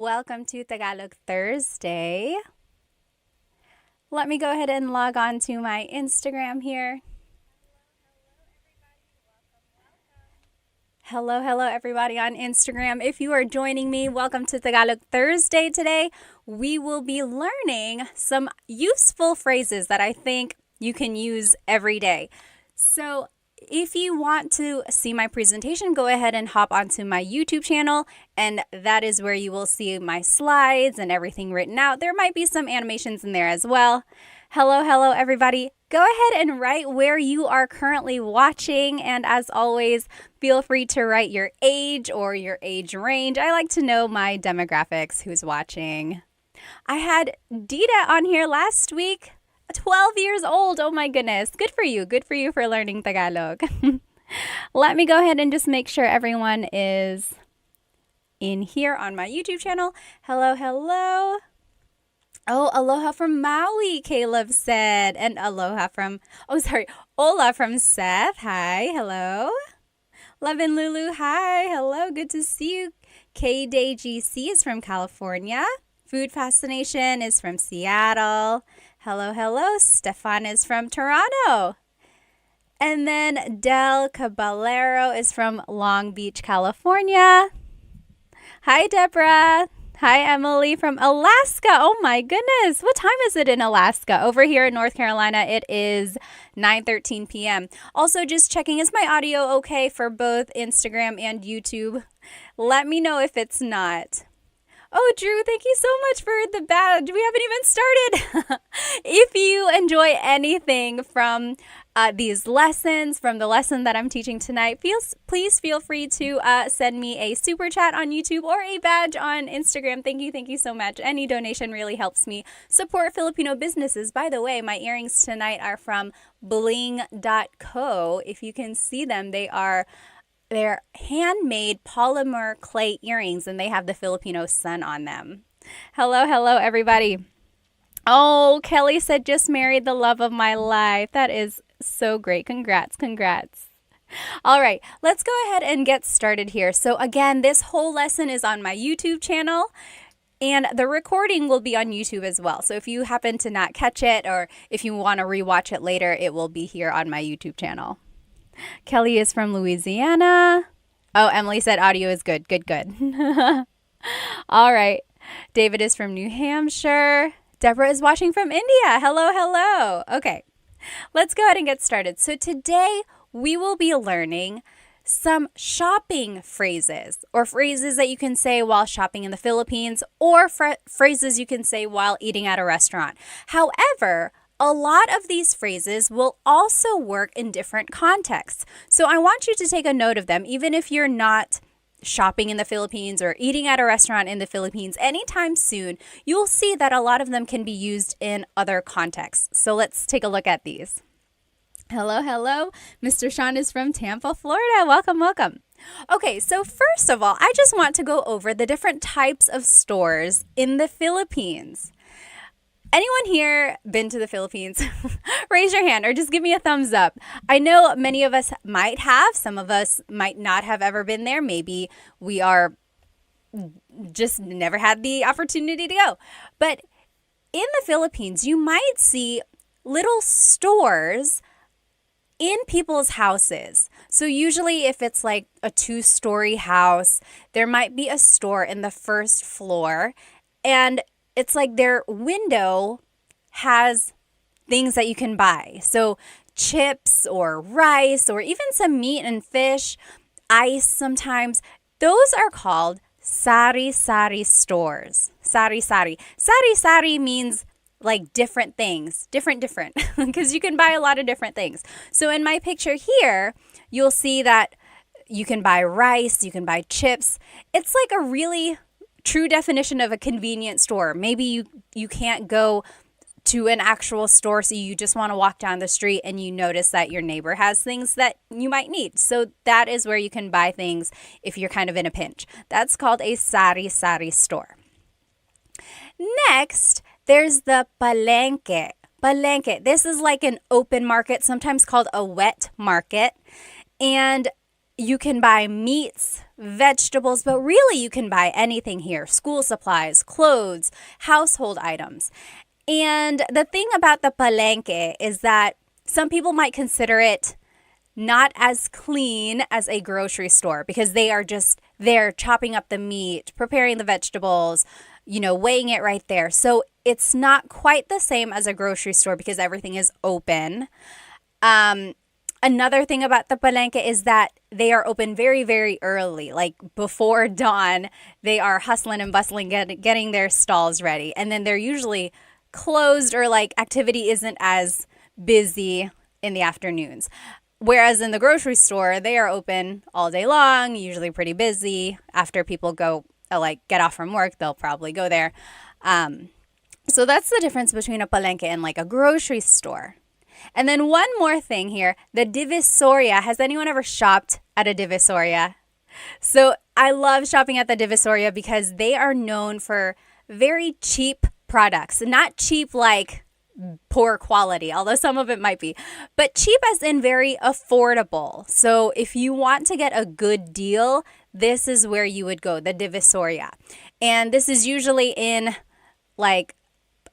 Welcome to Tagalog Thursday. Let me go ahead and log on to my Instagram here. Hello, everybody on Instagram. If you are joining me, welcome to Tagalog Thursday today. We will be learning some useful phrases that I think you can use every day. So, if you want to see my presentation, go ahead and hop onto my YouTube channel, and that is where you will see my slides and everything written out. There might be some animations in there as well. Hello, everybody. Go ahead and write where you are currently watching, and as always, feel free to write your age or your age range. I like to know my demographics, who's watching. I had Dita on here last week. 12 years old. Oh my goodness. Good for you. Good for you for learning Tagalog. Let me go ahead and just make sure everyone is in here on my YouTube channel. Hello. Oh, aloha from Maui, Caleb said. And Ola from Seth. Hi, hello. Love and Lulu, hi, hello. Good to see you. K-Day GC is from California. Food Fascination is from Seattle. Hello. Stefan is from Toronto. And then Del Caballero is from Long Beach, California. Hi, Deborah. Hi, Emily from Alaska. Oh my goodness. What time is it in Alaska? Over here in North Carolina, it is 9:13 p.m. Also, just checking, is my audio okay for both Instagram and YouTube? Let me know if it's not. Oh, Drew, thank you so much for the badge. We haven't even started. If you enjoy anything from these lessons, from the lesson that I'm teaching tonight, please feel free to send me a super chat on YouTube or a badge on Instagram. Thank you so much. Any donation really helps me support Filipino businesses. By the way, my earrings tonight are from bling.co. If you can see them, they're handmade polymer clay earrings, and they have the Filipino sun on them. Hello, everybody. Oh, Kelly said, just married the love of my life. That is so great. Congrats. All right, let's go ahead and get started here. So again, this whole lesson is on my YouTube channel, and the recording will be on YouTube as well. So if you happen to not catch it, or if you want to rewatch it later, it will be here on my YouTube channel. Kelly is from Louisiana. Oh, Emily said audio is good. Good. All right. David is from New Hampshire. Deborah is watching from India. Hello. Okay. Let's go ahead and get started. So today we will be learning some shopping phrases, or phrases that you can say while shopping in the Philippines, or phrases you can say while eating at a restaurant. However, a lot of these phrases will also work in different contexts. So I want you to take a note of them, even if you're not shopping in the Philippines or eating at a restaurant in the Philippines anytime soon. You'll see that a lot of them can be used in other contexts. So let's take a look at these. Hello. Mr. Sean is from Tampa, Florida. Welcome. Okay, so first of all, I just want to go over the different types of stores in the Philippines. Anyone here been to the Philippines? Raise your hand or just give me a thumbs up. I know many of us might have. Some of us might not have ever been there. Maybe we are just never had the opportunity to go. But in the Philippines, you might see little stores in people's houses. So usually if it's like a 2-story house, there might be a store in the first floor, and it's like their window has things that you can buy. So chips or rice or even some meat and fish, ice sometimes. Those are called sari-sari stores. Sari-sari. Sari-sari means like different things. Different. Because you can buy a lot of different things. So in my picture here, you'll see that you can buy rice, you can buy chips. It's like a really true definition of a convenience store. Maybe you can't go to an actual store, so you just want to walk down the street and you notice that your neighbor has things that you might need. So that is where you can buy things if you're kind of in a pinch. That's called a sari-sari store. Next, there's the palengke. Palengke. This is like an open market, sometimes called a wet market. And you can buy meats, vegetables, but really you can buy anything here: school supplies, clothes, household items. And the thing about the palenque is that some people might consider it not as clean as a grocery store because they are just there chopping up the meat, preparing the vegetables, weighing it right there. So it's not quite the same as a grocery store because everything is open. Another thing about the palenque is that they are open very, very early, like before dawn. They are hustling and bustling, getting their stalls ready. And then they're usually closed, or like activity isn't as busy in the afternoons. Whereas in the grocery store, they are open all day long, usually pretty busy. After people go, get off from work, they'll probably go there. So that's the difference between a palenque and like a grocery store. And then one more thing here, the Divisoria. Has anyone ever shopped at a Divisoria? So I love shopping at the Divisoria because they are known for very cheap products. Not cheap like poor quality, although some of it might be, but cheap as in very affordable. So if you want to get a good deal, this is where you would go, the Divisoria. And this is usually in like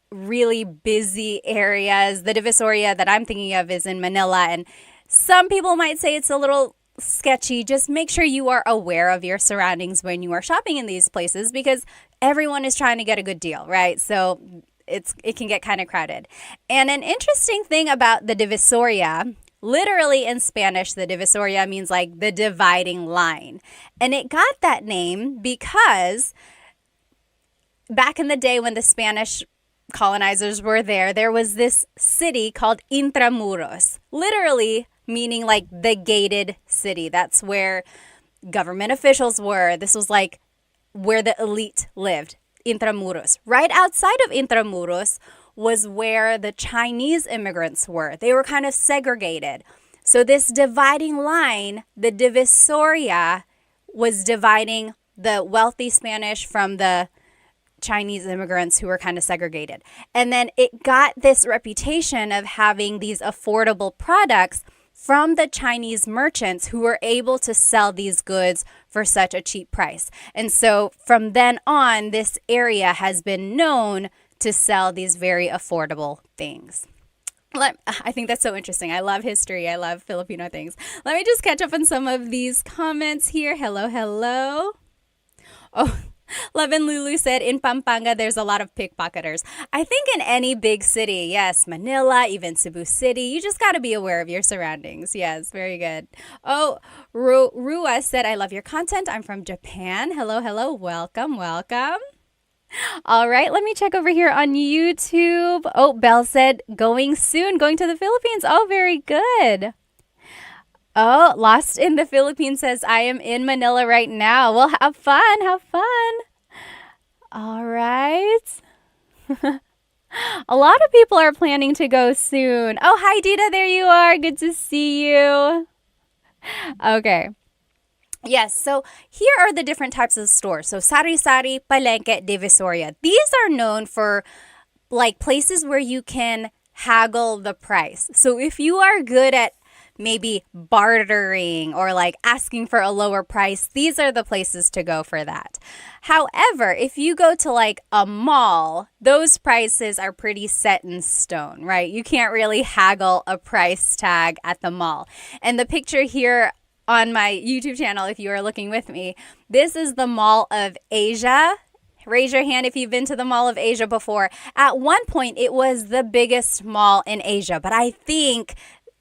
really busy areas. The Divisoria that I'm thinking of is in Manila, and some people might say it's a little sketchy. Just make sure you are aware of your surroundings when you are shopping in these places because everyone is trying to get a good deal, right? So it can get kind of crowded. And an interesting thing about the Divisoria, literally in Spanish, the Divisoria means like the dividing line. And it got that name because back in the day when the Spanish colonizers were there, there was this city called Intramuros, literally meaning like the gated city. That's where government officials were. This was like where the elite lived. Intramuros. Right outside of Intramuros was where the Chinese immigrants were. They were kind of segregated. So this dividing line, the Divisoria, was dividing the wealthy Spanish from the Chinese immigrants who were kind of segregated. And then it got this reputation of having these affordable products from the Chinese merchants who were able to sell these goods for such a cheap price. And so from then on, this area has been known to sell these very affordable things. I think that's so interesting. I love history. I love Filipino things. Let me just catch up on some of these comments here. Hello, hello. Oh, Love and Lulu said, in Pampanga, there's a lot of pickpocketers. I think in any big city, yes, Manila, even Cebu City, you just got to be aware of your surroundings. Yes, very good. Oh, Rua said, I love your content. I'm from Japan. Hello, hello. Welcome, welcome. All right, let me check over here on YouTube. Oh, Belle said, going soon, going to the Philippines. Oh, very good. Oh, Lost in the Philippines says, I am in Manila right now. Well, have fun, have fun. All right. A lot of people are planning to go soon. Oh, hi, Dita. There you are. Good to see you. Okay. Yes, so here are the different types of stores. So sari-sari, palenque, divisoria. These are known for like places where you can haggle the price. So if you are good at maybe bartering or like asking for a lower price, these are the places to go for that. However, if you go to like a mall, those prices are pretty set in stone, right? You can't really haggle a price tag at the mall. And the picture here on my YouTube channel, if you are looking with me, this is the Mall of Asia. Raise your hand if you've been to the Mall of Asia before. At one point, it was the biggest mall in Asia, but I think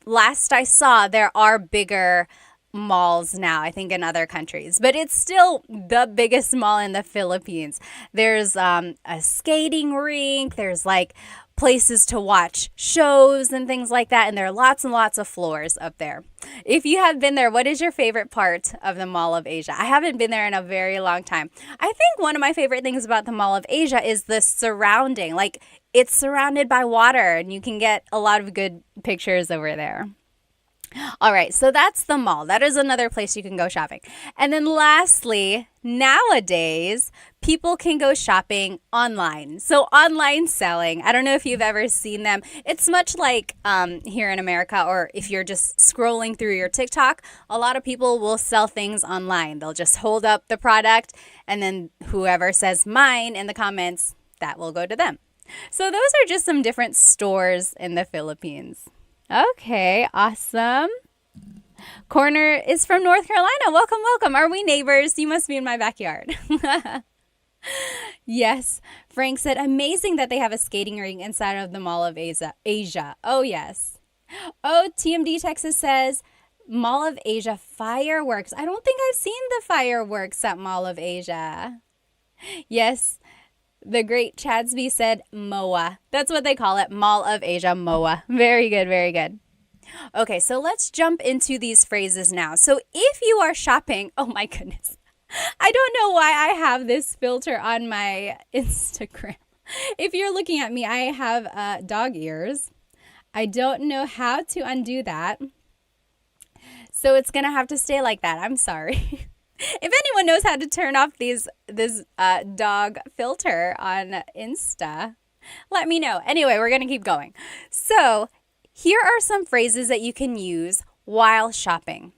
last I saw, there are bigger malls now, I think in other countries, but it's still the biggest mall in the Philippines. There's a skating rink, there's like places to watch shows and things like that, and there are lots and lots of floors up there. If you have been there, what is your favorite part of the Mall of Asia? I haven't been there in a very long time. I think one of my favorite things about the Mall of Asia is the surrounding. Like, it's surrounded by water and you can get a lot of good pictures over there. All right, so that's the mall. That is another place you can go shopping. And then lastly, nowadays, people can go shopping online. So online selling, I don't know if you've ever seen them. It's much like here in America, or if you're just scrolling through your TikTok, a lot of people will sell things online. They'll just hold up the product, and then whoever says mine in the comments, that will go to them. So those are just some different stores in the Philippines. Okay, awesome. Corner is from North Carolina. Welcome, welcome. Are we neighbors? You must be in my backyard. Yes. Frank said, amazing that they have a skating rink inside of the Mall of Asia. Oh, yes. Oh, TMD Texas says, Mall of Asia fireworks. I don't think I've seen the fireworks at Mall of Asia. Yes. The great Chadsby said MOA. That's what they call it, Mall of Asia, MOA. Very good, very good. Okay, so let's jump into these phrases now. So if you are shopping, oh my goodness. I don't know why I have this filter on my Instagram. If you're looking at me, I have dog ears. I don't know how to undo that. So it's going to have to stay like that. I'm sorry. If anyone knows how to turn off this dog filter on Insta, let me know. Anyway, we're going to keep going. So here are some phrases that you can use while shopping.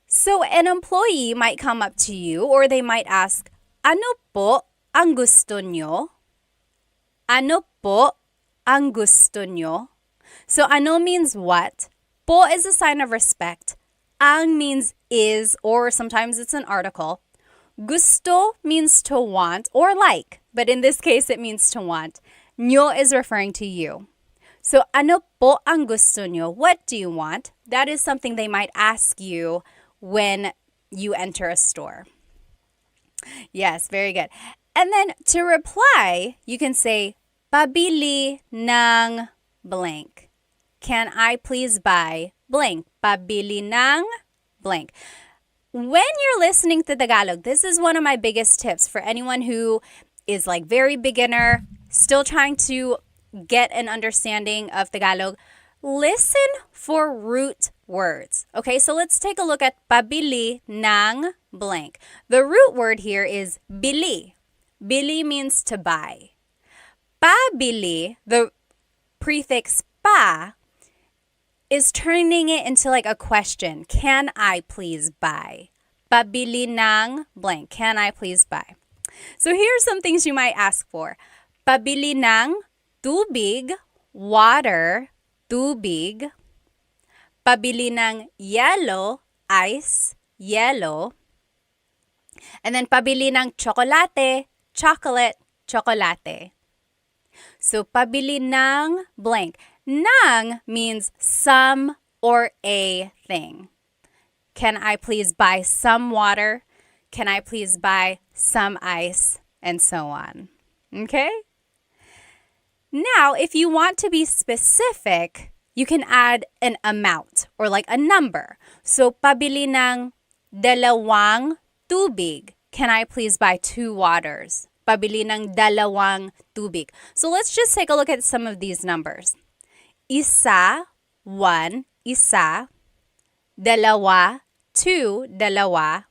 So an employee might come up to you, or they might ask, ano po ang gusto nyo? Ano po ang gusto nyo? So ano means what? Po is a sign of respect. Ang means is, or sometimes it's an article. Gusto means to want or like, but in this case it means to want. Nyo is referring to you. So ano po ang gusto nyo? What do you want? That is something they might ask you when you enter a store. Yes, very good. And then to reply, you can say, pabili ng blank. Can I please buy blank? Pabili ng blank. When you're listening to Tagalog, this is one of my biggest tips for anyone who is like very beginner, still trying to get an understanding of Tagalog. Listen for root words. Okay, so let's take a look at pabili ng blank. The root word here is bili. Bili means to buy. Pabili, the prefix pa, is turning it into like a question. Can I please buy? Pabili ng blank. Can I please buy? So here are some things you might ask for. Pabili ng tubig, water, tubig. Pabili ng yellow, ice, yellow. And then pabili ng chocolate, chocolate, chocolate. So pabili ng blank. Ng means some or a thing. Can I please buy some water? Can I please buy some ice? And so on. Okay? Now, if you want to be specific, you can add an amount or like a number. So, pabili ng dalawang tubig. Can I please buy 2 waters? Pabili ng dalawang tubig. So, let's just take a look at some of these numbers. Isa, 1, isa. Dalawa, 2, dalawa.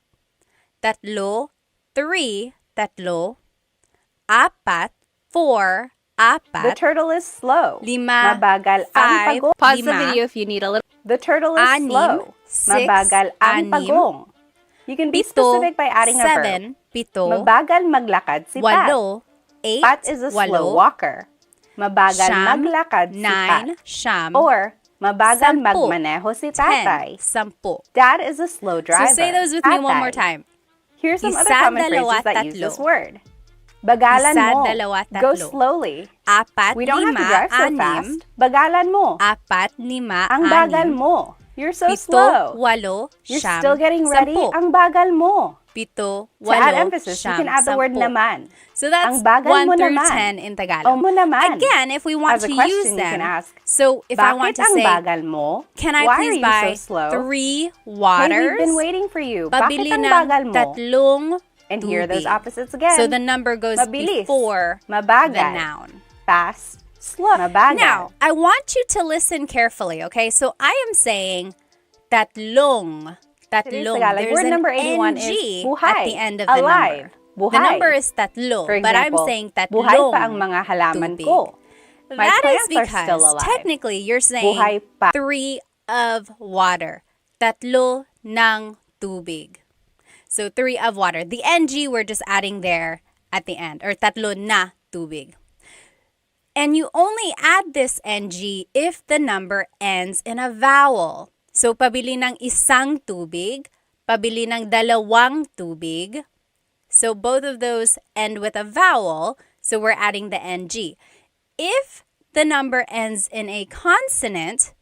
Tatlo, 3, tatlo. Apat, 4, apat. The turtle is slow. Lima, Mabagal 5, ang pagong. Pause lima, the video if you need a little. The turtle is anim, slow. 6, Mabagal ang anim, pagong. You can be pito, specific by adding a 7, verb. pito, Mabagal maglakad si Pat. walo, 8, Pat is a slow walo, walker. Mabagal siyam, maglakad si Pat. 9, siyam, Or, mabagal 10, magmaneho si tatay. 10, 10. Dad is a slow driver. So say those with me one more Tatay. time. Here's some other Isa, common dalawa, phrases that use tatlo. this word. Bagalan Isa, mo. dalawa, Go tatlo. slowly. Apat, We don't have to lima, drive so anim, fast. Bagalan mo. apat, lima, Ang bagal anim, mo. You're so pito, slow. walo, You're siyam, still getting ready. 10. Ang bagal mo. Pito, To add walo, emphasis, you siyam, can add the word 10. naman. So that's Ang bagal 1 mo through naman. 10 in Tagalog. O mo naman. Again, if we want As a to question, use you them, can ask, so if I want to Bakit ang say, bagal mo? can I Why please are you buy so slow? 3 Hey, waters? we've been waiting for you. Pabili Bakit ang ng bagal mo? tatlong And here are those tubig. opposites again. So the number goes Mabilis. before Mabagal. the noun. Fast. Slow. Mabagal. Now, I want you to listen carefully, okay? So I am saying, tatlong. Today's Tatlong. Tagalog There's word an number 81 NG is at buhay, the end of the alive, number. buhay. The number is tatlo, For but I'm example, saying buhay tatlong pa ang mga halaman tubig. ko. My That is plants are still because alive. technically you're Buhay saying pa. 3 of water. Tatlo ng tubig. So 3 of water. The NG we're just adding there at the end. Or tatlo na tubig. And you only add this NG if the number ends in a vowel. So pabili ng isang tubig, pabili ng dalawang tubig. So both of those end with a vowel, so we're adding the NG. If the number ends in a consonant,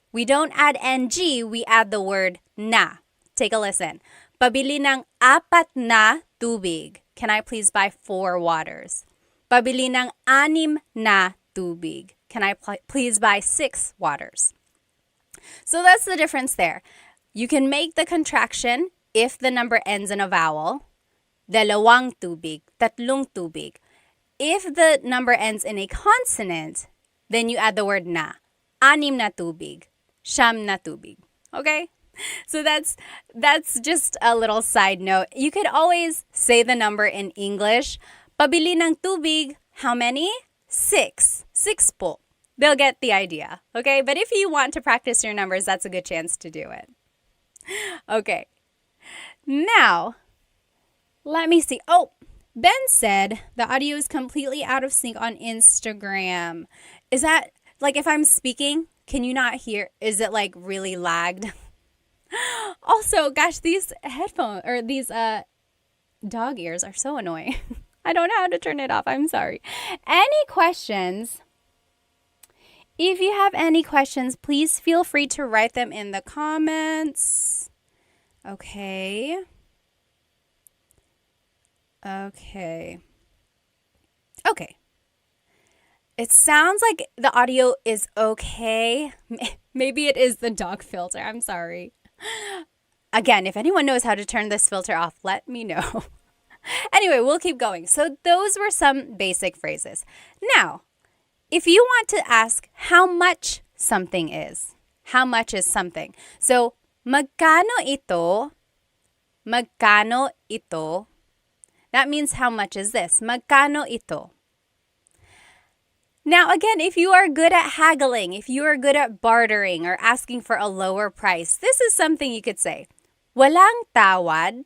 we don't add NG, we add the word na. Take a listen. Pabili ng 4 na tubig. Can I please buy 4 waters? Pabili ng 6 na tubig. Can I please buy 6 waters? So that's the difference there. You can make the contraction if the number ends in a vowel. Dalawang tubig, tatlong tubig. If the number ends in a consonant, then you add the word na. 6 na tubig, 9 na tubig. Okay? So that's just a little side note. You could always say the number in English. Pabili ng tubig, how many? 6. 6 po. They'll get the idea. Okay? But if you want to practice your numbers, that's a good chance to do it. Okay. Now, let me see. Oh, Ben said the audio is completely out of sync on Instagram. Is that, like, if I'm speaking, can you not hear? Is it, like, really lagged? Also, gosh, these headphones, or these dog ears are so annoying. I don't know how to turn it off. I'm sorry. Any questions? If you have any questions, please feel free to write them in the comments. Okay. Okay. It sounds like the audio is okay. Maybe it is the dog filter. I'm sorry. Again, if anyone knows how to turn this filter off, let me know. Anyway, we'll keep going. So those were some basic phrases. Now, if you want to ask how much something is, how much is something? So, magkano ito? Magkano ito? That means how much is this? Magkano ito? Now, again, if you are good at haggling, if you are good at bartering or asking for a lower price, this is something you could say. Walang tawad.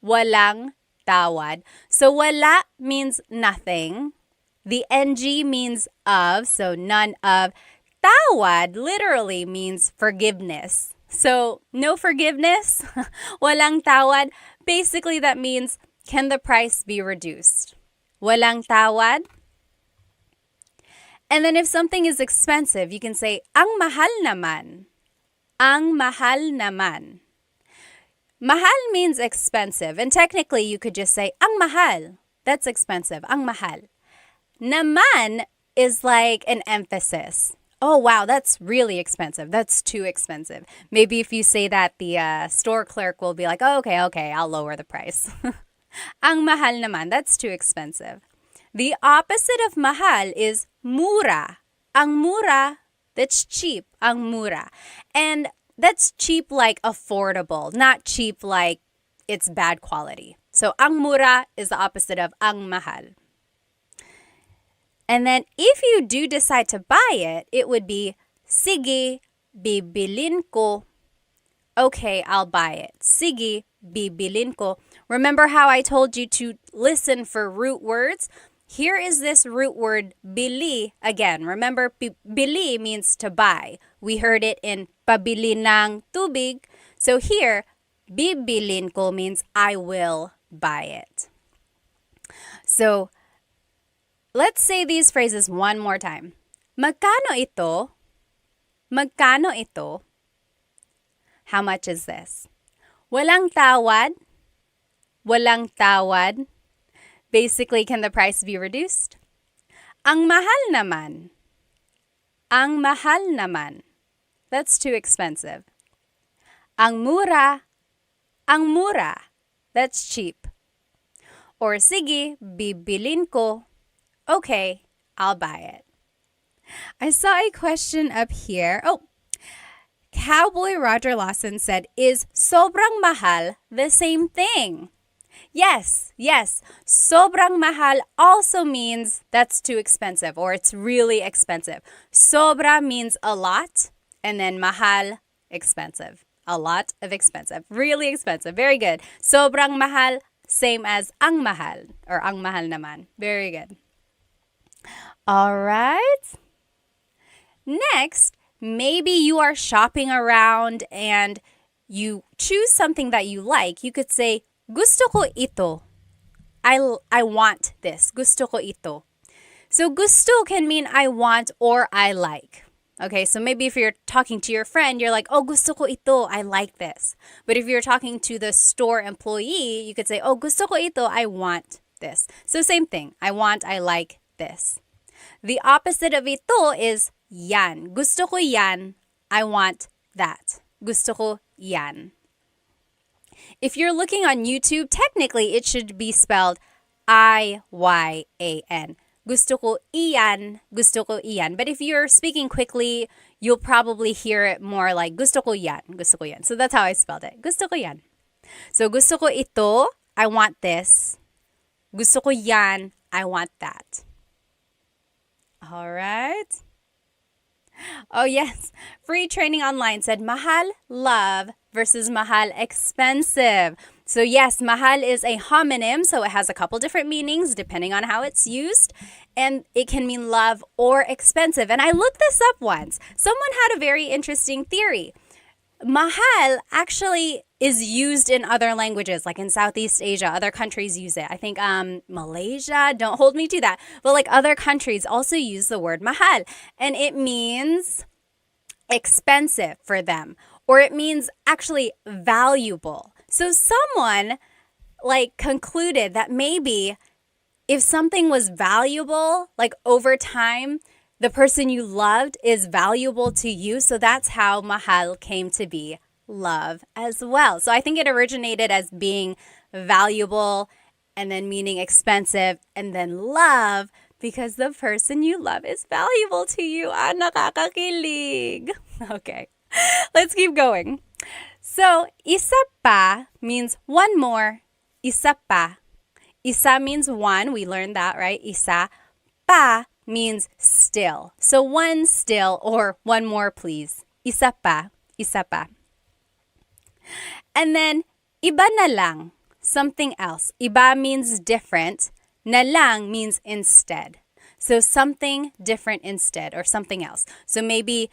Walang tawad. So, wala means nothing. The NG means of, so none of. Tawad literally means forgiveness. So, no forgiveness. Walang tawad. Basically, that means, can the price be reduced? Walang tawad. And then if something is expensive, you can say, ang mahal naman. Ang mahal naman. Mahal means expensive. And technically, you could just say, ang mahal. That's expensive. Ang mahal. Naman is like an emphasis. Oh, wow, that's really expensive. That's too expensive. Maybe if you say that, the store clerk will be like, oh, okay, I'll lower the price. Ang mahal naman, that's too expensive. The opposite of mahal is mura. Ang mura, that's cheap. Ang mura. And that's cheap like affordable, not cheap like it's bad quality. So ang mura is the opposite of ang mahal. And then if you do decide to buy it, it would be sige, bibilin ko. Okay, I'll buy it. Sige, bibilin ko. Remember how I told you to listen for root words? Here is this root word, bili. Again, remember, bili means to buy. We heard it in pabili ng tubig. So here, bibilin ko means I will buy it. So, let's say these phrases one more time. Magkano ito? Magkano ito? How much is this? Walang tawad? Walang tawad? Basically, can the price be reduced? Ang mahal naman. Ang mahal naman. That's too expensive. Ang mura. Ang mura. That's cheap. Or sige, bibilin ko. Okay, I'll buy it. I saw a question up here. Oh, Cowboy Roger Lawson said, is sobrang mahal the same thing? Yes, yes. Sobrang mahal also means that's too expensive or it's really expensive. Sobra means a lot, and then mahal, expensive. A lot of expensive. Really expensive. Very good. Sobrang mahal, same as ang mahal or ang mahal naman. Very good. All right. Next, maybe you are shopping around and you choose something that you like. You could say, gusto ko ito. I want this. Gusto ko ito. So gusto can mean I want or I like. Okay, so maybe if you're talking to your friend, you're like, oh, gusto ko ito. I like this. But if you're talking to the store employee, you could say, oh, gusto ko ito. I want this. So same thing. I want, I like this. The opposite of ito is yan. Gusto ko yan. I want that. Gusto ko yan. If you're looking on YouTube, technically it should be spelled I-Y-A-N. Gusto ko iyan. Gusto ko iyan. But if you're speaking quickly, you'll probably hear it more like gusto ko yan. Gusto ko yan. So that's how I spelled it. Gusto ko yan. So gusto ko ito. I want this. Gusto ko yan. I want that. All right. Oh, yes. Free Training Online said mahal, love versus mahal, expensive. So yes, mahal is a homonym, so it has a couple different meanings depending on how it's used. And it can mean love or expensive. And I looked this up once. Someone had a very interesting theory. Mahal actually is used in other languages, like in Southeast Asia. Other countries use it. I think Malaysia, don't hold me to that. But like other countries also use the word mahal. And it means expensive for them. Or it means actually valuable. So someone like concluded that maybe if something was valuable, like over time, the person you loved is valuable to you. So that's how mahal came to be, love as well. So I think it originated as being valuable and then meaning expensive and then love because the person you love is valuable to you. Ah, nakakakilig. Okay, let's keep going. So isa pa means one more. Isa pa. Isa means one. We learned that, right? Isa. Pa means still. So one still or one more please. Isa pa. Isa pa. And then iba na lang. Something else. Iba means different. Na lang means instead. So something different instead or something else. So maybe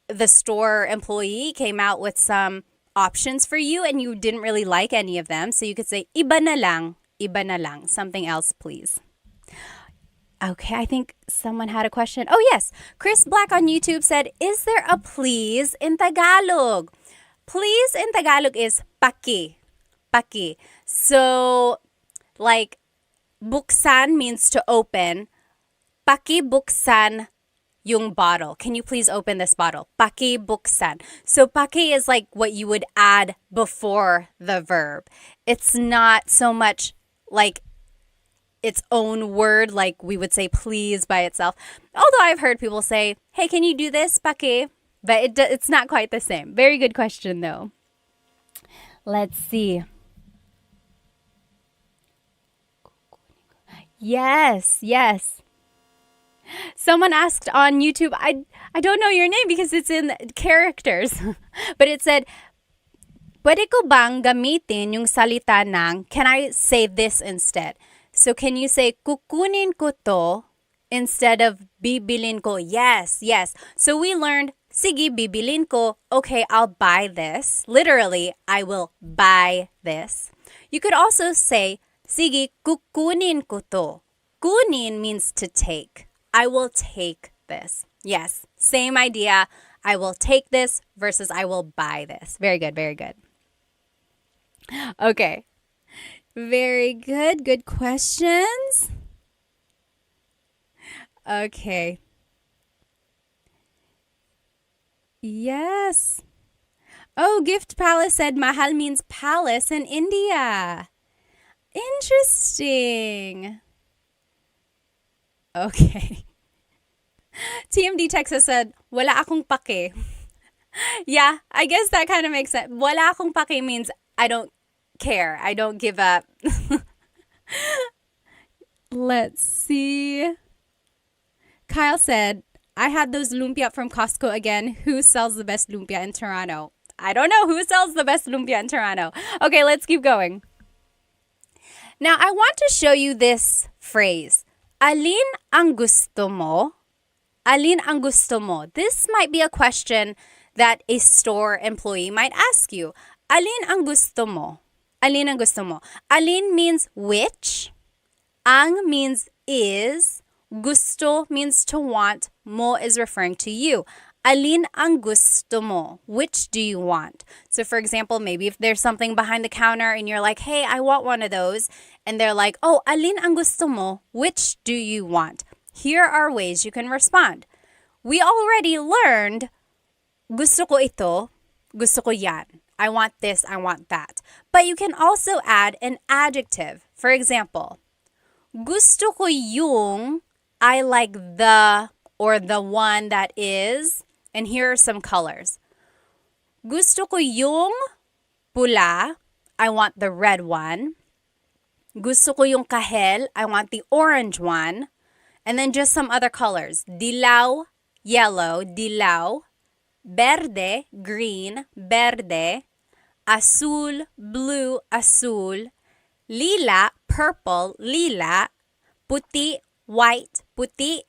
the store employee came out with some options for you and you didn't really like any of them. So you could say iba na lang, something else please. Okay, I think someone had a question. Oh yes, Chris Black on YouTube said, is there a please in Tagalog? Please in Tagalog is paki. Paki. So like buksan means to open. Paki buksan yung bottle. Can you please open this bottle? Paki buksan. So paki is like what you would add before the verb. It's not so much like its own word like we would say please by itself. Although I've heard people say, hey, can you do this, paki? But it's not quite the same. Very good question though. Let's see. Yes, yes. Someone asked on YouTube, I don't know your name because it's in characters. But it said, pwede ko bang gamitin yung salita ng, can I say this instead? So can you say, kukunin ko to instead of bibilin ko? Yes, yes. So we learned, sige, bibilin ko. Okay, I'll buy this. Literally, I will buy this. You could also say, sige, kukunin ko to. Kunin means to take. I will take this. Yes, same idea. I will take this versus I will buy this. Very good, very good. Okay. Very good. Good questions. Okay. Yes. Oh, Gift Palace said mahal means palace in India. Interesting. Okay. TMD Texas said, wala akong pake. Yeah, I guess that kind of makes sense. Wala akong paki means I don't care. I don't give up. Let's see. Kyle said, I had those lumpia from Costco again. Who sells the best lumpia in Toronto? I don't know who sells the best lumpia in Toronto. Okay, let's keep going. Now, I want to show you this phrase. Alin ang gusto mo? Alin ang gusto mo? This might be a question that a store employee might ask you. Alin ang gusto mo? Alin ang gusto mo? Alin means which. Ang means is. Gusto means to want. Mo is referring to you. Alin ang gusto mo? Which do you want? So for example, maybe if there's something behind the counter and you're like, hey, I want one of those. And they're like, oh, alin ang gusto mo? Which do you want? Here are ways you can respond. We already learned, gusto ko ito, gusto ko yan. I want this, I want that. But you can also add an adjective. For example, gusto ko yung, I like the, or the one that is, and here are some colors. Gusto ko yung pula, I want the red one. Gusto ko yung kahel, I want the orange one. And then just some other colors. Dilaw, yellow, dilaw. Verde, green, verde. Azul, blue, azul. Lila, purple, lila. Puti, white, puti.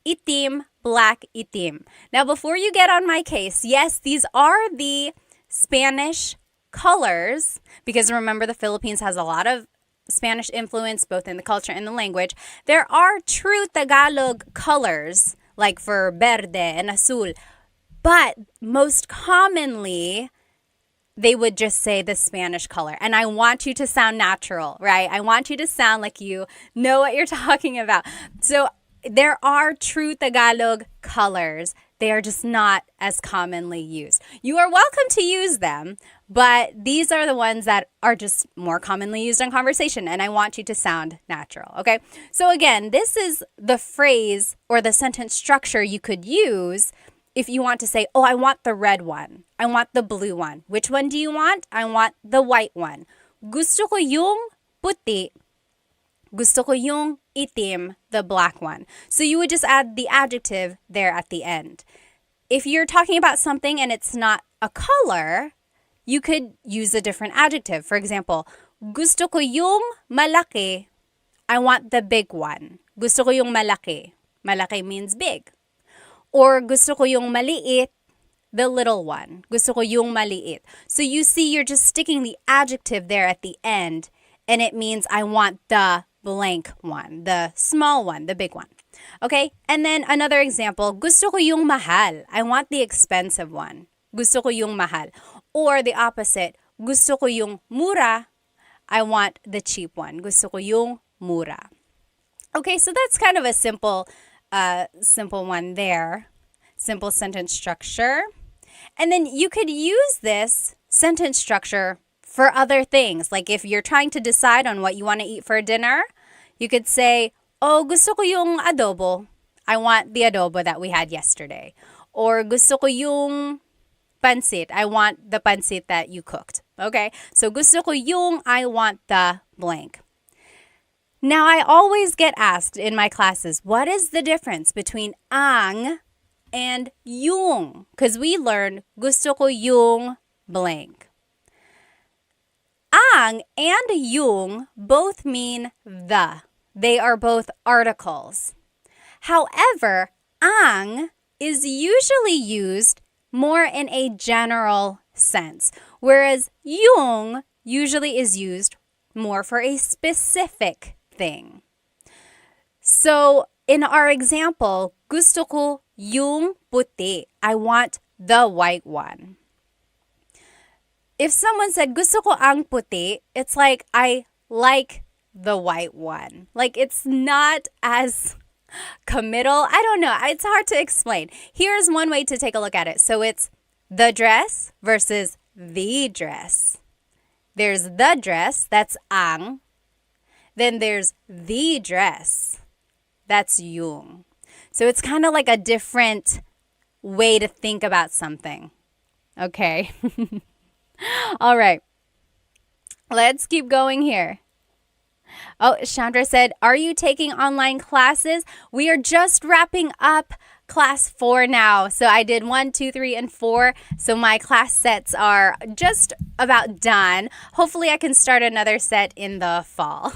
Itim, black, itim. Now, before you get on my case, yes, these are the Spanish colors, because remember the Philippines has a lot of Spanish influence both in the culture and the language. There are true Tagalog colors, like for verde and azul, but most commonly, they would just say the Spanish color. And I want you to sound natural, right? I want you to sound like you know what you're talking about. So there are true Tagalog colors. They are just not as commonly used. You are welcome to use them, but these are the ones that are just more commonly used in conversation, and I want you to sound natural, okay? So again, this is the phrase or the sentence structure you could use if you want to say, oh, I want the red one. I want the blue one. Which one do you want? I want the white one. Gusto ko yung puti. Gusto ko yung itim, the black one. So you would just add the adjective there at the end. If you're talking about something and it's not a color, you could use a different adjective. For example, gusto ko yung malaki. I want the big one. Gusto ko yung malaki. Malaki means big. Or gusto ko yung maliit, the little one. Gusto ko yung maliit. So you see, you're just sticking the adjective there at the end, and it means I want the blank one, the small one, the big one. Okay? And then another example, gusto ko yung mahal. I want the expensive one. Gusto ko yung mahal. Or the opposite, gusto ko yung mura. I want the cheap one. Gusto ko yung mura. Okay, so that's kind of a simple one there. Simple sentence structure. And then you could use this sentence structure for other things. Like if you're trying to decide on what you want to eat for dinner, you could say, oh, gusto ko yung adobo. I want the adobo that we had yesterday. Or gusto ko yung pansit. I want the pansit that you cooked. Okay? So gusto ko yung, I want the blank. Now, I always get asked in my classes, what is the difference between ang and yung? Because we learned gusto ko yung blank. Ang and yung both mean the. They are both articles. However, ang is usually used more in a general sense, whereas yung usually is used more for a specific thing. So, in our example, gusto ko yung puti. I want the white one. If someone said, gusto ko ang puti, it's like, I like the white one. Like, it's not as committal. I don't know. It's hard to explain. Here's one way to take a look at it. So it's the dress versus the dress. There's the dress, that's ang. Then there's the dress, that's yung. So it's kind of like a different way to think about something. Okay. All right. Let's keep going here. Oh, Chandra said, are you taking online classes? We are just wrapping up class 4 now. So I did 1, 2, 3, and 4. So my class sets are just about done. Hopefully I can start another set in the fall.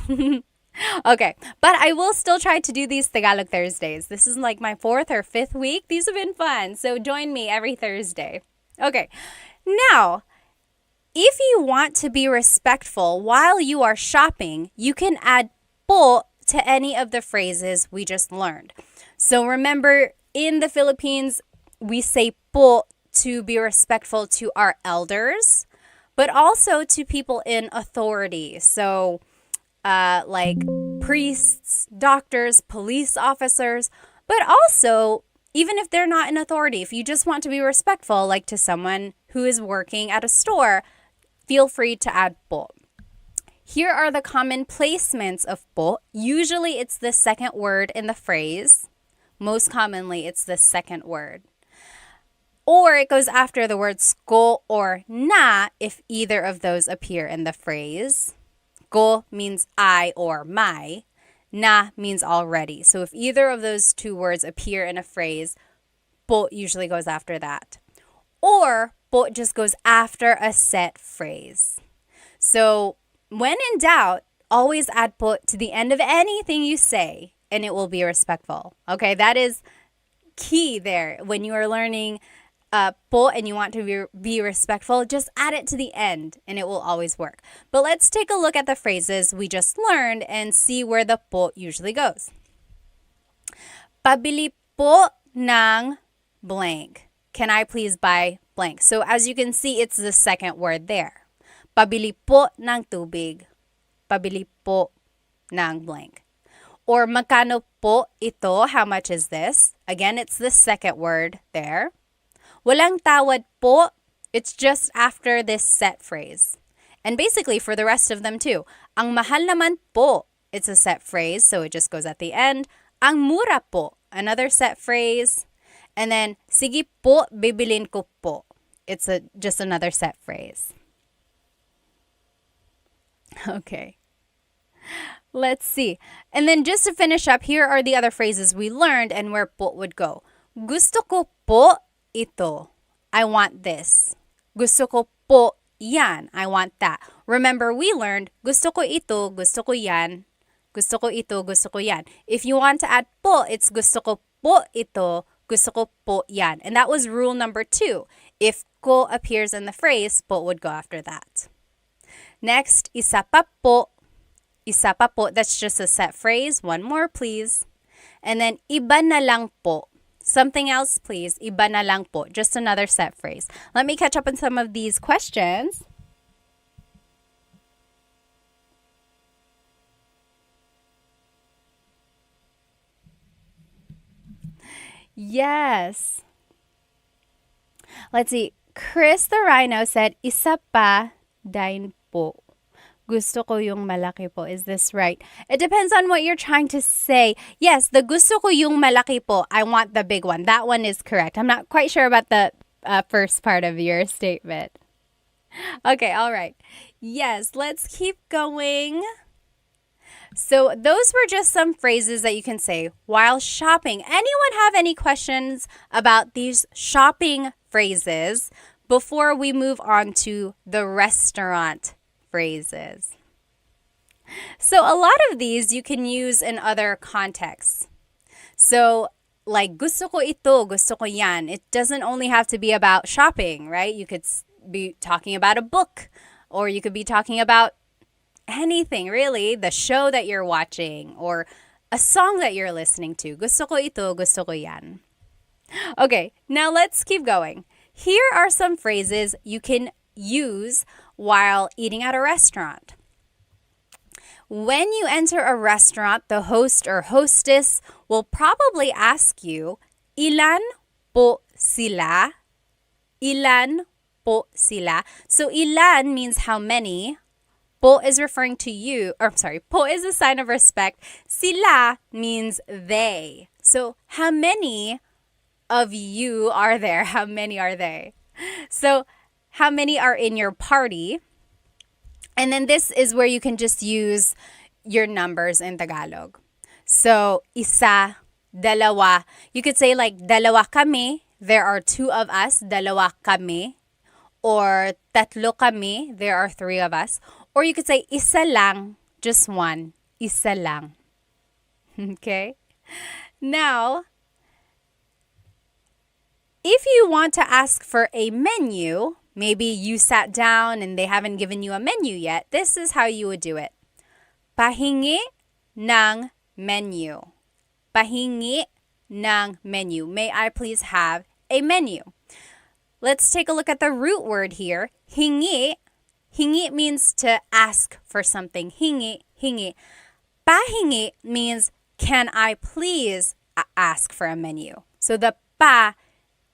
Okay, but I will still try to do these Tagalog Thursdays. This is like my 4th or 5th week. These have been fun. So join me every Thursday. Okay, now if you want to be respectful while you are shopping, you can add po to any of the phrases we just learned. So remember, in the Philippines, we say po to be respectful to our elders, but also to people in authority. So, like priests, doctors, police officers, but also even if they're not in authority, if you just want to be respectful, like to someone who is working at a store, feel free to add po. Here are the common placements of po. Usually it's the second word in the phrase. Most commonly, it's the second word. Or it goes after the words ko or na if either of those appear in the phrase. Ko means I or my. Na means already. So if either of those two words appear in a phrase, po usually goes after that. Or po just goes after a set phrase. So when in doubt, always add po to the end of anything you say and it will be respectful. Okay, that is key there. When you are learning po and you want to be respectful, just add it to the end and it will always work. But let's take a look at the phrases we just learned and see where the po usually goes. Pabili po ng blank. Can I please buy blank? So as you can see, it's the second word there. Pabili po ng tubig. Pabili po ng blank. Or magkano po ito? How much is this? Again, it's the second word there. Walang tawad po. It's just after this set phrase. And basically for the rest of them too. Ang mahal naman po. It's a set phrase, so it just goes at the end. Ang mura po. Another set phrase. And then, sige po, bibilin ko po. It's just another set phrase. Okay. Let's see. And then just to finish up, here are the other phrases we learned and where po would go. Gusto ko po ito. I want this. Gusto ko po yan. I want that. Remember, we learned gusto ko ito, gusto ko yan. Gusto ko ito, gusto ko yan. If you want to add po, it's gusto ko po ito, gusto ko po yan. And that was rule number 2. If ko appears in the phrase, po would go after that. Next, isa pa po. Isa pa po, that's just a set phrase. One more, please. And then, iba na lang po. Something else, please. Iba na lang po. Just another set phrase. Let me catch up on some of these questions. Yes. Let's see. Chris the Rhino said, isa pa din po. Gusto ko yung malaki po. Is this right? It depends on what you're trying to say. Yes, the gusto ko yung malaki po. I want the big one. That one is correct. I'm not quite sure about the first part of your statement. Okay, all right. Yes, let's keep going. So those were just some phrases that you can say while shopping. Anyone have any questions about these shopping phrases before we move on to the restaurant phrases? So a lot of these you can use in other contexts. So like gusto ko ito, gusto ko yan. It doesn't only have to be about shopping, right? You could be talking about a book, or you could be talking about anything really, the show that you're watching or a song that you're listening to. Gusto ko ito, gusto ko yan. Okay, now let's keep going. Here are some phrases you can use while eating at a restaurant. When you enter a restaurant, the host or hostess will probably ask you, ilan po sila? Ilan po sila? So ilan means how many. Po is referring to you, or I'm sorry, po is a sign of respect. Sila means they. So how many of you are there? How many are they? So, how many are in your party? And then this is where you can just use your numbers in Tagalog. So, isa, dalawa. You could say like, dalawa kami. There are two of us. Dalawa kami. Or tatlo kami. There are three of us. Or you could say, isa lang. Just one. Isa lang. Okay? Now, if you want to ask for a menu, maybe you sat down and they haven't given you a menu yet, this is how you would do it. Pahingi ng menu. Pahingi ng menu. May I please have a menu? Let's take a look at the root word here. Hingi. Hingi means to ask for something. Hingi, hingi. Pahingi means, can I please ask for a menu? So the pa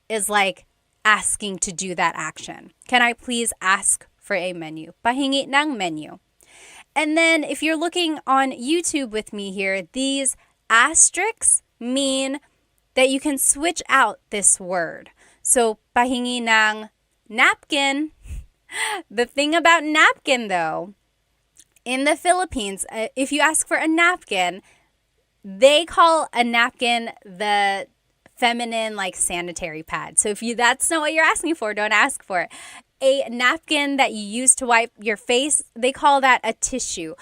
is like asking to do that action. Can I please ask for a menu? Pahingi ng menu. And then if you're looking on YouTube with me here, these asterisks mean that you can switch out this word. So pahingi ng napkin. The thing about napkin though, in the Philippines, if you ask for a napkin, they call a napkin the feminine like sanitary pad. So if that's not what you're asking for, don't ask for it. A napkin that you use to wipe your face, they call that a tissue.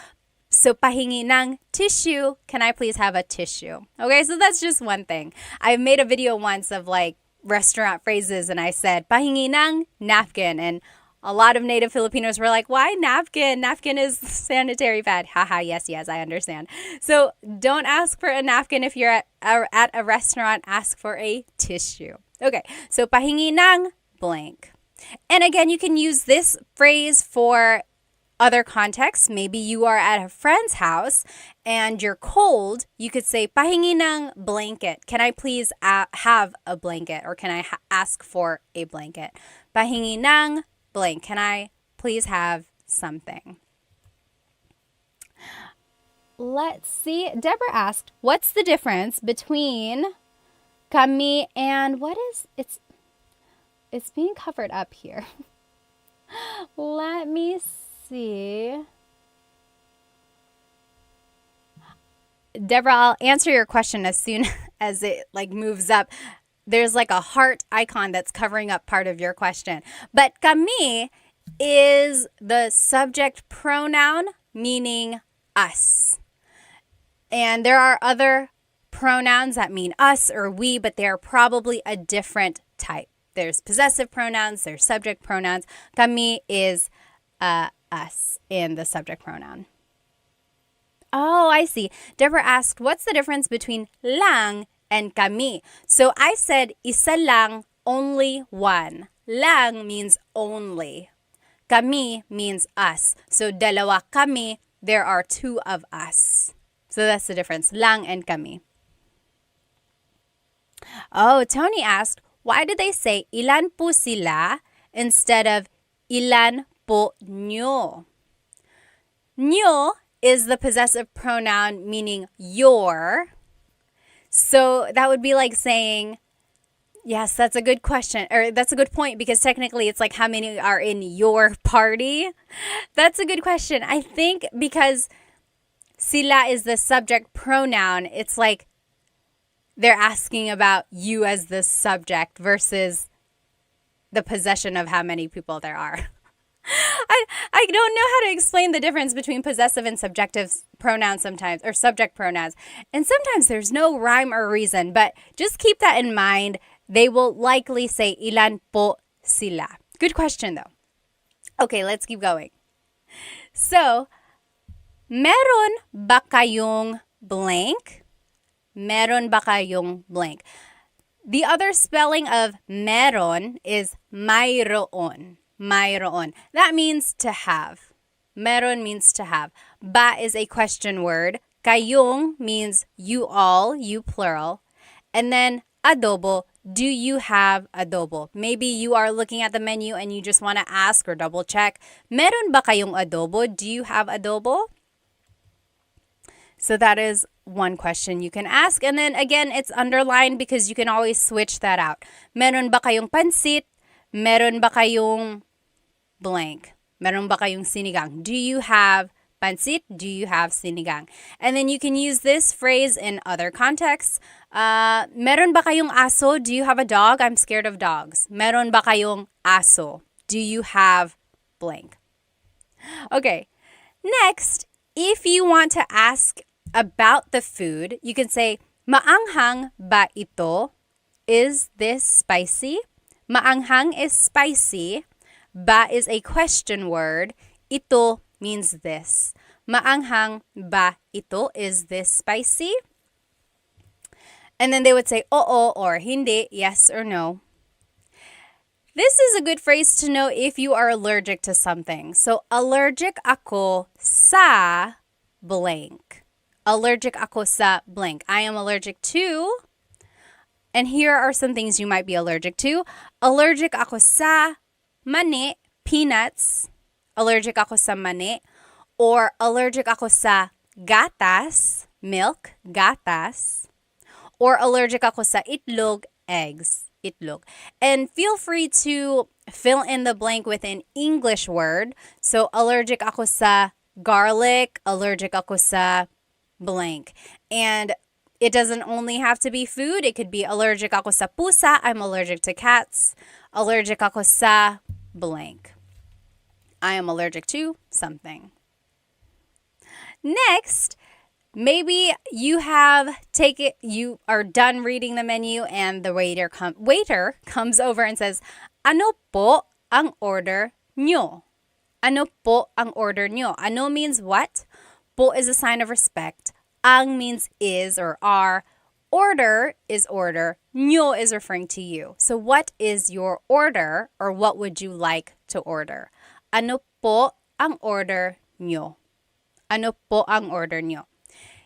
So pahingi ng tissue, can I please have a tissue? Okay, so that's just one thing. I made a video once of like restaurant phrases and I said pahingi ng napkin, and a lot of native Filipinos were like, why napkin? Napkin is sanitary pad. Haha, yes, I understand. So don't ask for a napkin if you're at a restaurant. Ask for a tissue. Okay, so pahingi ng blank. And again, you can use this phrase for other contexts. Maybe you are at a friend's house and you're cold. You could say, pahingi ng blanket. Can I please have a blanket? Or can I ask for a blanket? Pahingi ng blank. Can I please have something? Let's see. Deborah asked, what's the difference between kami and it's being covered up here. Let me see. Deborah, I'll answer your question as soon as it like moves up. There's like a heart icon that's covering up part of your question. But kami is the subject pronoun meaning us. And there are other pronouns that mean us or we, but they're probably a different type. There's possessive pronouns, there's subject pronouns. Kami is us in the subject pronoun. Oh, I see. Deborah asked, what's the difference between lang and kami? So I said, isa lang, only one. Lang means only. Kami means us. So dalawa kami, there are two of us. So that's the difference, lang and kami. Oh, Tony asked, why did they say ilan po sila instead of ilan po nyo? Nyo is the possessive pronoun meaning your. So that would be like saying, yes, that's a good question, or that's a good point, because technically it's like how many are in your party? That's a good question. I think because sila is the subject pronoun, it's like they're asking about you as the subject versus the possession of how many people there are. I don't know how to explain the difference between possessive and subjective pronouns sometimes, or subject pronouns. And sometimes there's no rhyme or reason, but just keep that in mind. They will likely say ilan po sila. Good question though. Okay, let's keep going. So, meron ba kayong blank? Meron ba kayong blank? The other spelling of meron is mayroon. Mayroon. That means to have. Meron means to have. Ba is a question word. Kayong means you all, you plural. And then adobo, do you have adobo? Maybe you are looking at the menu and you just want to ask or double check. Meron ba kayong adobo? Do you have adobo? So that is one question you can ask. And then again, it's underlined because you can always switch that out. Meron ba kayong pansit? meron ba kayong blank? Meron ba kayong sinigang? Do you have pansit? Do you have sinigang? And then you can use this phrase in other contexts. Meron ba kayong aso? Do you have a dog? I'm scared of dogs. Meron ba kayong aso? Do you have blank? Okay. Next, if you want to ask about the food, you can say, maanghang ba ito? Is this spicy? Maanghang is spicy. Ba is a question word. Ito means this. Maanghang ba ito? Is this spicy? And then they would say, oo or hindi, yes or no. This is a good phrase to know if you are allergic to something. So, allergic ako sa blank. Allergic ako sa blank. I am allergic to, and here are some things you might be allergic to. Allergic ako sa mani, peanuts. Allergic ako sa mani. Or allergic ako sa gatas, milk, gatas. Or allergic ako sa itlog, eggs, itlog. And feel free to fill in the blank with an English word. So, allergic ako sa garlic, allergic ako sa blank. And it doesn't only have to be food. It could be allergic ako sa pusa. I'm allergic to cats. Allergic ako sa blank. I am allergic to something. Next, maybe you are done reading the menu and the waiter comes over and says, ano po ang order nyo? Ano po ang order nyo? Ano means what? Po is a sign of respect. Ang means is or are. Order is order. Nyo is referring to you. So what is your order, or what would you like to order? Ano po ang order nyo? Ano po ang order nyo?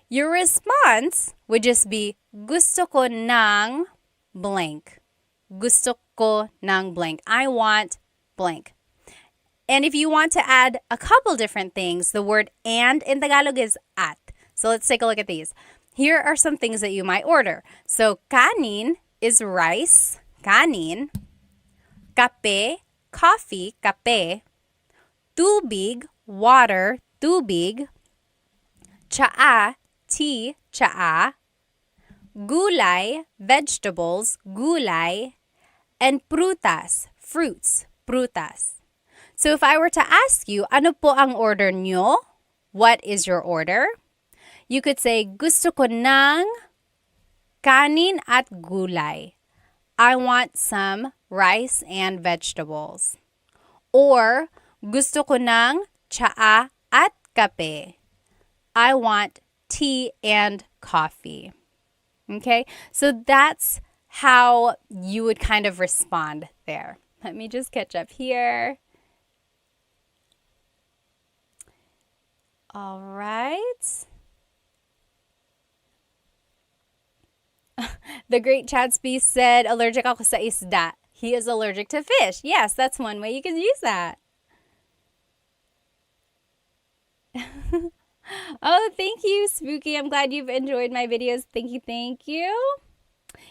Your response would just be, gusto ko ng blank. Gusto ko ng blank. I want blank. And if you want to add a couple different things, the word and in Tagalog is at. So let's take a look at these. Here are some things that you might order. So kanin is rice, kanin. Kape, coffee, kape. Tubig, water, tubig. Tsaa, tea, tsaa. Gulay, vegetables, gulay. And prutas, fruits, prutas. So if I were to ask you, ano po ang order nyo? What is your order? You could say, gusto ko ng kanin at gulay. I want some rice and vegetables. Or, gusto ko ng tsaa at kape. I want tea and coffee. Okay, so that's how you would kind of respond there. Let me just catch up here. All right. The great Chadsby said, allergic ako sa isda. He is allergic to fish. Yes, that's one way you can use that. Oh, thank you, Spooky. I'm glad you've enjoyed my videos. Thank you, thank you.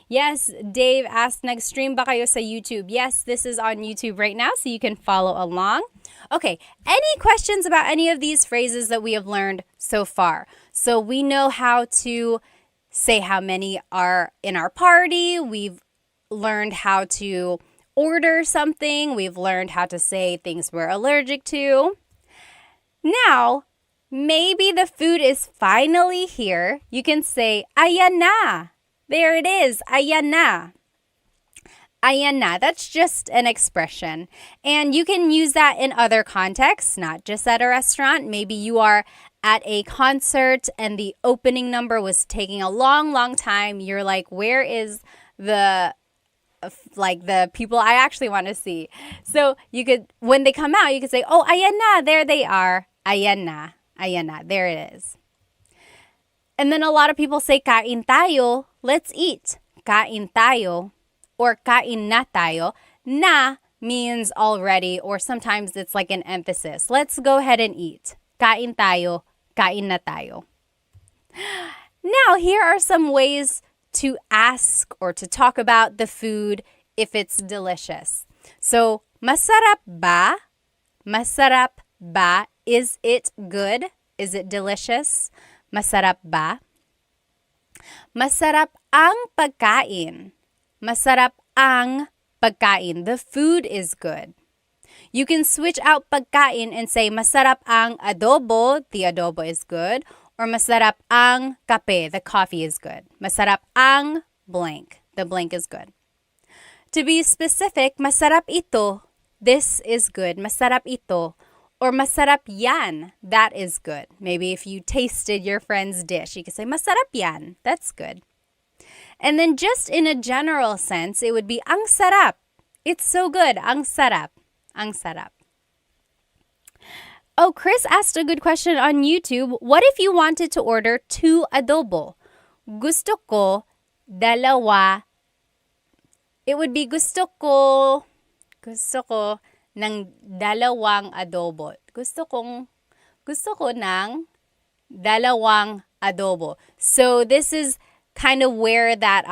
Yes, Dave asked, nag-stream ba kayo sa YouTube? Yes, this is on YouTube right now, so you can follow along. Okay, any questions about any of these phrases that we have learned so far? So we know how to say how many are in our party. We've learned how to order something. We've learned how to say things we're allergic to. Now, maybe the food is finally here. You can say, ayan na. There it is, ayan na. Ayan na. That's just an expression. And you can use that in other contexts, not just at a restaurant. Maybe you are at a concert and the opening number was taking a long, long time. You're like, where is the people I actually want to see? So you could, when they come out, you could say, oh, ayan na, there they are. Ayan na, there it is. And then a lot of people say, kain tayo, let's eat. Kain tayo, or kain na tayo. Na means already, or sometimes it's like an emphasis. Let's go ahead and eat. Kain tayo, kain na tayo. Now, here are some ways to ask or to talk about the food if it's delicious. So, masarap ba? Masarap ba? Is it good? Is it delicious? Masarap ba? Masarap ang pagkain. Masarap ang pagkain. The food is good. You can switch out pagkain and say masarap ang adobo. The adobo is good. Or masarap ang kape. The coffee is good. Masarap ang blank. The blank is good. To be specific, masarap ito. This is good. Masarap ito. Or masarap yan. That is good. Maybe if you tasted your friend's dish, you could say masarap yan. That's good. And then just in a general sense, it would be ang sarap. It's so good. Ang sarap. Ang sarap. Oh, Chris asked a good question on YouTube. What if you wanted to order 2 adobo? Gusto ko dalawa. It would be gusto ko ng dalawang adobo. Gusto ko ng dalawang adobo. So this is kind of where that,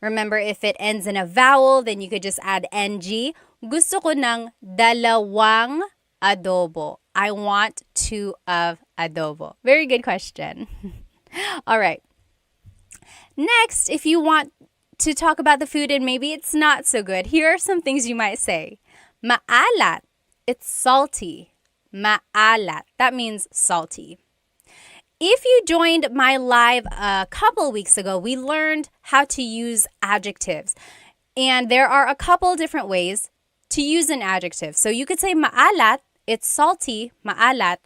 remember if it ends in a vowel, then you could just add ng. Gusto ko ng dalawang adobo. I want 2 of adobo. Very good question. All right. Next, if you want to talk about the food and maybe it's not so good, here are some things you might say. Maalat. It's salty. Maalat. That means salty. If you joined my live a couple weeks ago, we learned how to use adjectives. And there are a couple different ways to use an adjective. So you could say maalat, it's salty, maalat.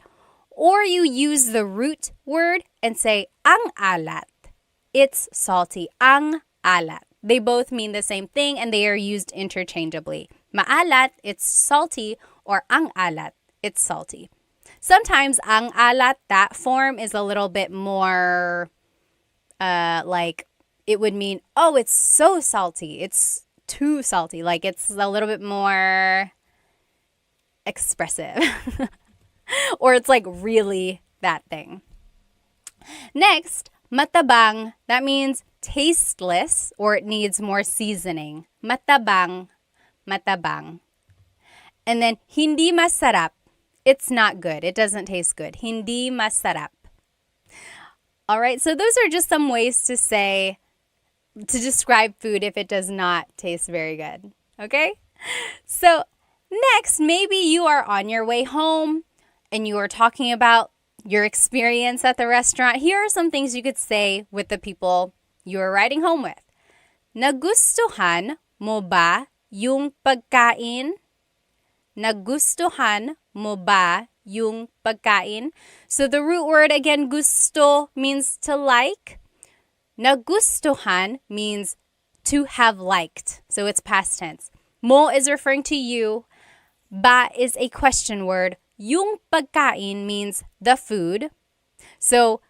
Or you use the root word and say ang alat. It's salty, ang alat. They both mean the same thing and they are used interchangeably. Maalat, it's salty, or ang alat, it's salty. Sometimes ang alat, that form is a little bit more like it would mean, oh, it's so salty. It's too salty. Like it's a little bit more expressive. Or it's like really that thing. Next, matabang. That means tasteless or it needs more seasoning. Matabang, matabang. And then hindi masarap. It's not good. It doesn't taste good. Hindi masarap. All right, so those are just some ways to say, to describe food if it does not taste very good. Okay? So next, maybe you are on your way home and you are talking about your experience at the restaurant. Here are some things you could say with the people you are riding home with. Nagustuhan mo ba yung pagkain? Nagustuhan mo ba yung pagkain? So the root word again, gusto, means to like. Nagustuhan means to have liked. So it's past tense. Mo is referring to you. Ba is a question word. Yung pagkain means the food. So,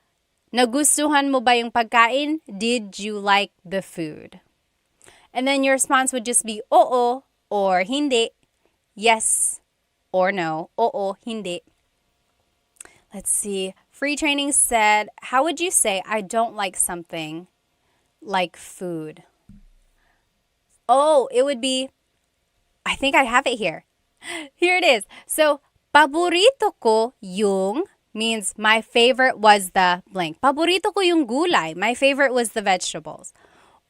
nagustuhan mo ba yung pagkain? Did you like the food? And then your response would just be oo or hindi. Yes or no. Oo, hindi. Let's see. Free Training said, how would you say I don't like something like food? Oh, it would be, I think I have it here. Here it is. So, paborito ko yung means my favorite was the blank. Paborito ko yung gulay. My favorite was the vegetables.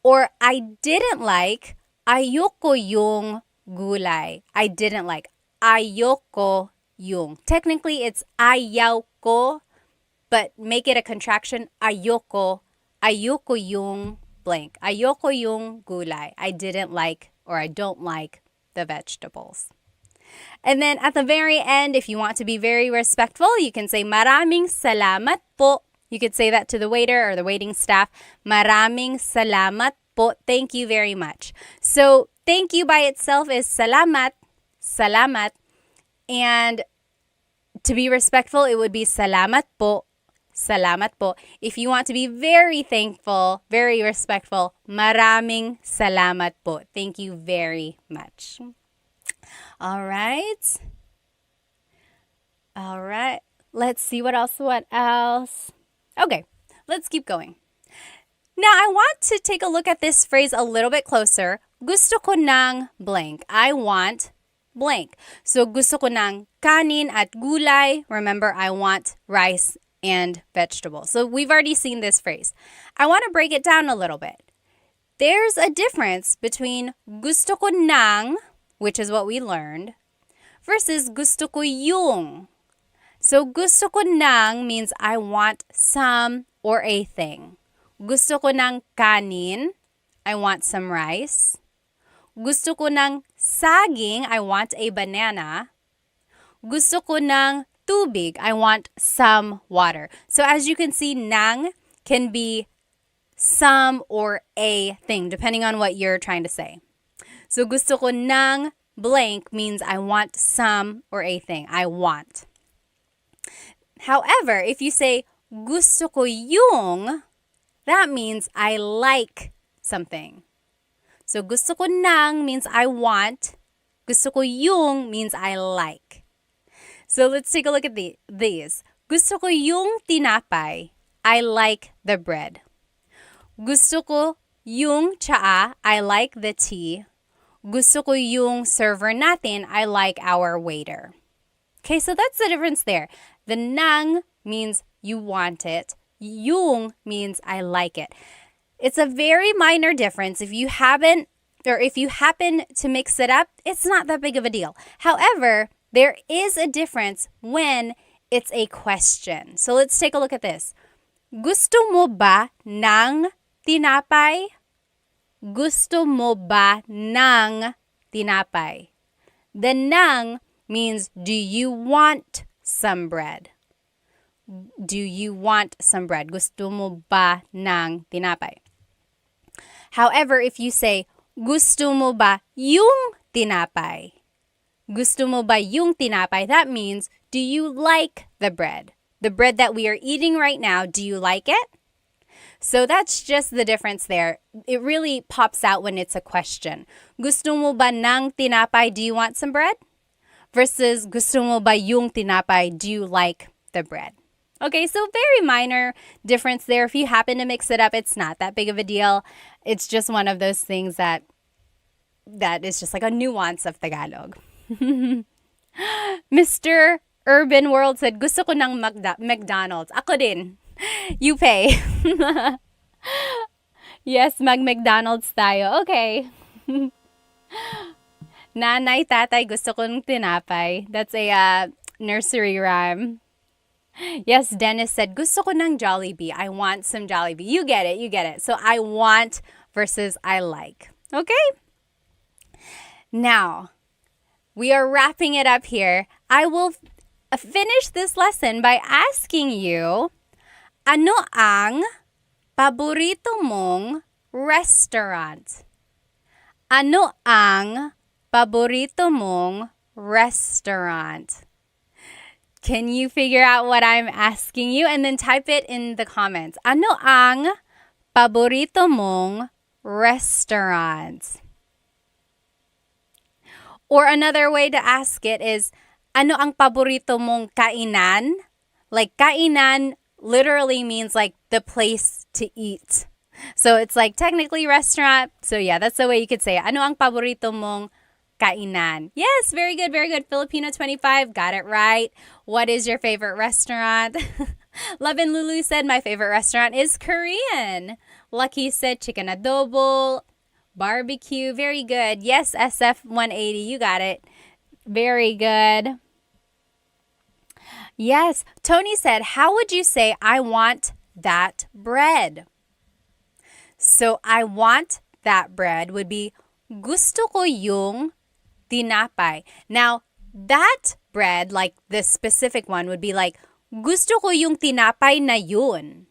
Or I didn't like, ayoko yung gulay. I didn't like, ayoko yung. Technically, it's ayaw ko, but make it a contraction. Ayoko yung blank. Ayoko yung gulay. I didn't like or I don't like the vegetables. And then at the very end, if you want to be very respectful, you can say maraming salamat po. You could say that to the waiter or the waiting staff. Maraming salamat po. Thank you very much. So thank you by itself is salamat, salamat. And to be respectful, it would be salamat po, salamat po. If you want to be very thankful, very respectful, maraming salamat po. Thank you very much. All right. Let's see what else. Okay, let's keep going. Now, I want to take a look at this phrase a little bit closer. Gusto ko ng blank. I want blank. So, gusto ko ng kanin at gulay. Remember, I want rice and vegetables. So, we've already seen this phrase. I want to break it down a little bit. There's a difference between gusto ko ng, which is what we learned, versus gusto ko yung. So, gusto ko ng means I want some or a thing. Gusto ko ng kanin, I want some rice. Gusto ko ng saging, I want a banana. Gusto ko ng tubig, I want some water. So as you can see, ng can be some or a thing, depending on what you're trying to say. So gusto ko ng blank means I want some or a thing. I want. However, if you say gusto ko yung, that means I like something. So gusto ko ng means I want. Gusto ko yung means I like. So let's take a look at these. Gusto ko yung tinapay. I like the bread. Gusto ko yung tsaa. I like the tea. Gusto ko yung server natin. I like our waiter. Okay, so that's the difference there. The ng means you want it. Yung means I like it. It's a very minor difference. If you happen to mix it up, it's not that big of a deal. However, there is a difference when it's a question. So let's take a look at this. Gusto mo ba ng tinapay? Gusto mo ba ng tinapay? The ng means do you want some bread? Do you want some bread? Gusto mo ba ng tinapay? However, if you say, gusto mo ba yung tinapay? Gusto mo ba yung tinapay? That means, do you like the bread? The bread that we are eating right now, do you like it? So that's just the difference there. It really pops out when it's a question. Gusto mo ba ng tinapay? Do you want some bread? Versus, gusto mo ba yung tinapay? Do you like the bread? Okay, so very minor difference there. If you happen to mix it up, it's not that big of a deal. It's just one of those things that is just like a nuance of Tagalog. Mr. Urban World said, gusto ko ng McDonald's. Ako din. You pay. Yes, McDonald's tayo. Okay. Nanay, tatay, gusto ko ng tinapay. That's a nursery rhyme. Yes, Dennis said, gusto ko ng Jollibee. I want some Jollibee. You get it. So I want versus I like. Okay? Now, we are wrapping it up here. I will finish this lesson by asking you, ano ang paborito mong restaurant? Ano ang paborito mong restaurant? Can you figure out what I'm asking you? And then type it in the comments. Ano ang paborito mong restaurant? Or another way to ask it is, ano ang paborito mong kainan? Like, kainan literally means like the place to eat. So it's like technically restaurant. So yeah, that's the way you could say it. Ano ang paborito mong kainan? Yes, very good. Filipino 25, got it right. What is your favorite restaurant? Love and Lulu said, my favorite restaurant is Korean. Lucky said chicken adobo, barbecue. Very good. Yes, SF180, you got it. Very good. Yes, Tony said, how would you say I want that bread? So I want that bread would be gusto ko yung tinapay. Now, that bread, like this specific one, would be like, gusto ko yung tinapay na yun.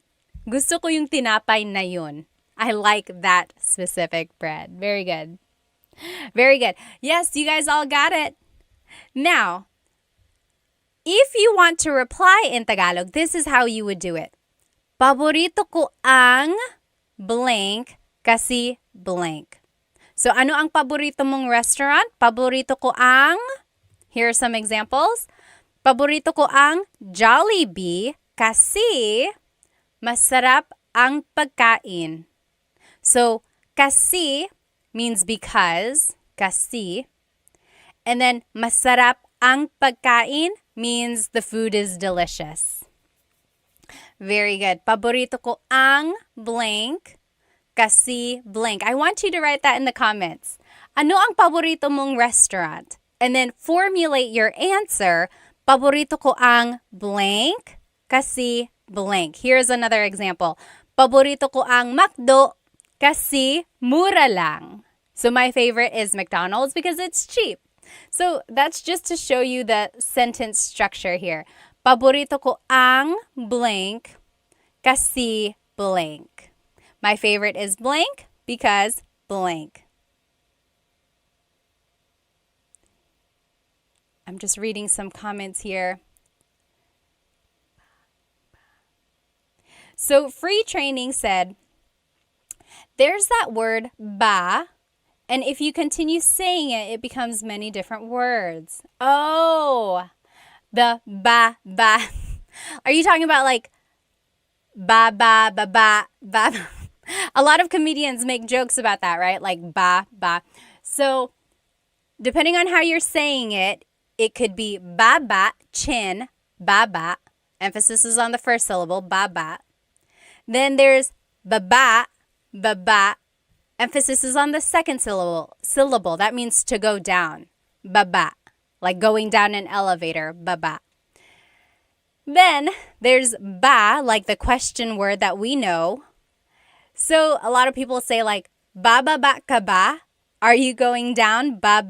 Gusto ko yung tinapay na yun. I like that specific bread. Very good. Very good. Yes, you guys all got it. Now, if you want to reply in Tagalog, this is how you would do it. Paborito ko ang blank kasi blank. So, ano ang paborito mong restaurant? Paborito ko ang, here are some examples. Paborito ko ang Jollibee kasi masarap ang pagkain. So, kasi means because. Kasi. And then, masarap ang pagkain means the food is delicious. Very good. Paborito ko ang blank kasi blank. I want you to write that in the comments. Ano ang paborito mong restaurant? And then formulate your answer. Paborito ko ang blank kasi blank. Here's another example. Paborito ko ang McDo kasi mura lang. So my favorite is McDonald's because it's cheap. So that's just to show you the sentence structure here. Paborito ko ang blank kasi blank. My favorite is blank because blank. I'm just reading some comments here. So Free Training said, there's that word ba, and if you continue saying it, it becomes many different words. Oh, the ba. Are you talking about like ba. A lot of comedians make jokes about that, right? Like ba. So depending on how you're saying it, it could be ba, chin, ba. Emphasis is on the first syllable, ba. Then there's ba. Emphasis is on the second syllable. That means to go down, ba. Like going down an elevator, ba. Then there's ba, like the question word that we know. So a lot of people say like, ba ka ba? Are you going down? Ba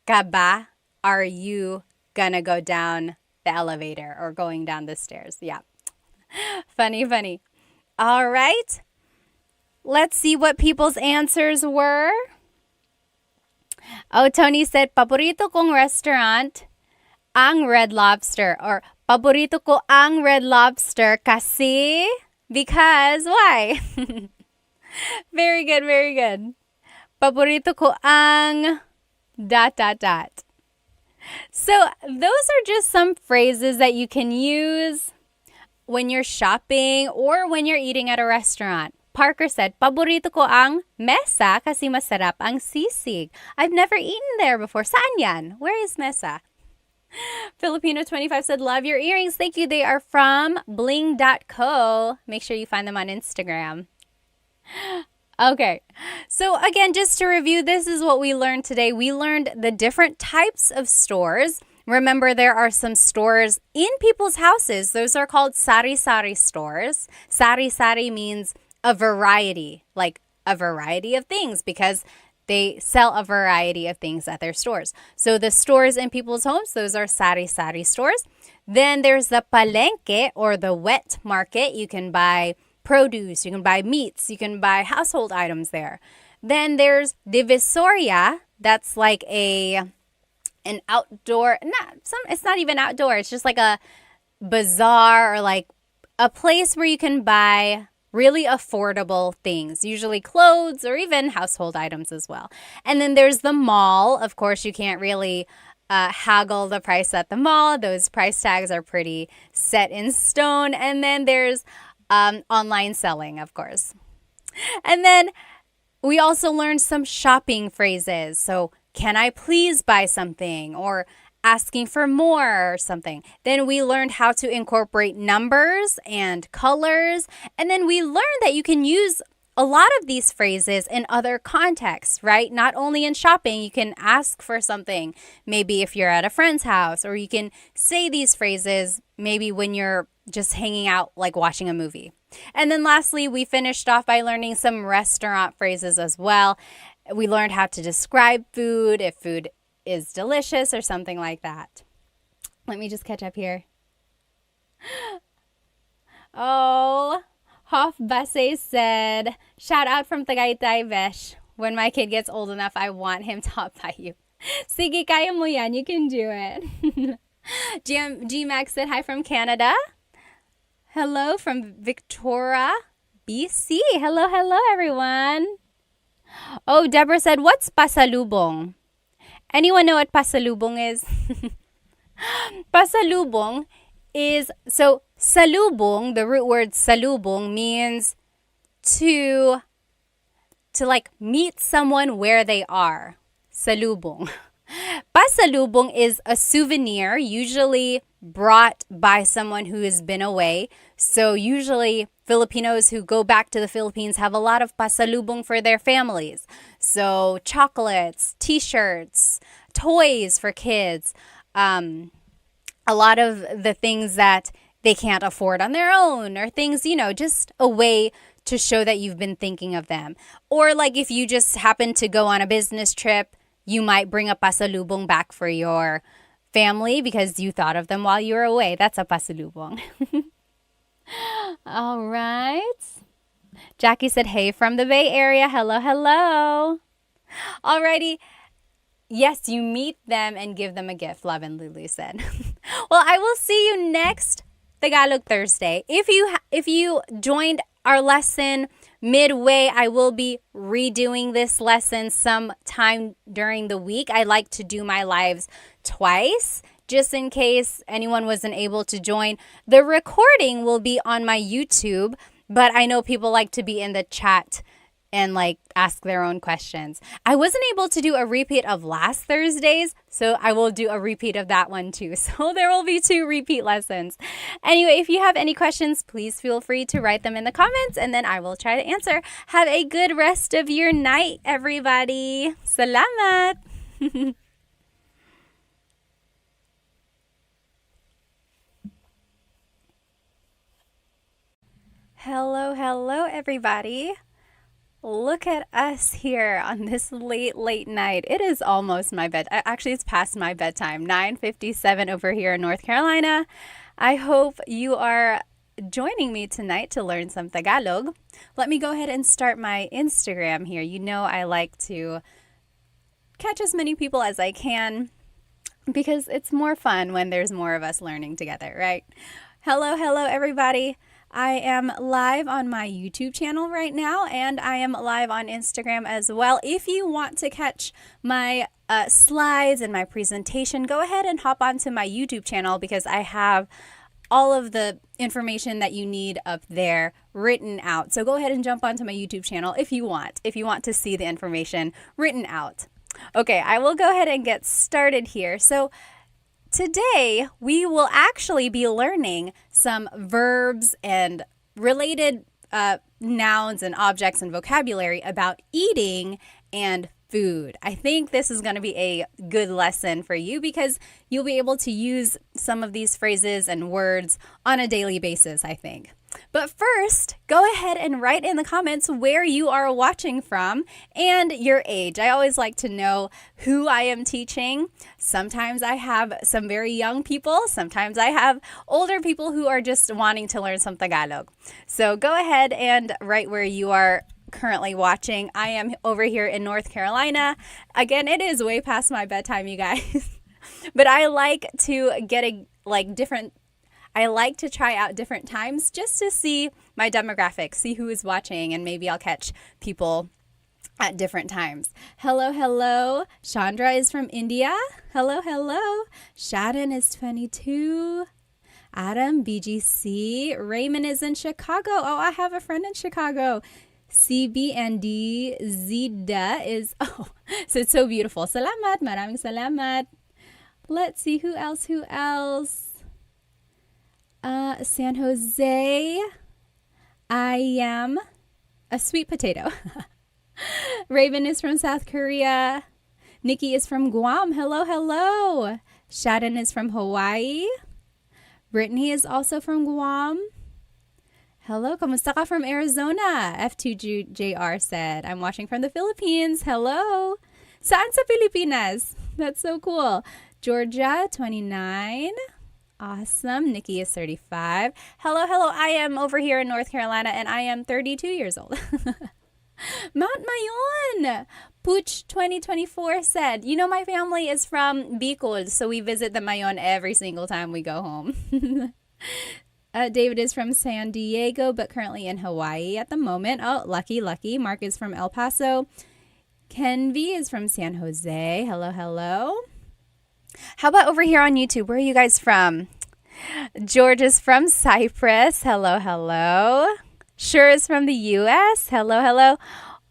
ka ba? Are you gonna go down the elevator or going down the stairs? Yeah. Funny. All right. Let's see what people's answers were. Oh, Tony said, paborito kong restaurant, ang Red Lobster. Or, paborito ko ang Red Lobster kasi, because, why? Very good. Paborito ko ang ... So, those are just some phrases that you can use when you're shopping or when you're eating at a restaurant. Parker said, paborito ko ang mesa kasi masarap ang sisig. I've never eaten there before. Saan yan? Where is mesa? Filipino25 said, love your earrings. Thank you. They are from bling.co. Make sure you find them on Instagram. Okay. So again, just to review, this is what we learned today. We learned the different types of stores. Remember, there are some stores in people's houses. Those are called sari-sari stores. Sari-sari means a variety, like a variety of things, because they sell a variety of things at their stores. So the stores in people's homes, those are sari-sari stores. Then there's the palengke, or the wet market. You can buy produce, you can buy meats, you can buy household items there. Then there's divisoria. That's like an outdoor, it's not even outdoor. It's just like a bazaar, or like a place where you can buy really affordable things, usually clothes or even household items as well. And then there's the mall. Of course, you can't really haggle the price at the mall. Those price tags are pretty set in stone. And then there's online selling, of course. And then we also learned some shopping phrases. So, can I please buy something? Or asking for more or something. Then we learned how to incorporate numbers and colors. And then we learned that you can use a lot of these phrases in other contexts, right? Not only in shopping, you can ask for something, maybe if you're at a friend's house, or you can say these phrases maybe when you're just hanging out, like watching a movie. And then lastly, we finished off by learning some restaurant phrases as well. We learned how to describe food, if food is delicious or something like that. Let me just catch up here. Oh, Hoff Basse said, shout out from Tagaytay, Vesh. When my kid gets old enough, I want him taught by you. Sige, kaya mo yan. You can do it. G-Max said, hi from Canada. Hello from Victoria, BC. Hello, everyone. Oh, Deborah said, what's pasalubong? Anyone know what pasalubong is? Pasalubong is, so salubong, the root word salubong means to to like meet someone where they are. Salubong. Pasalubong is a souvenir usually brought by someone who has been away. So usually Filipinos who go back to the Philippines have a lot of pasalubong for their families. So chocolates, t-shirts, toys for kids, a lot of the things that they can't afford on their own, or things, just a way to show that you've been thinking of them. Or like if you just happen to go on a business trip, you might bring a pasalubong back for your family because you thought of them while you were away. That's a pasalubong. All right. Jackie said, hey from the Bay Area. Hello, hello. Alrighty. Yes, you meet them and give them a gift, Love and Lulu said. Well, I will see you next Tagalog Thursday. If you joined our lesson midway, I will be redoing this lesson sometime during the week. I like to do my lives twice, just in case anyone wasn't able to join. The recording will be on my YouTube, but I know people like to be in the chat and like ask their own questions. I wasn't able to do a repeat of last Thursday's, so I will do a repeat of that one too. So there will be 2 repeat lessons. Anyway, if you have any questions, please feel free to write them in the comments and then I will try to answer. Have a good rest of your night, everybody. Salamat! Hello, hello, everybody. Look at us here on this late night. It is almost my bed. Actually, it's past my bedtime. 9:57 over here in North Carolina. I hope you are joining me tonight to learn some Tagalog. Let me go ahead and start my Instagram here. You know I like to catch as many people as I can because it's more fun when there's more of us learning together, right? Hello, hello, everybody. I am live on my YouTube channel right now, and I am live on Instagram as well. If you want to catch my slides and my presentation, go ahead and hop onto my YouTube channel because I have all of the information that you need up there written out. So go ahead and jump onto my YouTube channel if you want to see the information written out. Okay, I will go ahead and get started here. So today, we will actually be learning some verbs and related nouns and objects and vocabulary about eating and food. I think this is going to be a good lesson for you because you'll be able to use some of these phrases and words on a daily basis, I think. But first, go ahead and write in the comments where you are watching from and your age. I always like to know who I am teaching. Sometimes I have some very young people. Sometimes I have older people who are just wanting to learn some Tagalog. So go ahead and write where you are currently watching. I am over here in North Carolina. Again, it is way past my bedtime, you guys. But I like to I like to try out different times just to see my demographics, see who is watching, and maybe I'll catch people at different times. Hello, hello. Chandra is from India. Hello, hello. Shaden is 22. Adam, BGC. Raymond is in Chicago. Oh, I have a friend in Chicago. CBND Zida is, so it's so beautiful. Salamat, maraming salamat. Let's see, who else? San Jose, I am a sweet potato. Raven is from South Korea. Nikki is from Guam. Hello, hello. Shaden is from Hawaii. Brittany is also from Guam. Hello, kamusta ka from Arizona? F2JR said, I'm watching from the Philippines. Hello. Saan sa Pilipinas? That's so cool. Georgia, 29. Awesome. Nikki is 35. Hello, hello. I am over here in North Carolina and I am 32 years old. Mount Mayon. Pooch 2024 said, my family is from Bicol, so we visit the Mayon every single time we go home. David is from San Diego, but currently in Hawaii at the moment. Oh, lucky. Mark is from El Paso. Kenvi is from San Jose. Hello, hello. How about over here on YouTube? Where are you guys from? George is from Cyprus. Hello, hello. Sure is from the U.S. Hello, hello.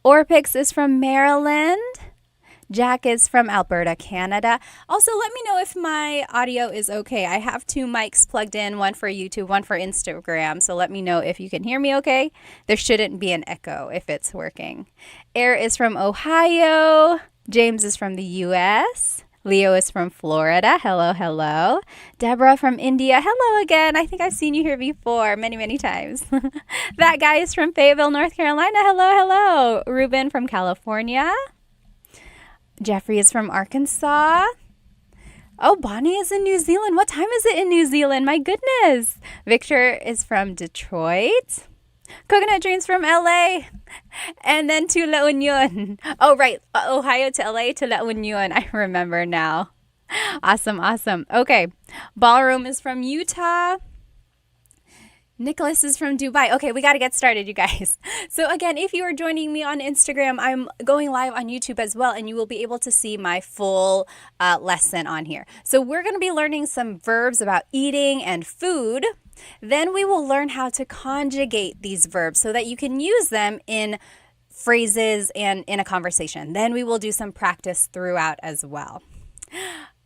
Orpix is from Maryland. Jack is from Alberta, Canada. Also, let me know if my audio is okay. I have 2 mics plugged in, one for YouTube, one for Instagram. So let me know if you can hear me okay. There shouldn't be an echo if it's working. Air is from Ohio. James is from the US. Leo is from Florida. Hello, hello. Deborah from India. Hello again. I think I've seen you here before many, many times. That guy is from Fayetteville, North Carolina. Hello, hello. Ruben from California. Jeffrey is from Arkansas. Oh, Bonnie is in New Zealand. What time is it in New Zealand? My goodness. Victor is from Detroit. Coconut Dreams from LA. And then to La Union. Oh, right. Ohio to LA to La Union. I remember now. Awesome, awesome. Okay. Ballroom is from Utah. Nicholas is from Dubai. Okay, we got to get started, you guys. So again, if you are joining me on Instagram, I'm going live on YouTube as well, and you will be able to see my full lesson on here. So we're going to be learning some verbs about eating and food. Then we will learn how to conjugate these verbs so that you can use them in phrases and in a conversation. Then we will do some practice throughout as well.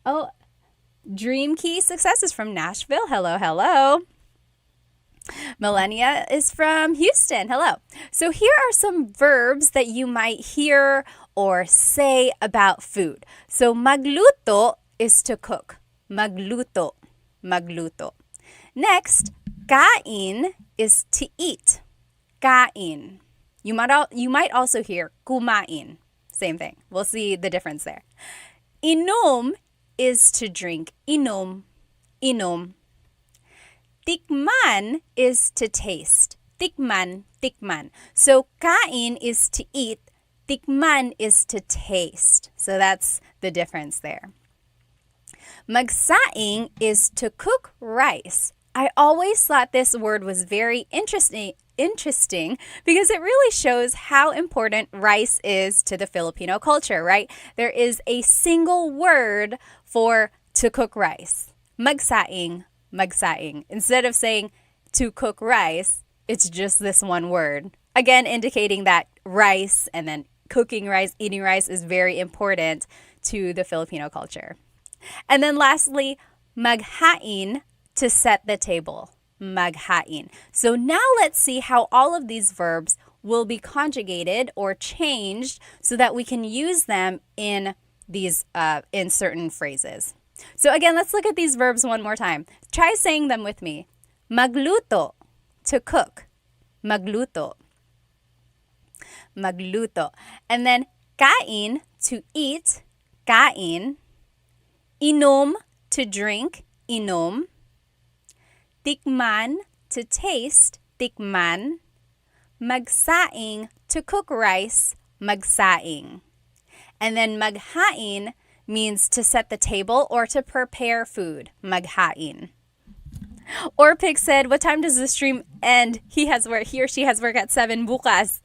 Oh, Dream Key Success is from Nashville. Hello, hello. Millennia is from Houston. Hello. So here are some verbs that you might hear or say about food. So magluto is to cook. Magluto. Magluto. Next, kain is to eat. Kain. You might also hear kumain. Same thing. We'll see the difference there. Inom is to drink. Inom. Inom. Tikman is to taste. Tikman, tikman. So kain is to eat. Tikman is to taste. So that's the difference there. Magsaing is to cook rice. I always thought this word was very interesting because it really shows how important rice is to the Filipino culture, right? There is a single word for to cook rice. Magsaing. Magsaing. Instead of saying to cook rice, it's just this one word. Again, indicating that rice and then cooking rice, eating rice is very important to the Filipino culture. And then lastly, maghain, to set the table. Maghain. So now let's see how all of these verbs will be conjugated or changed so that we can use them in these in certain phrases. So again, let's look at these verbs one more time. Try saying them with me. Magluto, to cook. Magluto. Magluto. And then kain, to eat. Kain. Inom, to drink. Inom. Tikman, to taste. Tikman. Magsaing, to cook rice. Magsaing. And then maghain means to set the table or to prepare food. Maghain. Orpik said, what time does the stream end? He or she has work at 7 bukas.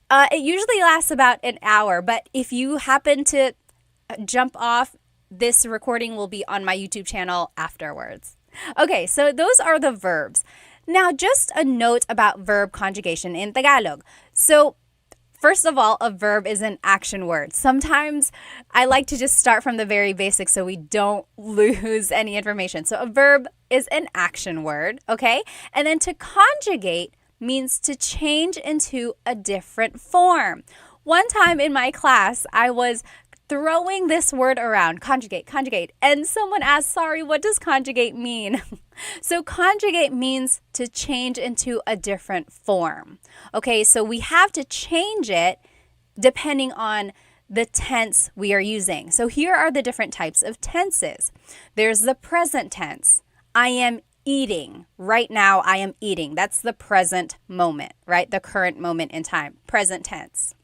It usually lasts about an hour, but if you happen to jump off, this recording will be on my YouTube channel afterwards. Okay, so those are the verbs. Now, just a note about verb conjugation in Tagalog. So, first of all, a verb is an action word. Sometimes I like to just start from the very basics so we don't lose any information. So a verb is an action word, okay? And then to conjugate means to change into a different form. One time in my class, I was throwing this word around, conjugate, and someone asked, sorry, what does conjugate mean? So conjugate means to change into a different form. Okay, so we have to change it depending on the tense we are using. So here are the different types of tenses. There's the present tense. I am eating. Right now, I am eating. That's the present moment, right? The current moment in time, present tense.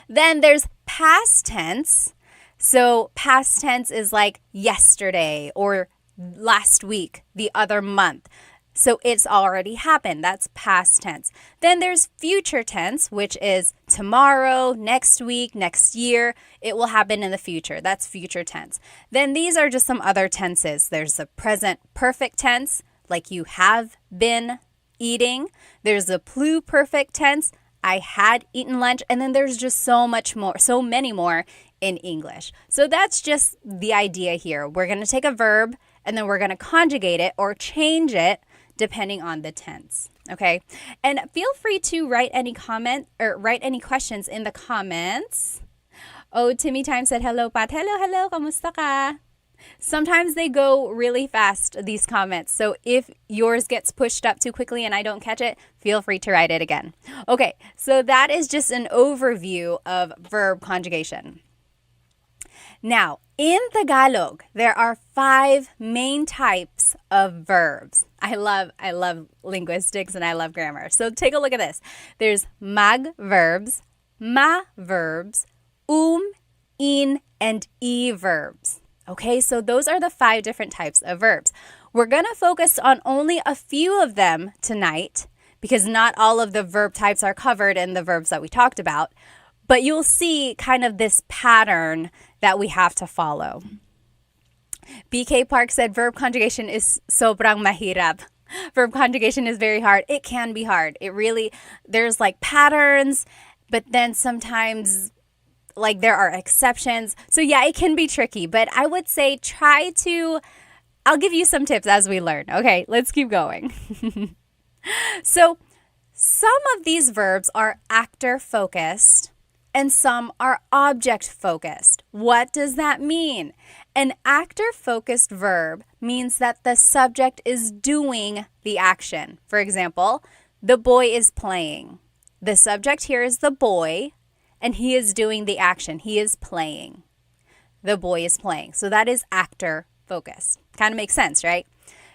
Then there's past tense. So past tense is like yesterday or last week, the other month. So it's already happened. That's past tense. Then there's future tense, which is tomorrow, next week, next year. It will happen in the future. That's future tense. Then these are just some other tenses. There's the present perfect tense, like you have been eating. There's the pluperfect tense. I had eaten lunch, and then there's just so many more in English. So that's just the idea here. We're going to take a verb and then we're going to conjugate it or change it depending on the tense. Okay? And feel free to write any questions in the comments. Oh, Timmy Time said, hello, Pat. Hello, kamusta ka? Sometimes they go really fast, these comments. So if yours gets pushed up too quickly and I don't catch it, feel free to write it again. Okay, so that is just an overview of verb conjugation. Now, in Tagalog, there are 5 main types of verbs. I love linguistics and I love grammar. So take a look at this. There's mag verbs, ma verbs, in, and e verbs. Okay, so those are the 5 different types of verbs. We're going to focus on only a few of them tonight because not all of the verb types are covered in the verbs that we talked about. But you'll see kind of this pattern that we have to follow. BK Park said verb conjugation is sobrang mahirap. Verb conjugation is very hard. It can be hard. There's like patterns, but then sometimes like there are exceptions. So yeah, it can be tricky, but I would say I'll give you some tips as we learn. Okay, let's keep going. So some of these verbs are actor focused and some are object focused. What does that mean? An actor focused verb means that the subject is doing the action. For example, the boy is playing. The subject here is the boy, and he is doing the action. He is playing. The boy is playing. So that is actor focused. Kind of makes sense, right?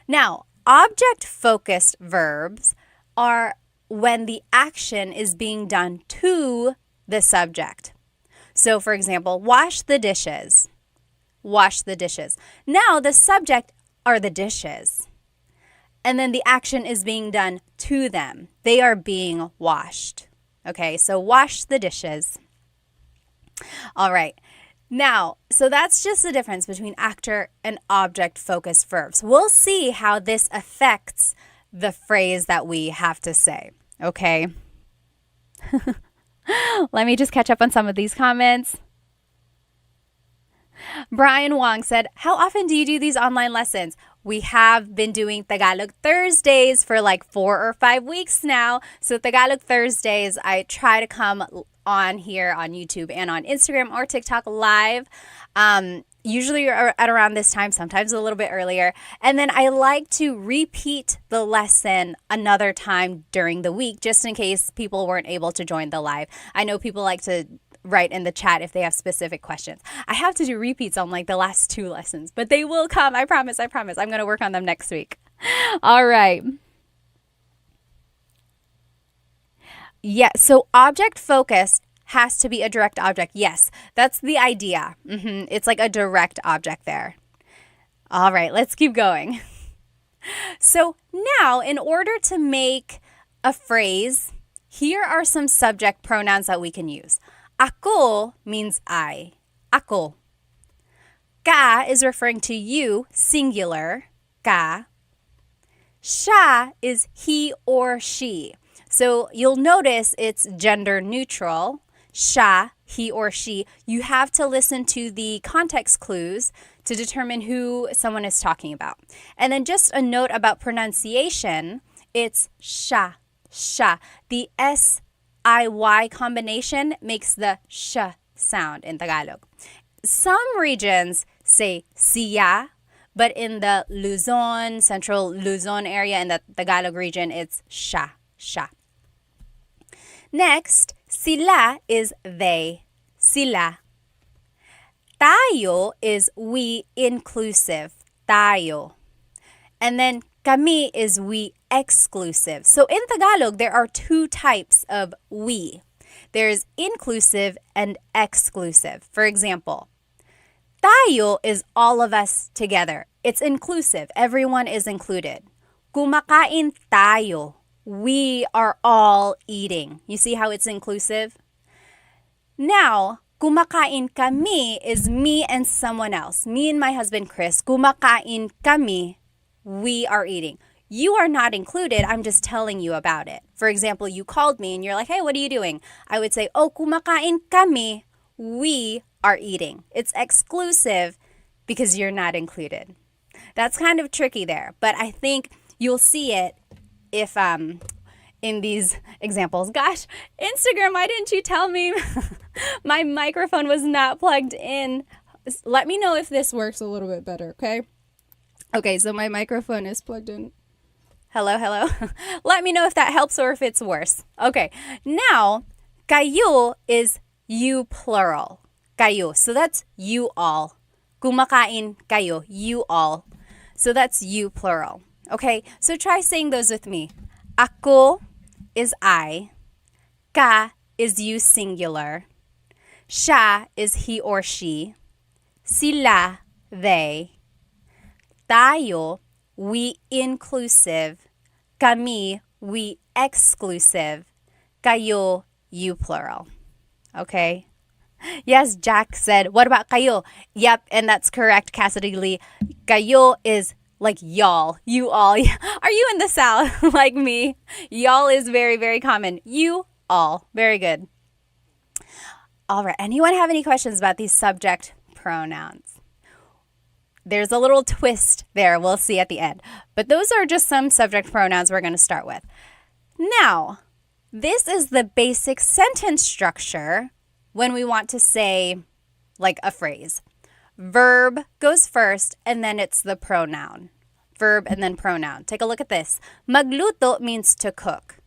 Now, object focused verbs are when the action is being done to the subject. So for example, wash the dishes. Wash the dishes. Now the subject are the dishes. And then the action is being done to them. They are being washed. Okay, so wash the dishes. All right. Now, so that's just the difference between actor and object focused verbs. We'll see how this affects the phrase that we have to say. Okay. Let me just catch up on some of these comments. Brian Wong said, how often do you do these online lessons? We have been doing Tagalog Thursdays for like 4 or 5 weeks now. So Tagalog Thursdays, I try to come on here on YouTube and on Instagram or TikTok live. Usually at around this time, sometimes a little bit earlier. And then I like to repeat the lesson another time during the week, just in case people weren't able to join the live. I know people like to write in the chat if they have specific questions. I have to do repeats on like the last 2 lessons, but they will come. I promise. I'm going to work on them next week. All right. Yeah, so object focused has to be a direct object. Yes, that's the idea. It's like a direct object there. All right, let's keep going. So now, in order to make a phrase, here are some subject pronouns that we can use. Ako means I. Ako. Ka is referring to you, singular. Ka. Siya is he or she. So you'll notice it's gender neutral. Siya, he or she. You have to listen to the context clues to determine who someone is talking about. And then just a note about pronunciation, it's siya, siya. The S-I-Y combination makes the sh sound in Tagalog. Some regions say siya, but in the Luzon, central Luzon area, in the Tagalog region, it's siya, siya. Next, sila is they, sila. Tayo is we inclusive, tayo. And then kami is we exclusive. So in Tagalog, there are 2 types of we. There's inclusive and exclusive. For example, tayo is all of us together. It's inclusive. Everyone is included. Kumakain tayo. We are all eating. You see how it's inclusive? Now, kumakain kami is me and someone else. Me and my husband, Chris. Kumakain kami. We are eating. you are not included. I'm just telling you about it. For example, you called me and you're like, hey, what are you doing? I would say, oh, kumakain kami. We are eating. It's exclusive because you're not included. That's kind of tricky there, but I think you'll see it if in these examples. Gosh, Instagram, why didn't you tell me my microphone was not plugged in? Let me know if this works a little bit better, okay? Okay, so my microphone is plugged in. Hello, hello. Let me know if that helps or if it's worse. Okay, now, kayo is you plural. Kayo, so that's you all. Kumakain kayo, you all. So that's you plural. Okay, so try saying those with me. Ako is I. Ka is you singular. Siya is he or she. Sila, they. Tayo, we inclusive. Kami, we exclusive. Kayo, you plural. Okay? Yes, Jack said, what about kayo? Yep, and that's correct, Cassidy Lee. Kayo is like y'all, you all. Are you in the South like me? Y'all is very, very common. You all. Very good. All right. Anyone have any questions about these subject pronouns? There's a little twist there. We'll see at the end. But those are just some subject pronouns we're going to start with. Now, this is the basic sentence structure when we want to say like a phrase. Verb goes first and then it's the pronoun. Verb and then pronoun. Take a look at this. Magluto means to cook.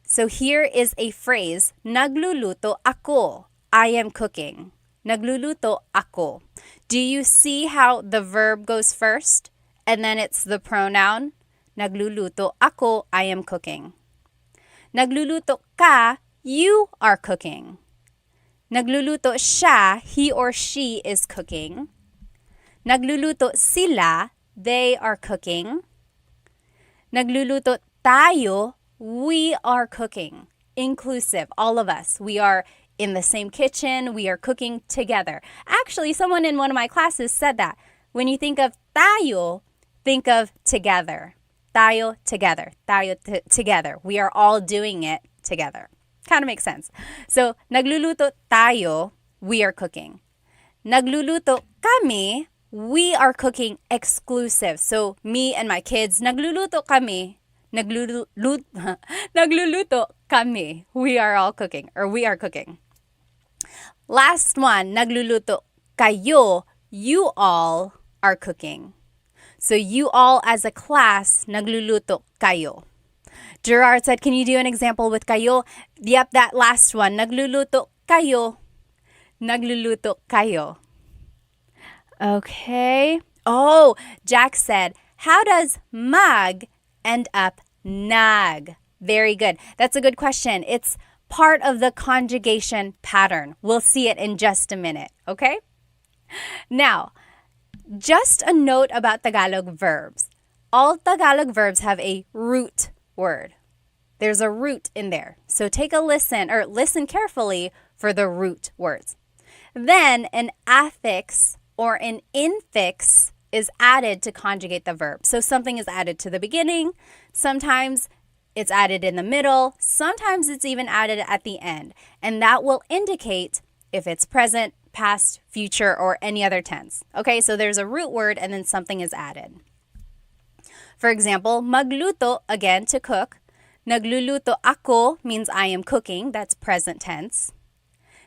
So here is a phrase. Nagluluto ako. I am cooking. Nagluluto ako. Do you see how the verb goes first and then it's the pronoun? Nagluluto ako. I am cooking. Nagluluto ka. You are cooking. Nagluluto siya, he or she is cooking. Nagluluto sila, they are cooking. Nagluluto tayo, we are cooking. Inclusive, all of us. We are in the same kitchen, we are cooking together. Actually, someone in one of my classes said that. When you think of tayo, think of together. Tayo, together. Tayo, together. We are all doing it together. Kind of makes sense. So, nagluluto tayo, we are cooking. Nagluluto kami, we are cooking exclusive. So, me and my kids, nagluluto kami. Nagluluto kami. We are all cooking, or we are cooking. Last one, nagluluto kayo, you all are cooking. So, you all as a class, nagluluto kayo. Gerard said, can you do an example with kayo? Yep, that last one. Nagluluto kayo. Nagluluto kayo. Okay. Oh, Jack said, how does mag end up nag? Very good. That's a good question. It's part of the conjugation pattern. We'll see it in just a minute. Okay? Now, just a note about Tagalog verbs. All Tagalog verbs have a root word. There's a root in there. So take a listen or listen carefully for the root words. Then an affix or an infix is added to conjugate the verb. So something is added to the beginning. Sometimes it's added in the middle. Sometimes it's even added at the end. And that will indicate if it's present, past, future, or any other tense. Okay, so there's a root word and then something is added. For example, magluto, again, to cook. Nagluluto ako means I am cooking. That's present tense.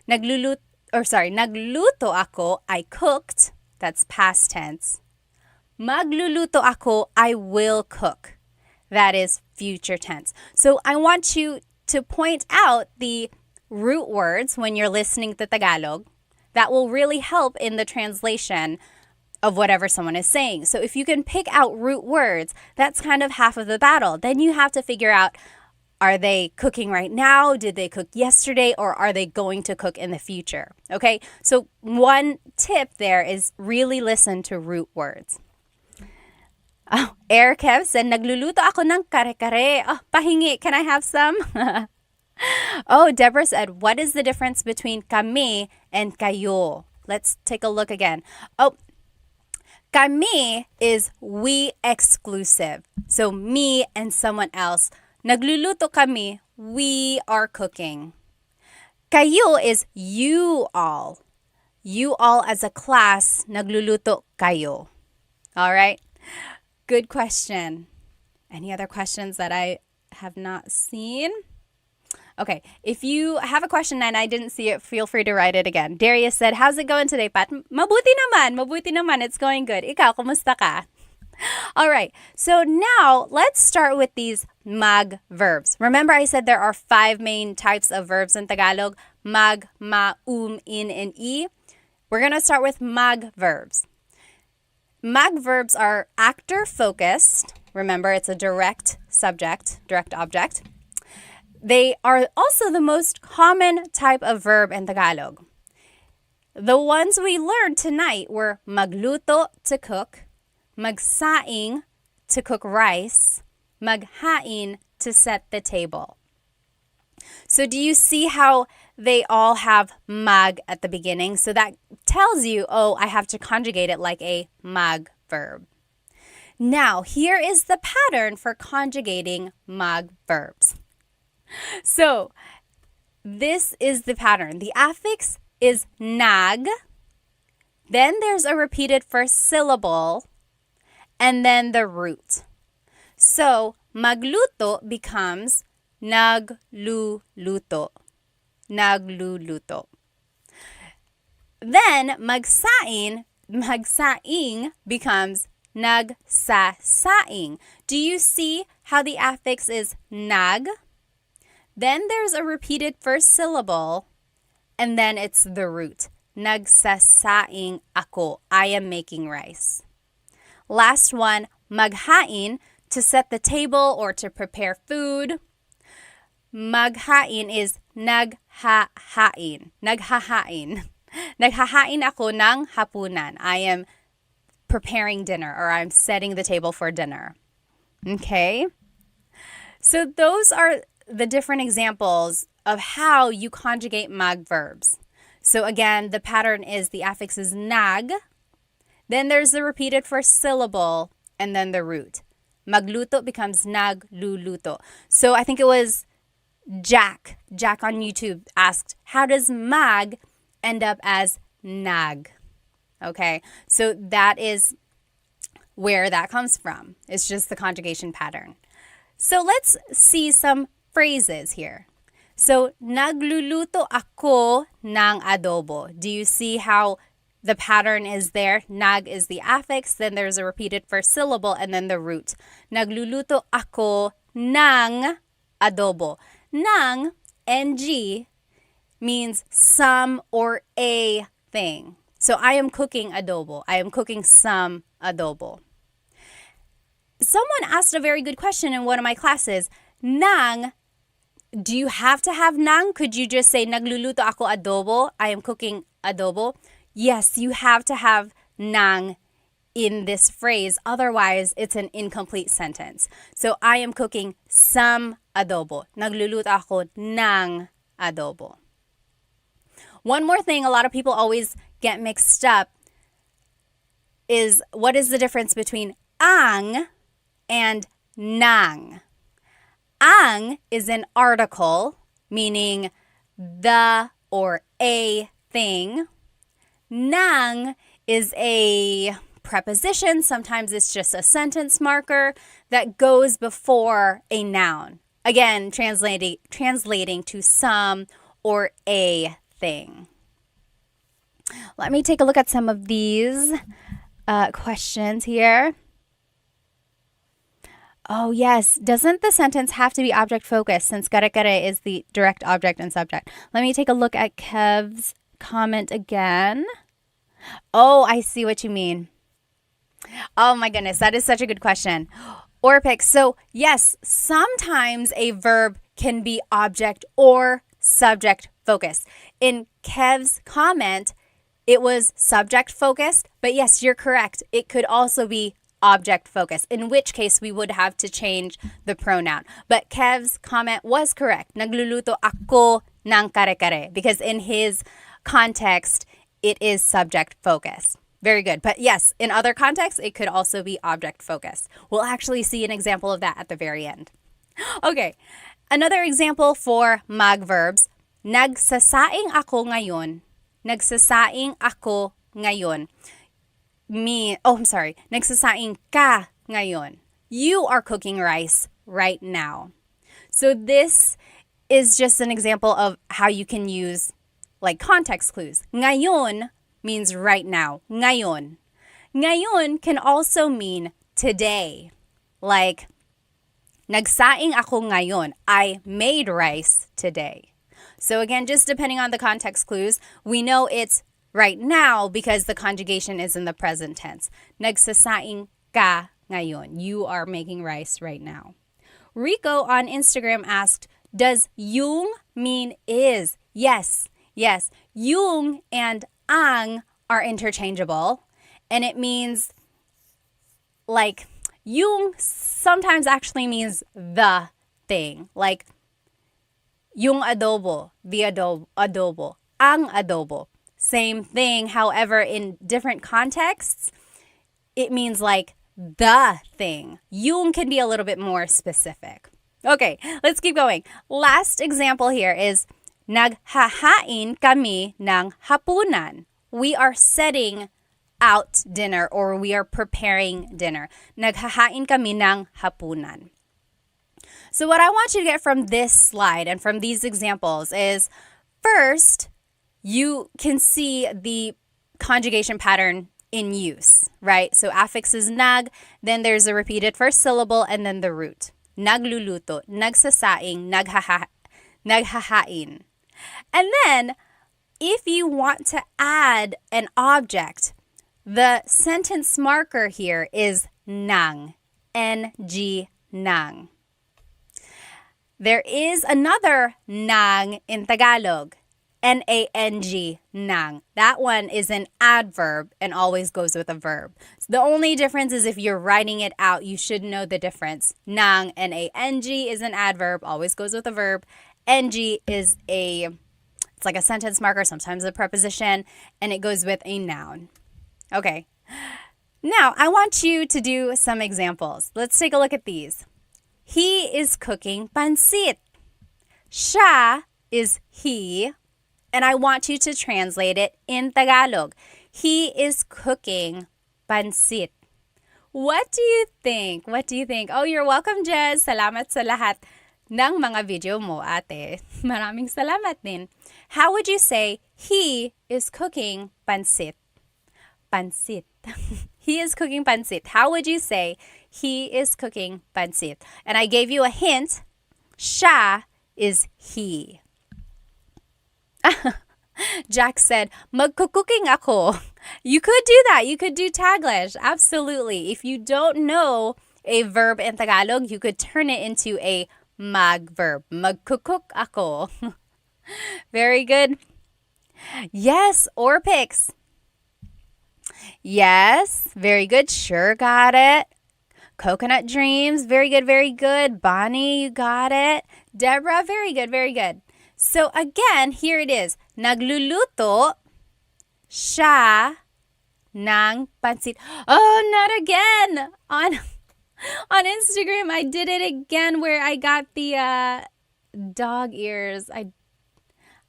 Nagluto ako, I cooked. That's past tense. Magluluto ako, I will cook. That is future tense. So I want you to point out the root words when you're listening to Tagalog. That will really help in the translation of whatever someone is saying. So if you can pick out root words, that's kind of half of the battle. Then you have to figure out, are they cooking right now? Did they cook yesterday? Or are they going to cook in the future? Okay, so one tip there is really listen to root words. Oh, Air Kev said, nagluluto ako ng kare-kare. Oh, pahingi, can I have some? Oh, Deborah said, what is the difference between kami and kayo? Let's take a look again. Oh, Kami is we exclusive. So me and someone else. Nagluluto kami, we are cooking. Kayo is you all. You all as a class, nagluluto kayo. All right? Good question. Any other questions that I have not seen? Okay, if you have a question and I didn't see it, feel free to write it again. Darius said, how's it going today, Pat? Mabuti naman. It's going good. Ikaw, kumusta ka? All right, so now let's start with these mag verbs. Remember I said there are 5 main types of verbs in Tagalog. Mag, ma, in, and e. We're going to start with mag verbs. Mag verbs are actor-focused. Remember, it's a direct subject, direct object. They are also the most common type of verb in Tagalog. The ones we learned tonight were magluto, to cook, magsaing, to cook rice, maghain, to set the table. So do you see how they all have mag at the beginning? So that tells you, oh, I have to conjugate it like a mag verb. Now, here is the pattern for conjugating mag verbs. So, this is the pattern. The affix is nag, then there's a repeated first syllable, and then the root. So, magluto becomes nagluluto. Nagluluto. Then, magsaing becomes nagsasaing. Do you see how the affix is nag? Then there's a repeated first syllable, and then it's the root. Nagsasaing ako. I am making rice. Last one, maghain, to set the table or to prepare food. Maghain is naghahain. Naghahain. Naghahain ako ng hapunan. I am preparing dinner, or I'm setting the table for dinner. Okay? So those are the different examples of how you conjugate mag verbs. So again, the pattern is the affix is nag, then there's the repeated first syllable, and then the root. Magluto becomes nagluluto. So I think it was Jack on YouTube asked, how does mag end up as nag? Okay, so that is where that comes from. It's just the conjugation pattern. So let's see some phrases here. So, nagluluto ako ng adobo. Do you see how the pattern is there? Nag is the affix, then there's a repeated first syllable, and then the root. Nagluluto ako ng adobo. Ng, ng, means some or a thing. So, I am cooking adobo. I am cooking some adobo. Someone asked a very good question in one of my classes. Nang, do you have to have nang? Could you just say, nagluluto ako adobo? I am cooking adobo. Yes, you have to have nang in this phrase. Otherwise, it's an incomplete sentence. So, I am cooking some adobo. Nagluluto ako ng adobo. One more thing a lot of people always get mixed up is, what is the difference between ang and nang? Ang is an article, meaning the or a thing. Nang is a preposition. Sometimes it's just a sentence marker that goes before a noun. Again, translating to some or a thing. Let me take a look at some of these questions here. Oh, yes. Doesn't the sentence have to be object focused since kare-kare is the direct object and subject? Let me take a look at Kev's comment again. Oh, I see what you mean. Oh my goodness, that is such a good question. Orpik, so yes, sometimes a verb can be object or subject focused. In Kev's comment, it was subject focused, but yes, you're correct. It could also be object focused, in which case we would have to change the pronoun. But Kev's comment was correct. Nagluluto ako ng kare-kare, because in his context, it is subject focused. Very good. But yes, in other contexts, it could also be object focused. We'll actually see an example of that at the very end. Okay, another example for mag verbs. Nagsasaing ako ngayon. Nagsasaing ako ngayon. Nagsasaing ka ngayon. You are cooking rice right now. So this is just an example of how you can use like context clues. Ngayon means right now. Ngayon. Ngayon can also mean today. Like, nagsaing ako ngayon. I made rice today. So again, just depending on the context clues, we know it's right now because the conjugation is in the present tense. Nagsasaing ka ngayon. You are making rice right now. Rico on Instagram asked, does yung mean is? Yes. Yung and ang are interchangeable, and it means like yung sometimes actually means the thing, like yung adobo, the adobo, ang adobo. Same thing, however, in different contexts, it means like the thing. Yung can be a little bit more specific. Okay, let's keep going. Last example here is naghahain kami ng hapunan. We are setting out dinner or we are preparing dinner. Naghahain kami ng hapunan. So what I want you to get from this slide and from these examples is first, you can see the conjugation pattern in use, right? So affix is nag, then there's a repeated first syllable, and then the root. Nagluluto, nagsasaing, naghahain. And then, if you want to add an object, the sentence marker here is nang, N-G, nang. There is another nang in Tagalog, N-A-N-G, nang. That one is an adverb and always goes with a verb. So the only difference is if you're writing it out, you should know the difference. Nang, N-A-N-G, is an adverb, always goes with a verb. N-G is it's like a sentence marker, sometimes a preposition, and it goes with a noun. Okay. Now, I want you to do some examples. Let's take a look at these. He is cooking pansit. Siya is he, and I want you to translate it in Tagalog. He is cooking pansit. What do you think? Oh, you're welcome, Jez. Salamat sa lahat ng mga video mo, ate. Maraming salamat din. How would you say he is cooking pansit? Pansit. He is cooking pansit. How would you say he is cooking pansit? And I gave you a hint. Siya is he. Jack said, magkukuking ako. You could do that. You could do Taglish. Absolutely. If you don't know a verb in Tagalog, you could turn it into a mag verb. Magkukuk ako. Very good. Yes, Orpix. Yes, very good. Sure got it. Coconut Dreams, very good. Bonnie, you got it. Deborah, very good. So again, here it is. Nagluluto siya ng pansit. Oh, not again. On Instagram, I did it again where I got the dog ears.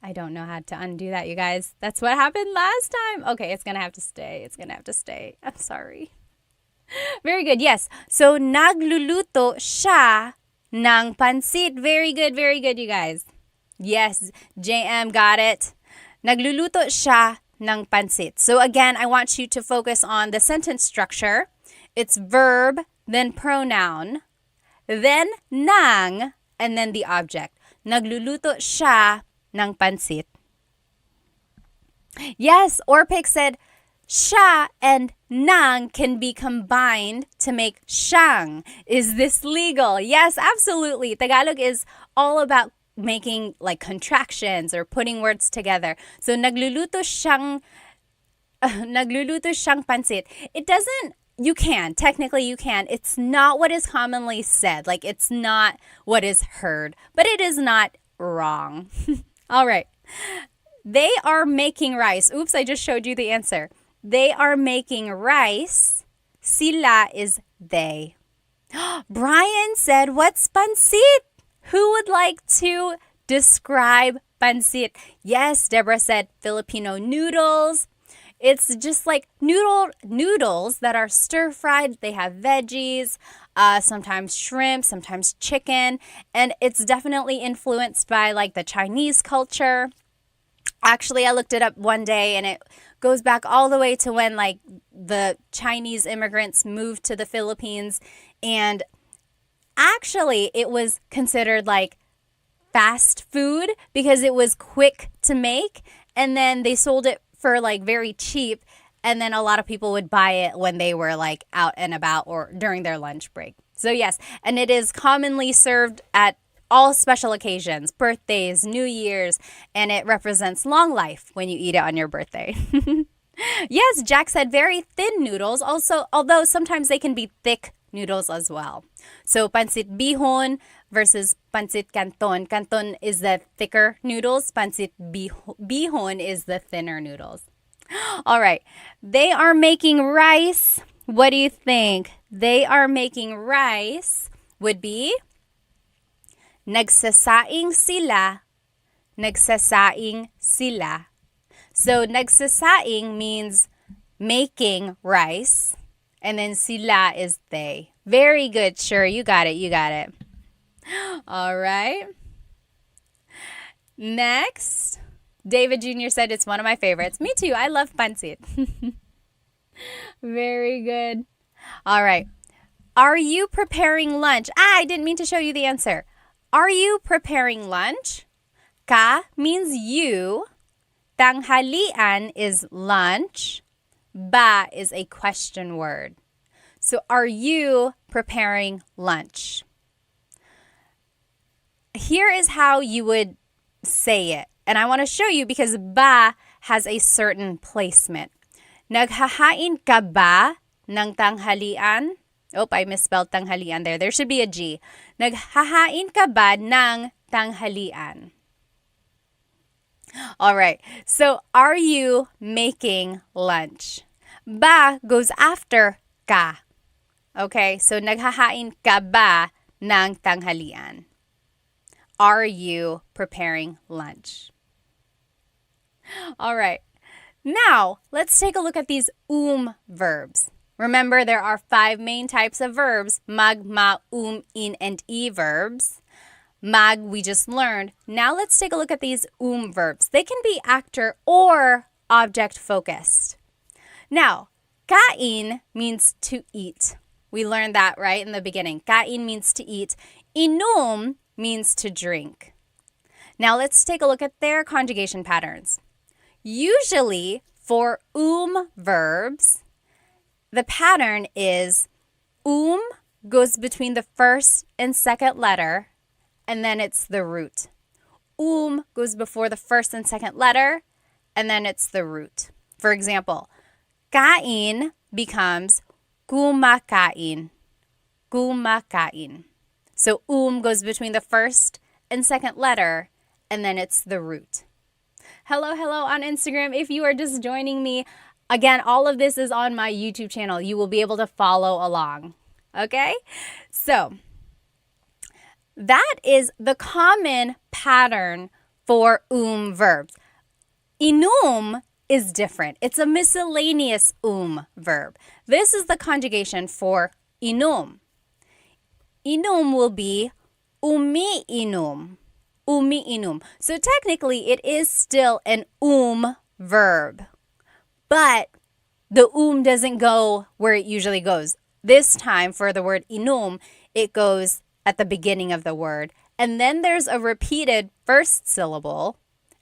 I don't know how to undo that, you guys. That's what happened last time. Okay, it's going to have to stay. I'm sorry. Very good. Yes. So, nagluluto siya ng pansit. Very good, you guys. Yes, JM got it. Nagluluto siya ng pansit. So, again, I want you to focus on the sentence structure. It's verb, then pronoun, then nang, and then the object. Nagluluto siya ng pansit. Yes, Orpik said, siya and nang can be combined to make siyang. Is this legal? Yes, absolutely. Tagalog is all about making like contractions or putting words together. So, nagluluto siyang pansit. It doesn't, technically you can. It's not what is commonly said. Like, it's not what is heard, but it is not wrong. All right. They are making rice. Oops, I just showed you the answer. They are making rice. Sila is they. Brian said, what's pansit? Who would like to describe pansit? Yes, Deborah said Filipino noodles. It's just like noodles that are stir-fried. They have veggies, sometimes shrimp, sometimes chicken. And it's definitely influenced by like the Chinese culture. Actually, I looked it up one day and it goes back all the way to when like the Chinese immigrants moved to the Philippines. And actually, it was considered like fast food because it was quick to make. And then they sold it for like very cheap. And then a lot of people would buy it when they were like out and about or during their lunch break. So yes, and it is commonly served at all special occasions, birthdays, New Year's, and it represents long life when you eat it on your birthday. Yes, Jack said very thin noodles, also, although sometimes they can be thick noodles as well. So pancit bihon versus pancit canton. Canton is the thicker noodles. Pancit bihon is the thinner noodles. All right. They are making rice. What do you think? They are making rice would be nagsasaing sila. Nagsasaing sila. So nagsasaing means making rice. And then sila is they. Very good. Sure, you got it. You got it. All right. Next. David Jr. said it's one of my favorites. Me too. I love pancit. Very good. All right. Are you preparing lunch? I didn't mean to show you the answer. Are you preparing lunch? Ka means you. Tanghalian is lunch. Ba is a question word. So are you preparing lunch? Here is how you would say it. And I want to show you because ba has a certain placement. Naghahain ka ba ng tanghalian? Oh, I misspelled tanghalian there. There should be a G. Naghahain ka ba ng tanghalian? All right. So, are you making lunch? Ba goes after ka. Okay? So, naghahain ka ba ng tanghalian? Are you preparing lunch? All right. Now, let's take a look at these verbs. Remember, there are 5 main types of verbs: mag, ma, in, and e verbs. Mag, we just learned. Now let's take a look at these verbs. They can be actor or object focused. Now, kain means to eat. We learned that right in the beginning. Kain means to eat. Inom means to drink. Now let's take a look at their conjugation patterns. Usually for verbs, the pattern is goes between the first and second letter, and then it's the root. Goes before the first and second letter, and then it's the root. For example, kain becomes kumakain. Kumakain. So goes between the first and second letter, and then it's the root. Hello on Instagram. If you are just joining me, again, all of this is on my YouTube channel. You will be able to follow along. Okay? So, that is the common pattern for verbs. Inum is different. It's a miscellaneous verb. This is the conjugation for inum. Inum will be umiinom. Umiinom. So technically, it is still an verb. But the doesn't go where it usually goes. This time, for the word inum, it goes at the beginning of the word. And then there's a repeated first syllable,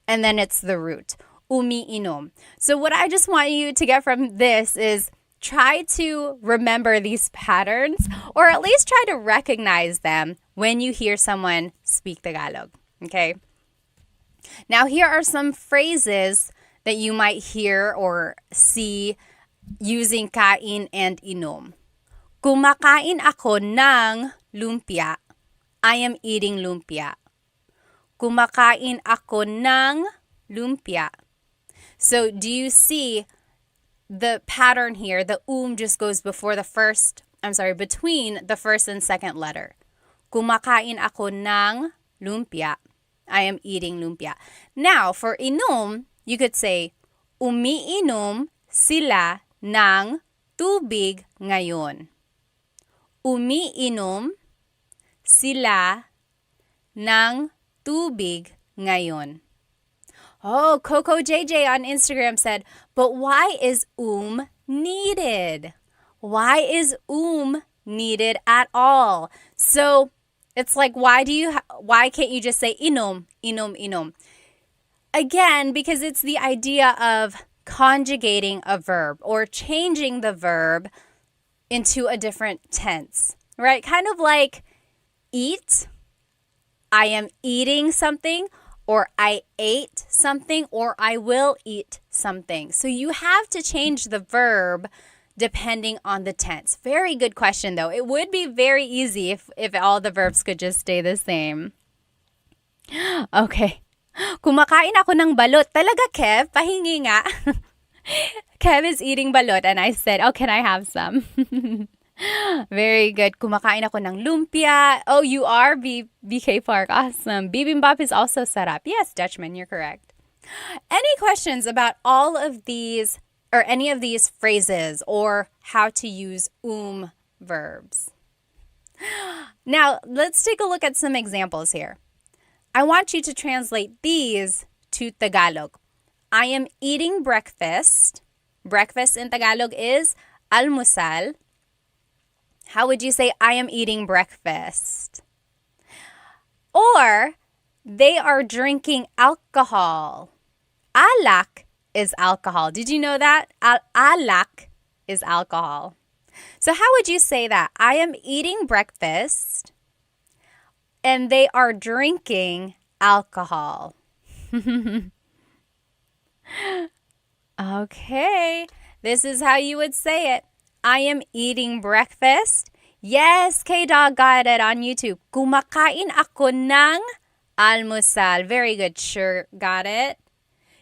and then it's the root. Umiinom. So what I just want you to get from this is try to remember these patterns, or at least try to recognize them when you hear someone speak Tagalog. Okay? Now, here are some phrases that you might hear or see using kain and inom. Kumakain ako ng lumpia. I am eating lumpia. Kumakain ako ng lumpia. So, do you see the pattern here, the just goes between the first and second letter. Kumakain ako ng lumpia. I am eating lumpia. Now, for inom, you could say, umiinom sila ng tubig ngayon. Umiinom sila ng tubig ngayon. Oh, Coco JJ on Instagram said, but why is needed? Why is needed at all? So it's like, why can't you just say inom, inom, inom? Again, because it's the idea of conjugating a verb or changing the verb into a different tense, right? Kind of like eat, I am eating something, or I ate something, or I will eat something. So you have to change the verb depending on the tense. Very good question, though. It would be very easy if all the verbs could just stay the same. Okay. Kumakain ako ng balot. Talaga, Kev? Pahingi nga. Kev is eating balot, and I said, oh, can I have some? Very good. Kumakain ako ng lumpia. Oh, you are BK Park. Awesome. Bibimbap is also sarap. Yes, Dutchman, you're correct. Any questions about all of these or any of these phrases or how to use verbs? Now, let's take a look at some examples here. I want you to translate these to Tagalog. I am eating breakfast. Breakfast in Tagalog is almusal. How would you say, I am eating breakfast? Or, they are drinking alcohol. Alak is alcohol. Did you know that? Alak is alcohol. So how would you say that? I am eating breakfast and they are drinking alcohol. Okay, this is how you would say it. I am eating breakfast. Yes, K-Dog got it on YouTube. Kumakain ako ng almusal. Very good. Sure, got it.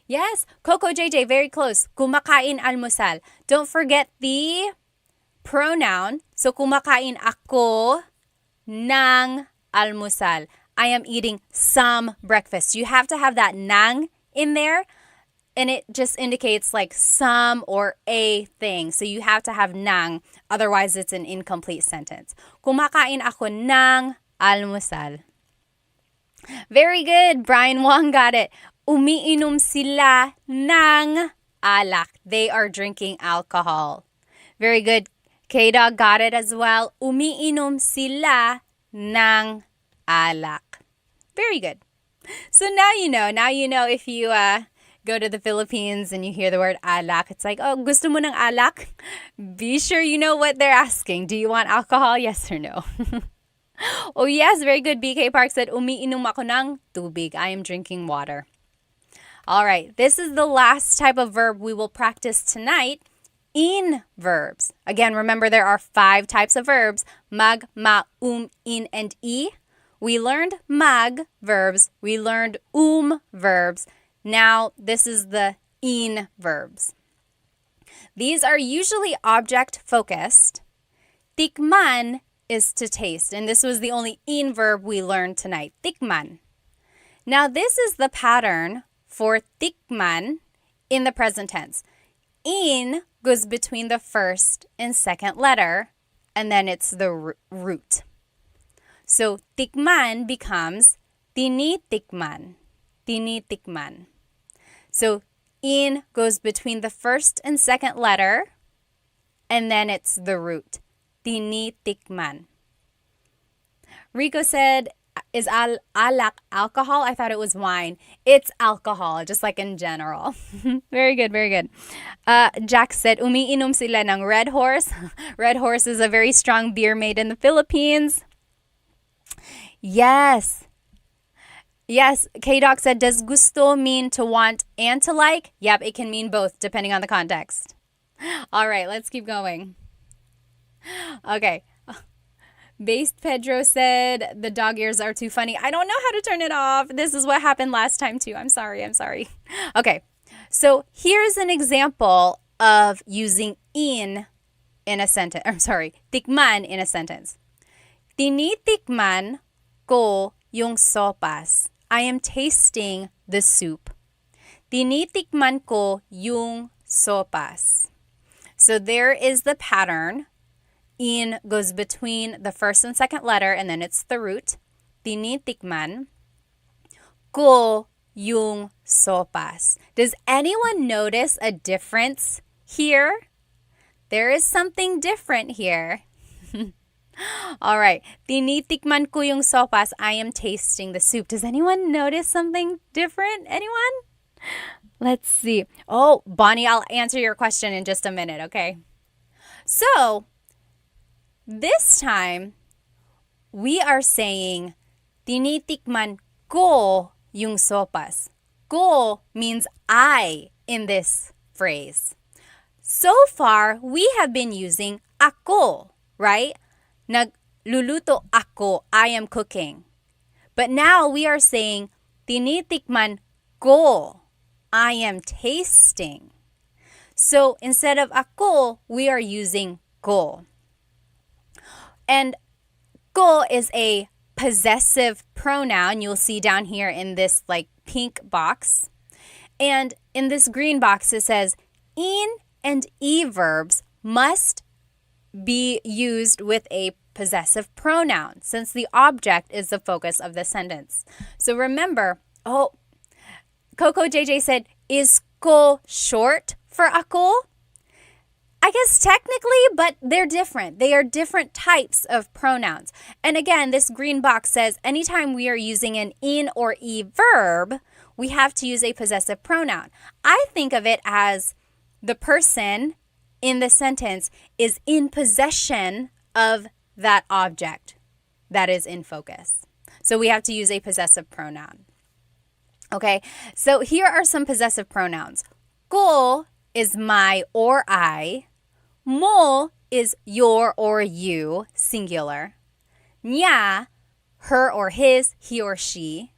Yes, Coco JJ, very close. Kumakain almusal. Don't forget the pronoun. So, kumakain ako ng almusal. I am eating some breakfast. You have to have that nang in there. And it just indicates like some or a thing. So you have to have nang. Otherwise, it's an incomplete sentence. Kumakain ako ng almusal. Very good. Brian Wong got it. Umiinom sila ng alak. They are drinking alcohol. Very good. K-Dog got it as well. Umiinom sila ng alak. Very good. So now you know. Now you know if you go to the Philippines and you hear the word alak, it's like, oh, gusto mo ng alak? Be sure you know what they're asking. Do you want alcohol? Yes or no? Oh, yes. Very good. BK Park said, umiinom ako ng tubig. I am drinking water. All right. This is the last type of verb we will practice tonight. In verbs. Again, remember there are 5 types of verbs. Mag, ma, in, and e. We learned mag verbs. We learned verbs. Now, this is the in verbs. These are usually object-focused. Tikman is to taste, and this was the only in verb we learned tonight. Tikman. Now, this is the pattern for tikman in the present tense. In goes between the first and second letter, and then it's the root. So, tikman becomes tinitikman. Tinitikman. So, in goes between the first and second letter, and then it's the root. Tinitikman. Rico said, is alak alcohol? I thought it was wine. It's alcohol, just like in general. Very good, very good. Jack said, umiinom sila ng Red Horse. Red Horse is a very strong beer made in the Philippines. Yes. Yes, K-Doc said, does gusto mean to want and to like? Yep, it can mean both, depending on the context. All right, let's keep going. Okay. Based Pedro said, the dog ears are too funny. I don't know how to turn it off. This is what happened last time, too. I'm sorry. Okay, so here's an example of using in a sentence. I'm sorry, tikman in a sentence. Tinitikman ko yung sopas. I am tasting the soup. Tinitikman ko yung sopas. So there is the pattern. In goes between the first and second letter, and then it's the root. Tinitikman ko yung sopas. Does anyone notice a difference here? There is something different here. All right. Tinitikman ko yung sopas. I am tasting the soup. Does anyone notice something different? Anyone? Let's see. Oh, Bonnie, I'll answer your question in just a minute, okay? So, this time, we are saying, tinitikman ko yung sopas. Ko means I in this phrase. So far, we have been using ako, right? Nagluluto ako, I am cooking. But now we are saying, tinitikman ko, I am tasting. So instead of ako, we are using ko. And ko is a possessive pronoun. You'll see down here in this like pink box. And in this green box, it says in and e verbs must be used with a possessive pronoun since the object is the focus of the sentence. So remember, Coco JJ said, is ko short for ako? I guess technically, but they're different. They are different types of pronouns. And again, this green box says anytime we are using an in or e verb, we have to use a possessive pronoun. I think of it as the person in the sentence is in possession of that object that is in focus. So we have to use a possessive pronoun. Okay, so here are some possessive pronouns. Ko is my or I. Mo is your or you, singular. Niya, her or his, he or she.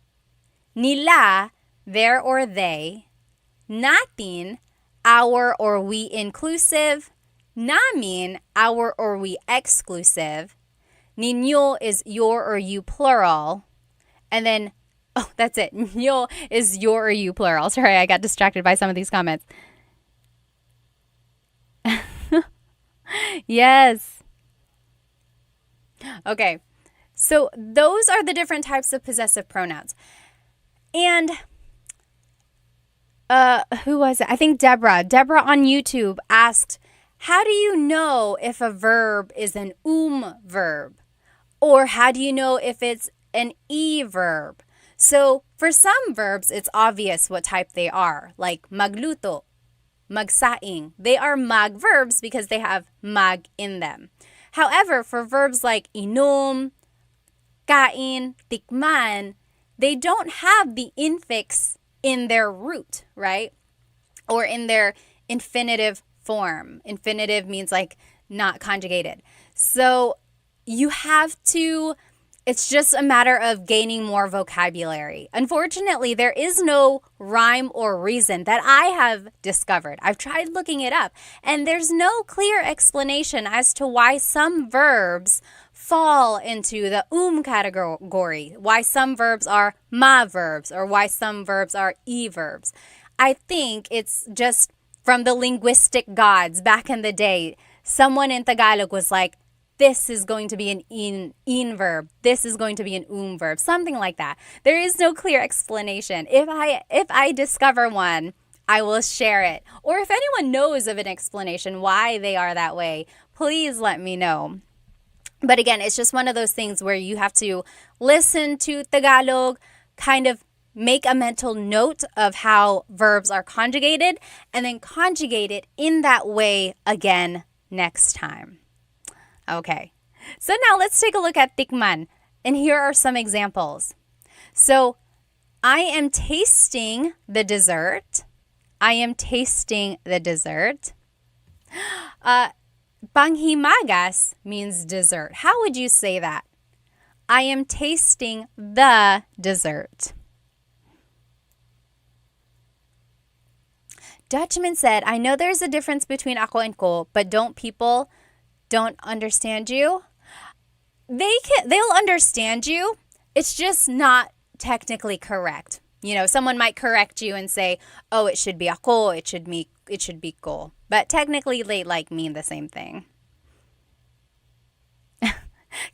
Nila, their or they. Natin, our or we inclusive. Namin, our or we exclusive. Ninyo is your or you plural. And then, that's it. Nyo is your or you plural. Sorry, I got distracted by some of these comments. Yes. Okay. So those are the different types of possessive pronouns. And who was it? I think Deborah. Deborah on YouTube asked, how do you know if a verb is an verb? Or how do you know if it's an e verb? So for some verbs, it's obvious what type they are, like magluto, magsaing. They are mag verbs because they have mag in them. However, for verbs like inom, kain, tikman, they don't have the infix in their root, right? Or in their infinitive form. Infinitive means like not conjugated. So you have to, it's just a matter of gaining more vocabulary. Unfortunately, there is no rhyme or reason that I have discovered. I've tried looking it up, and there's no clear explanation as to why some verbs fall into the category, why some verbs are ma verbs, or why some verbs are e verbs. I think it's just from the linguistic gods back in the day. Someone in Tagalog was like, this is going to be an in verb. This is going to be an verb. Something like that. There is no clear explanation. If I discover one, I will share it. Or if anyone knows of an explanation why they are that way, please let me know. But again, it's just one of those things where you have to listen to Tagalog, kind of make a mental note of how verbs are conjugated, and then conjugate it in that way again next time. Okay, so now let's take a look at tikman. And here are some examples. So, I am tasting the dessert. I am tasting the dessert. Panghimagas means dessert. How would you say that? I am tasting the dessert. Dutchman said, I know there's a difference between ako and ko, but people don't understand you? They'll understand you. It's just not technically correct. You know, someone might correct you and say, "Oh, it should be ako, it should be ko." But technically they like mean the same thing.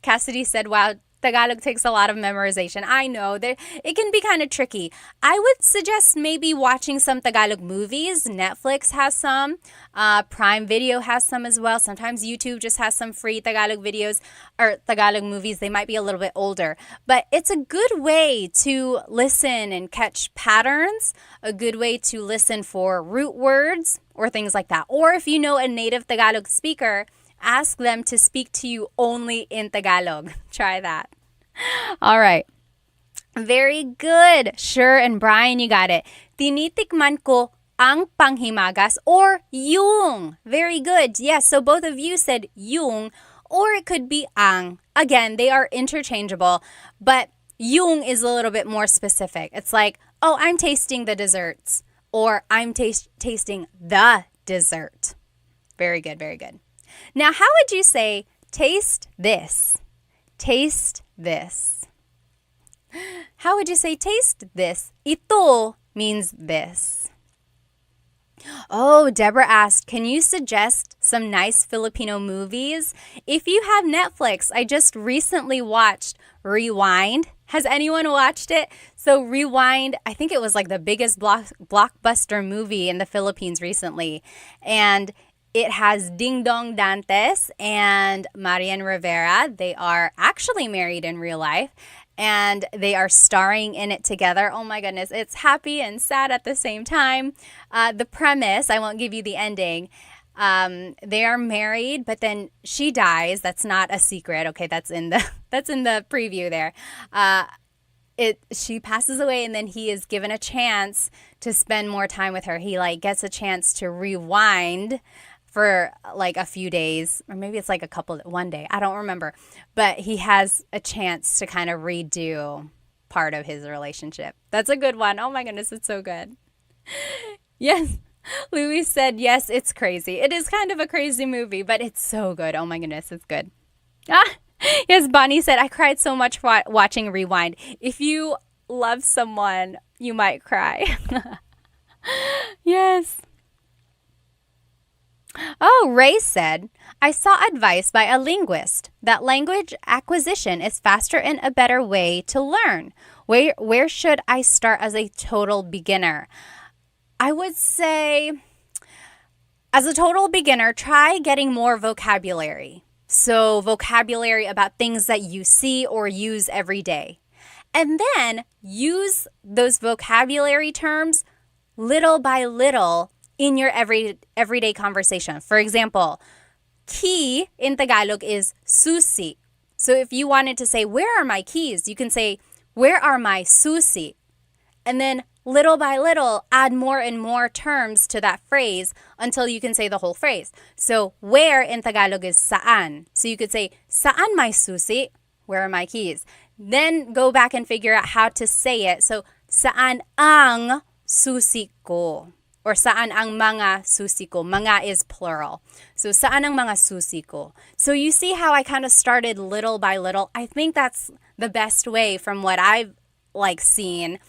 Cassidy said, "Wow, Tagalog takes a lot of memorization." I know that it can be kind of tricky. I would suggest maybe watching some Tagalog movies. Netflix has some. Prime Video has some as well. Sometimes YouTube just has some free Tagalog videos or Tagalog movies. They might be a little bit older. But it's a good way to listen and catch patterns, a good way to listen for root words or things like that. Or if you know a native Tagalog speaker, ask them to speak to you only in Tagalog. Try that. All right. Very good. Sure and Brian, you got it. Tinitikman ko ang panghimagas or yung. Very good. Yes, so both of you said yung or it could be ang. Again, they are interchangeable, but yung is a little bit more specific. It's like, oh, I'm tasting the desserts or I'm tasting the dessert. Very good, very good. Now, how would you say, taste this? Taste this. How would you say, taste this? Ito means this. Oh, Deborah asked, can you suggest some nice Filipino movies? If you have Netflix, I just recently watched Rewind. Has anyone watched it? So Rewind, I think it was like the biggest blockbuster movie in the Philippines recently. And it has Ding Dong Dantes and Marian Rivera. They are actually married in real life and they are starring in it together. Oh my goodness, it's happy and sad at the same time. The premise, I won't give you the ending. They are married, but then she dies. That's not a secret. Okay, that's in the preview there. She passes away and then he is given a chance to spend more time with her. He like gets a chance to rewind for like a few days, or maybe it's like one day, I don't remember. But he has a chance to kind of redo part of his relationship. That's a good one. Oh my goodness, it's so good. Yes, Louis said, yes, it's crazy. It is kind of a crazy movie, but it's so good. Oh my goodness, it's good. Yes, Bonnie said, I cried so much watching Rewind. If you love someone, you might cry. Yes. Oh, Ray said, I saw advice by a linguist that language acquisition is faster and a better way to learn. Where should I start as a total beginner? I would say, as a total beginner, try getting more vocabulary. So vocabulary about things that you see or use every day. And then use those vocabulary terms little by little in your everyday conversation. For example, key in Tagalog is susi. So if you wanted to say, where are my keys? You can say, where are my susi? And then little by little, add more and more terms to that phrase until you can say the whole phrase. So where in Tagalog is saan. So you could say, saan my susi? Where are my keys? Then go back and figure out how to say it. So saan ang susi ko? Or saan ang mga susi ko? Mga is plural. So saan ang mga susi ko? So you see how I kind of started little by little. I think that's the best way from what I've seen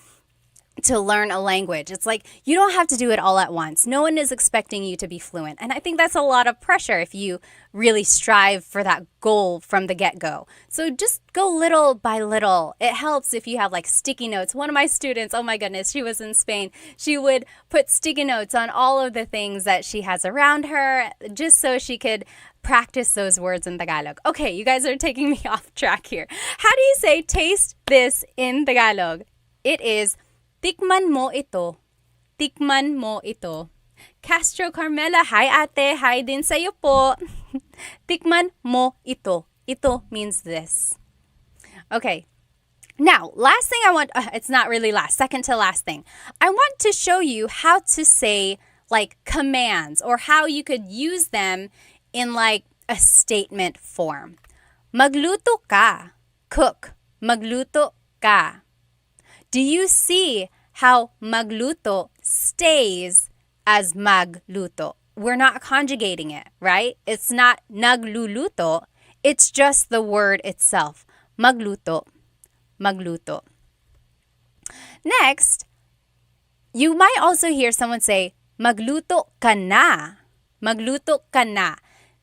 to learn a language. It's like you don't have to do it all at once. No one is expecting you to be fluent. And I think that's a lot of pressure if you really strive for that goal from the get-go. So just go little by little. It helps if you have sticky notes. One of my students, oh my goodness, she was in Spain. She would put sticky notes on all of the things that she has around her just so she could practice those words in Tagalog. Okay, you guys are taking me off track here. How do you say taste this in Tagalog? It is tikman mo ito. Tikman mo ito. Castro Carmela, hi ate. Hi din sa'yo po. Tikman mo ito. Ito means this. Okay. Now, last thing I want, it's not really last, second to last thing. I want to show you how to say commands or how you could use them in a statement form. Magluto ka. Cook. Magluto ka. Do you see how magluto stays as magluto. We're not conjugating it, right? It's not nagluluto. It's just the word itself. Magluto. Magluto. Next, you might also hear someone say, magluto ka na. Magluto ka na.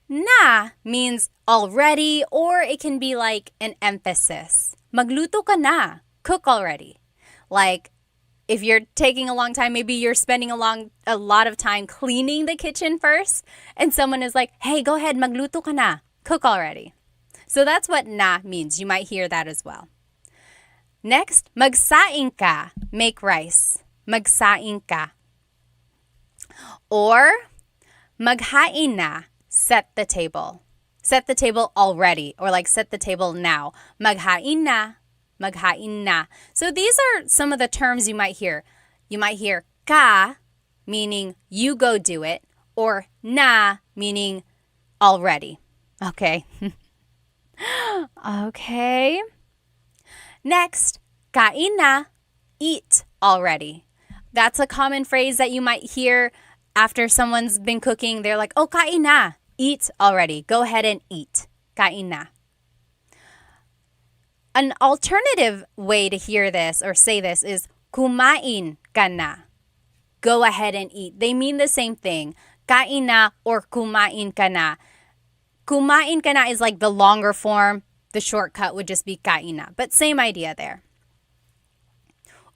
Na means already, or it can be like an emphasis. Magluto ka na. Cook already. Like, if you're taking a long time, maybe you're spending a lot of time cleaning the kitchen first, and someone is like, hey, go ahead, magluto ka na. Cook already. So that's what na means. You might hear that as well. Next, magsaing ka. Make rice. Magsaing ka. Or, maghain na. Set the table. Set the table already, or like set the table now. Maghain na. Maghain na. So these are some of the terms you might hear. You might hear ka, meaning you go do it, or na, meaning already. Okay. Okay. Next, kain na, eat already. That's a common phrase that you might hear after someone's been cooking. They're like, oh, kain na, eat already. Go ahead and eat. Kain na. An alternative way to hear this or say this is kumain ka na. Go ahead and eat. They mean the same thing. Kain na or kumain ka na. Kumain ka na is like the longer form. The shortcut would just be kain na. But same idea there.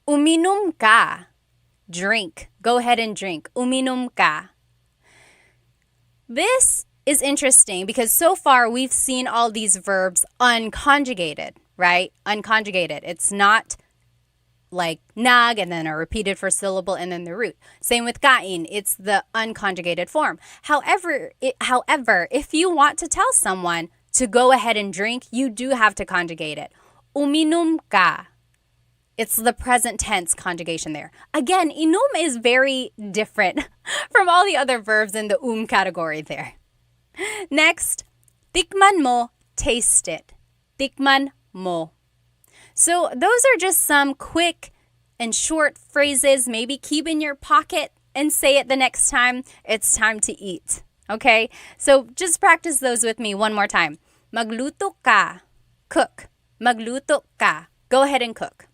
Uminom ka. Drink. Go ahead and drink. Uminom ka. This is interesting because so far we've seen all these verbs unconjugated, right? Unconjugated. It's not like nag and then a repeated first syllable and then the root. Same with kain. It's the unconjugated form. However, if you want to tell someone to go ahead and drink, you do have to conjugate it. Uminom ka. It's the present tense conjugation there. Again, inom is very different from all the other verbs in the category there. Next, tikman mo, taste it. Tikman mo. So those are just some quick and short phrases. Maybe keep in your pocket and say it the next time it's time to eat. Okay? So just practice those with me one more time. Magluto ka. Cook. Magluto ka. Go ahead and cook.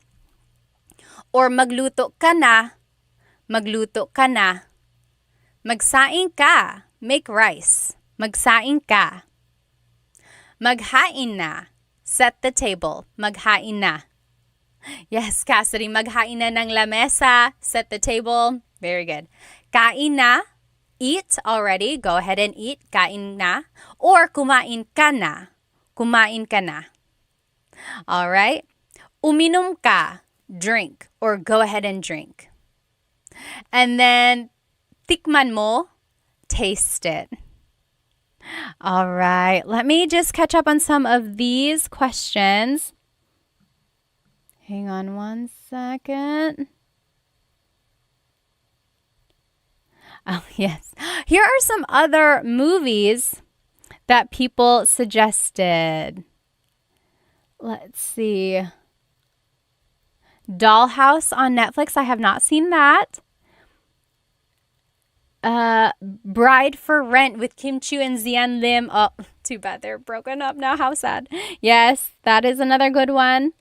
Or magluto ka na. Magluto ka na. Magsaing ka. Make rice. Magsaing ka. Maghain na. Set the table. Maghain na. Yes, Cassidy. Maghain na ng lamesa. Set the table. Very good. Kain na. Eat already. Go ahead and eat. Kain na. Or kumain ka na. Kumain ka na. All right. Uminom ka. Drink. Or go ahead and drink. And then, tikman mo. Taste it. All right, let me just catch up on some of these questions. Hang on one second. Oh, yes. Here are some other movies that people suggested. Let's see. Dollhouse on Netflix. I have not seen that. Bride for Rent with Kim Chiu and Zian Lim. Oh, too bad they're broken up now. How sad. Yes, that is another good one.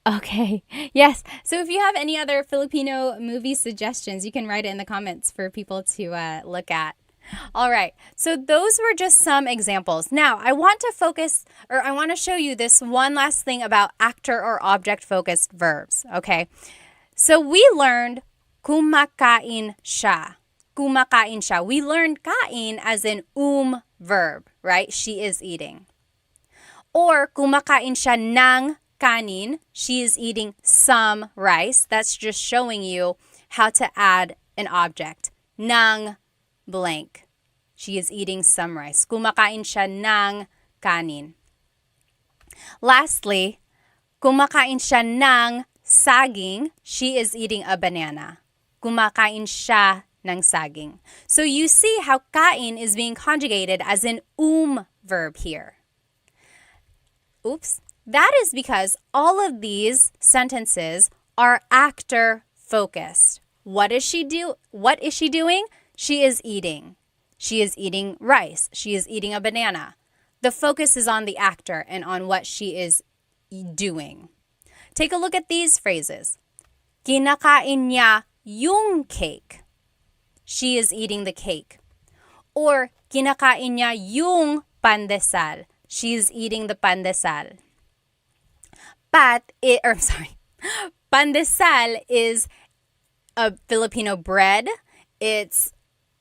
Okay. Yes. So if you have any other Filipino movie suggestions, you can write it in the comments for people to look at. All right. So those were just some examples. Now, I want to show you this one last thing about actor or object focused verbs. Okay. So we learned kumakain siya. Kumakain siya. We learned kain as an verb, right? She is eating. Or kumakain siya ng kanin. She is eating some rice. That's just showing you how to add an object. Ng blank. She is eating some rice. Kumakain siya ng kanin. Lastly, kumakain siya ng saging. She is eating a banana. Kumakain siya ng saging. So you see how kain is being conjugated as an verb here. Oops. That is because all of these sentences are actor focused. What is she doing? She is eating. She is eating rice. She is eating a banana. The focus is on the actor and on what she is doing. Take a look at these phrases. Kinakain niya yung cake. She is eating the cake. Or kinakain niya yung pandesal. She is eating the pandesal. Pandesal is a Filipino bread. It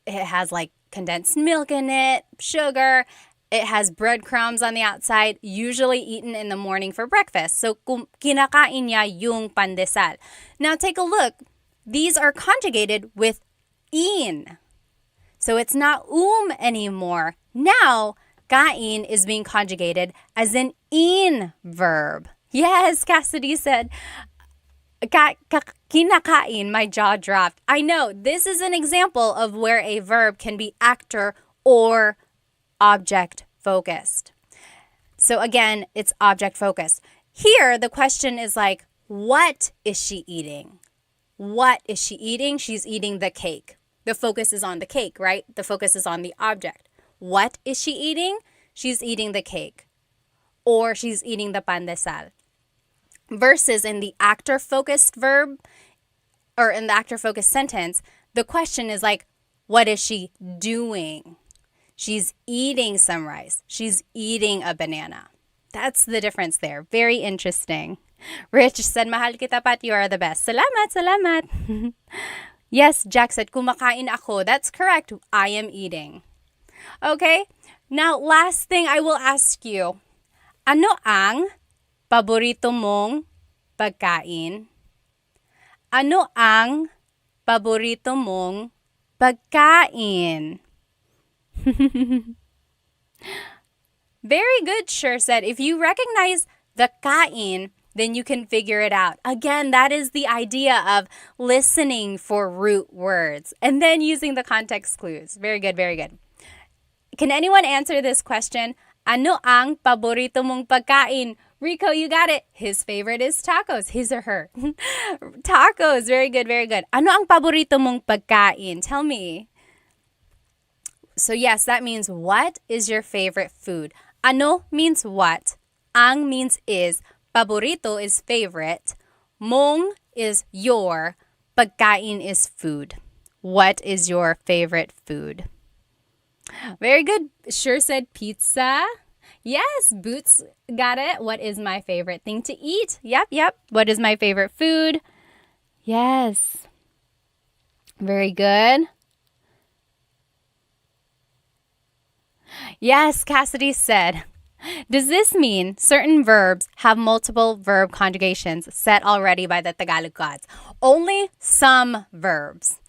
has like condensed milk in it, sugar. It has breadcrumbs on the outside, usually eaten in the morning for breakfast. So, kinakain niya yung pandesal. Now, take a look. These are conjugated with in. So, it's not anymore. Now, kain is being conjugated as an in verb. Yes, Cassidy said, kinakain, my jaw dropped. I know, this is an example of where a verb can be actor or object focused. So again, it's object focused. Here, the question is like, what is she eating? What is she eating? She's eating the cake. The focus is on the cake, right? The focus is on the object. What is she eating? She's eating the cake. Or she's eating the pandesal. Versus in the actor-focused verb, or in the actor-focused sentence, the question is like, what is she doing? She's eating some rice. She's eating a banana. That's the difference there. Very interesting. Rich said, mahal kita Pat, you are the best. Salamat, salamat. Yes, Jack said, kumakain ako. That's correct. I am eating. Okay, now last thing I will ask you. Ano ang paborito mong pagkain? Ano ang paborito mong pagkain? Very good, Sure said. If you recognize the kain, then you can figure it out. Again, that is the idea of listening for root words and then using the context clues. Very good, very good. Can anyone answer this question? Ano ang paborito mong pagkain? Rico, you got it. His favorite is tacos. His or her. Tacos. Very good, very good. Ano ang paborito mong pagkain? Tell me. So yes, that means what is your favorite food? Ano means what. Ang means is. Paborito is favorite. Mong is your. Pagkain is food. What is your favorite food? Very good. Sure said pizza. Yes, Boots got it. What is my favorite thing to eat? Yep. What is my favorite food? Yes. Very good. Yes, Cassidy said, does this mean certain verbs have multiple verb conjugations set already by the Tagalog gods? Only some verbs.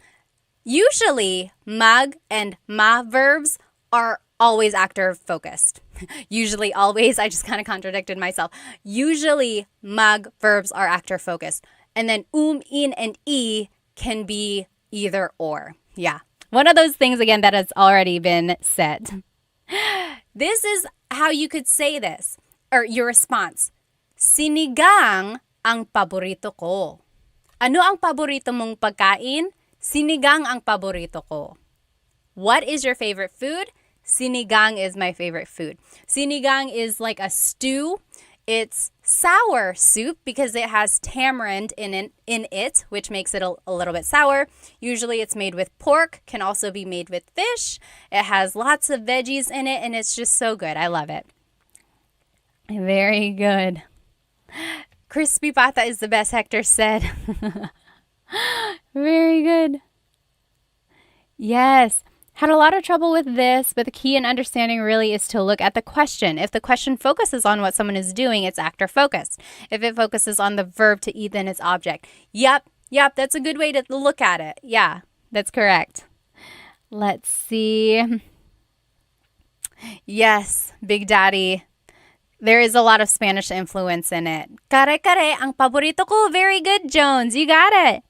Usually, mag and ma verbs are always actor focused. Usually, always, I just kind of contradicted myself. Usually, mag verbs are actor focused. And then in, and e can be either or. Yeah. One of those things, again, that has already been said. This is how you could say this, or your response. Sinigang ang paborito ko. Ano ang paborito mong pagkain? Sinigang ang paborito ko. What is your favorite food? Sinigang is my favorite food. Sinigang is like a stew. It's sour soup because it has tamarind in it, which makes it a little bit sour. Usually it's made with pork, can also be made with fish. It has lots of veggies in it, and it's just so good. I love it. Very good. Crispy pata is the best, Hector said. Very good. Yes. Had a lot of trouble with this, but the key in understanding really is to look at the question. If the question focuses on what someone is doing, it's actor focused. If it focuses on the verb to eat, then it's object. Yep, that's a good way to look at it. Yeah, that's correct. Let's see. Yes, Big Daddy. There is a lot of Spanish influence in it. Kare ang paborito ko. Very good, Jones. You got it.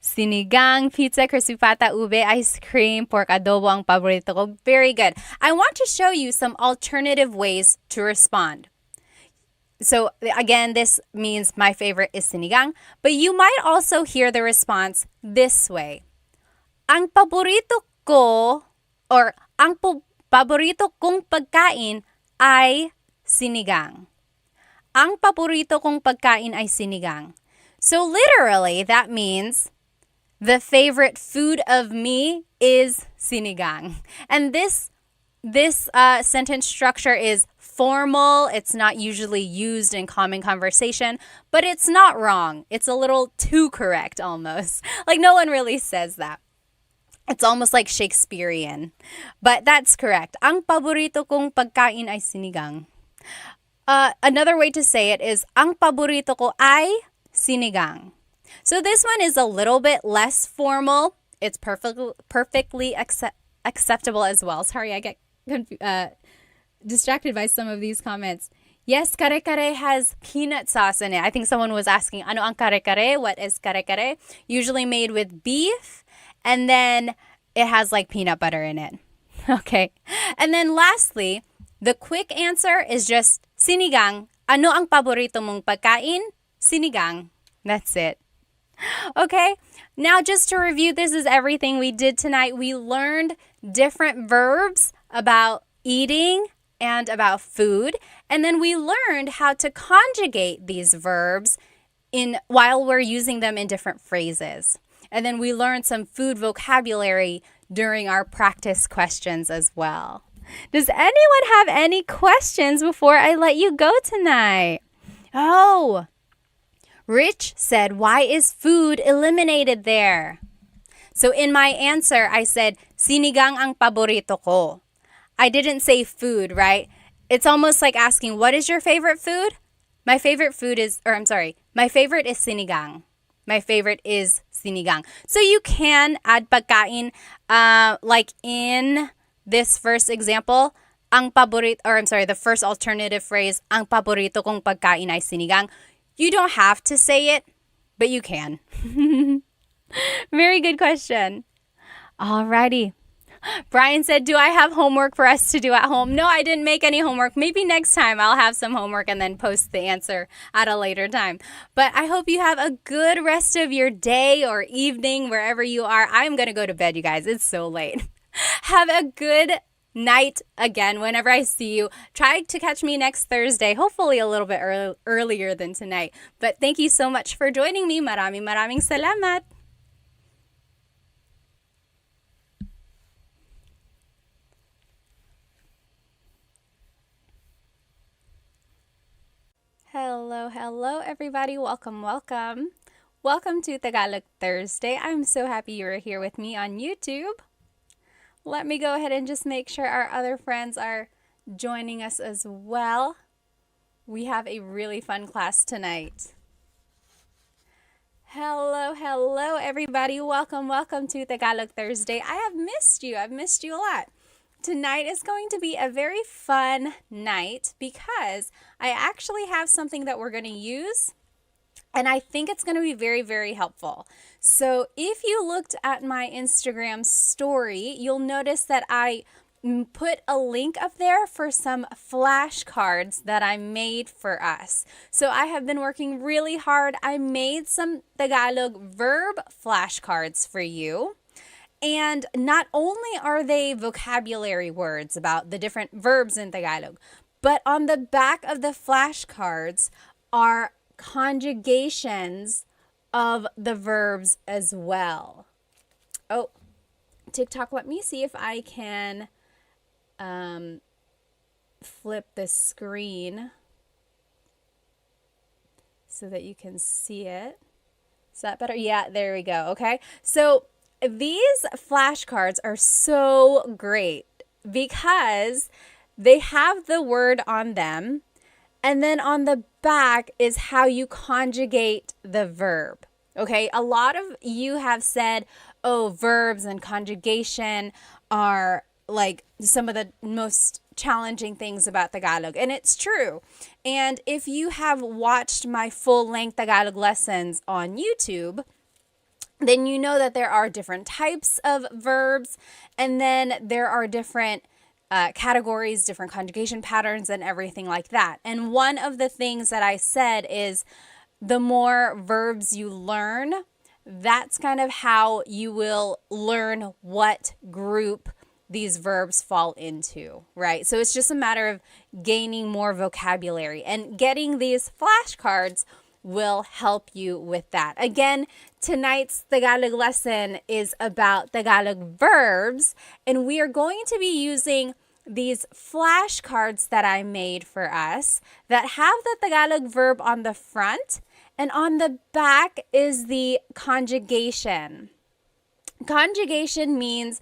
Sinigang, pizza, crispy pata, ube, ice cream, pork adobo ang paborito ko. Very good. I want to show you some alternative ways to respond. So again, this means my favorite is sinigang, but you might also hear the response this way. Ang paborito ko or paborito kong pagkain ay sinigang. Ang paborito kong pagkain ay sinigang. So literally, that means the favorite food of me is sinigang. And this sentence structure is formal. It's not usually used in common conversation, but it's not wrong. It's a little too correct almost. Like no one really says that. It's almost like Shakespearean. But that's correct. Ang paborito kong pagkain ay sinigang. Another way to say it is ang paborito ko ay sinigang. So this one is a little bit less formal. It's perfectly acceptable as well. Sorry, I get distracted by some of these comments. Yes, kare-kare has peanut sauce in it. I think someone was asking, ano ang kare-kare? What is kare-kare? Usually made with beef, and then it has like peanut butter in it. Okay. And then lastly, the quick answer is just sinigang. Ano ang paborito mong pagkain? Sinigang. That's it. Okay, now just to review, this is everything we did tonight. We learned different verbs about eating and about food, and then we learned how to conjugate these verbs while we're using them in different phrases. And then we learned some food vocabulary during our practice questions as well. Does anyone have any questions before I let you go tonight? Oh, Rich said, why is food eliminated there? So in my answer, I said, sinigang ang paborito ko. I didn't say food, right? It's almost like asking, what is your favorite food? My favorite is sinigang. My favorite is sinigang. So you can add pagkain, like in this first example, the first alternative phrase, ang paborito kong pagkain ay sinigang. You don't have to say it, but you can. Very good question. Alrighty. Brian said, do I have homework for us to do at home? No, I didn't make any homework. Maybe next time I'll have some homework and then post the answer at a later time. But I hope you have a good rest of your day or evening, wherever you are. I'm going to go to bed, you guys. It's so late. Have a good night again whenever I see you. Try to catch me next Thursday, hopefully a little bit earlier than tonight. But thank you so much for joining me. Maraming salamat. Hello everybody. Welcome. Welcome to Tagalog Thursday. I'm so happy you're here with me on YouTube. Let me go ahead and just make sure our other friends are joining us as well. We have a really fun class tonight. Hello everybody. Welcome to Tagalog Thursday. I have missed you. I've missed you a lot. Tonight is going to be a very fun night because I actually have something that we're going to use, and I think it's going to be very, very helpful. So if you looked at my Instagram story, you'll notice that I put a link up there for some flashcards that I made for us. So I have been working really hard. I made some Tagalog verb flashcards for you. And not only are they vocabulary words about the different verbs in Tagalog, but on the back of the flashcards are conjugations of the verbs as well. Oh, TikTok, let me see if I can flip the screen so that you can see it. Is that better? Yeah, there we go. Okay. So these flashcards are so great because they have the word on them, and then on the back is how you conjugate the verb. Okay, a lot of you have said, oh, verbs and conjugation are like some of the most challenging things about Tagalog, and it's true. And if you have watched my full-length Tagalog lessons on YouTube, then you know that there are different types of verbs, and then there are different categories, different conjugation patterns, and everything like that. And one of the things that I said is the more verbs you learn, that's kind of how you will learn what group these verbs fall into, right? So it's just a matter of gaining more vocabulary, and getting these flashcards will help you with that. Again, tonight's Tagalog lesson is about Tagalog verbs, and we are going to be using these flashcards that I made for us that have the Tagalog verb on the front, and on the back is the conjugation. Conjugation means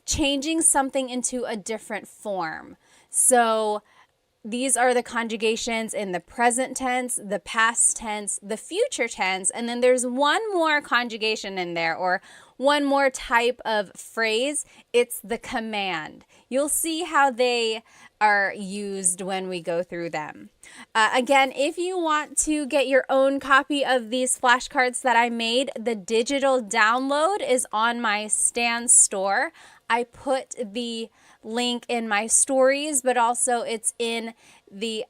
changing something into a different form. So these are the conjugations in the present tense, the past tense, the future tense, and then there's one more conjugation in there, or one more type of phrase. It's the command. You'll see how they are used when we go through them. Again, if you want to get your own copy of these flashcards that I made, the digital download is on my Stan store. I put the link in my stories, but also it's in the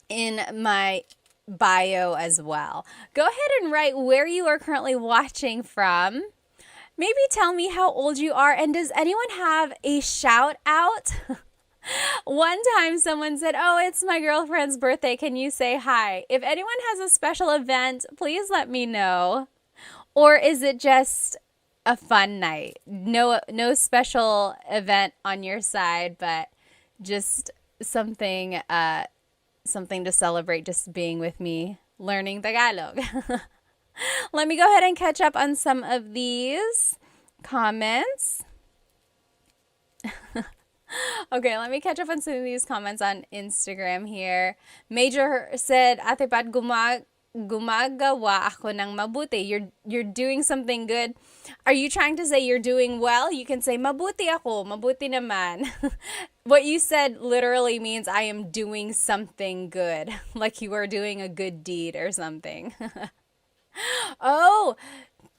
in my bio as well. Go ahead and write where you are currently watching from. Maybe tell me how old you are, and does anyone have a shout out? One time someone said, "Oh, it's my girlfriend's birthday. Can you say hi?" If anyone has a special event, please let me know. Or is it just a fun night? No special event on your side, but just something something to celebrate, just being with me learning Tagalog. Let me go ahead and catch up on some of these comments. Okay, let me catch up on some of these comments on Instagram here. Major said, "Ate Pat, gumagawa ako ng mabuti." You're doing something good. Are you trying to say you're doing well? You can say, "Mabuti ako, mabuti naman." What you said literally means I am doing something good, like you are doing a good deed or something. Oh,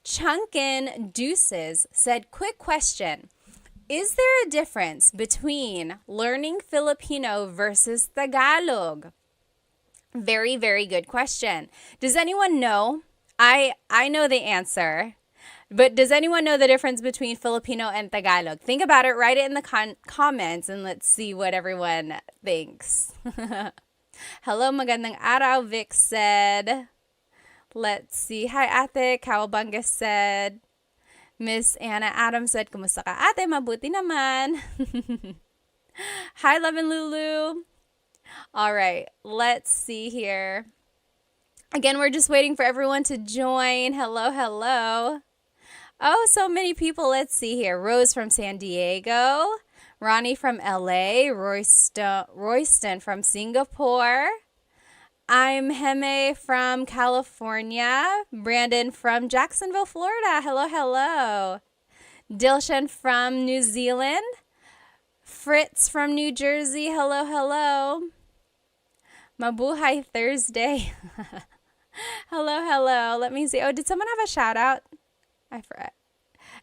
Chunkin Deuces said, "Quick question. Is there a difference between learning Filipino versus Tagalog?" Very, very good question. Does anyone know? I know the answer, but does anyone know the difference between Filipino and Tagalog? Think about it, write it in the comments, and let's see what everyone thinks. Hello, magandang araw, Vic said. Let's see. Hi, Ate. Kawabanga said. Miss Anna Adams said, "Kumusta ka, ate? Mabuti naman." Hi, Love and Lulu. All right, let's see here. Again, we're just waiting for everyone to join. Hello, hello. Oh, so many people. Let's see here. Rose from San Diego. Ronnie from LA. Royston from Singapore. I'm Heme from California. Brandon from Jacksonville, Florida. Hello, hello. Dilshan from New Zealand. Fritz from New Jersey. Hello, hello. Mabuhay Thursday. Hello, hello. Let me see. Oh, did someone have a shout out? I forgot.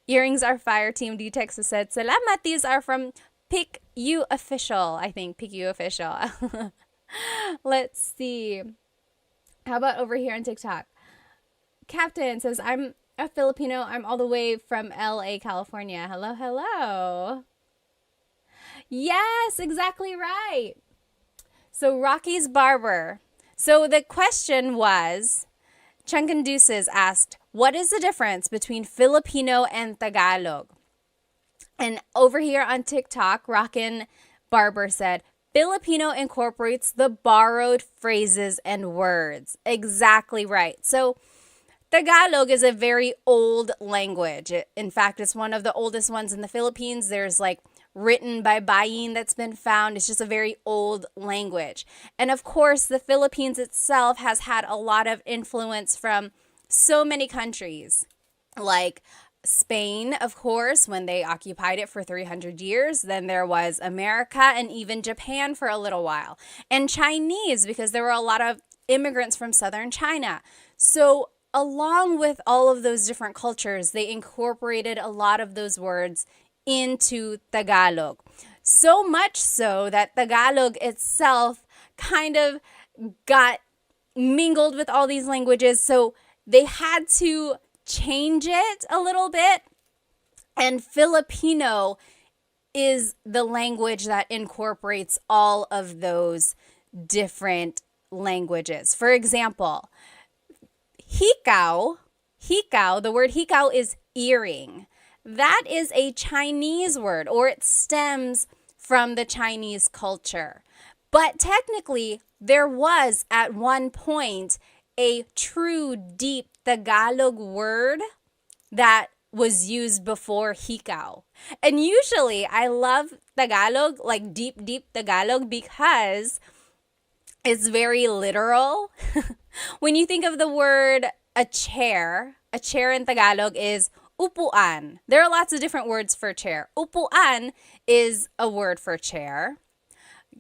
Earrings are fire. Team D Texas said, "Salamat." These are from Pick You Official. I think Pick You Official. Let's see. How about over here on TikTok? Captain says, "I'm a Filipino. I'm all the way from LA, California." Hello, hello. Yes, exactly right. So Rocky's Barber. So the question was, Chunkin Deuces asked, what is the difference between Filipino and Tagalog? And over here on TikTok, Rockin' Barber said, "Filipino incorporates the borrowed phrases and words." Exactly right. So Tagalog is a very old language. In fact, it's one of the oldest ones in the Philippines. There's like written by Bayin that's been found. It's just a very old language. And of course, the Philippines itself has had a lot of influence from so many countries, like Spain, of course, when they occupied it for 300 years. Then there was America and even Japan for a little while. And Chinese, because there were a lot of immigrants from southern China. So along with all of those different cultures, they incorporated a lot of those words into Tagalog. So much so that Tagalog itself kind of got mingled with all these languages. So they had to change it a little bit. And Filipino is the language that incorporates all of those different languages. For example, hikaw, the word hikaw is earring. That is a Chinese word, or it stems from the Chinese culture. But technically, there was at one point a true deep Tagalog word that was used before hikaw. And usually I love Tagalog, like deep, deep Tagalog, because it's very literal. When you think of the word a chair in Tagalog is upuan. There are lots of different words for chair. Upuan is a word for chair.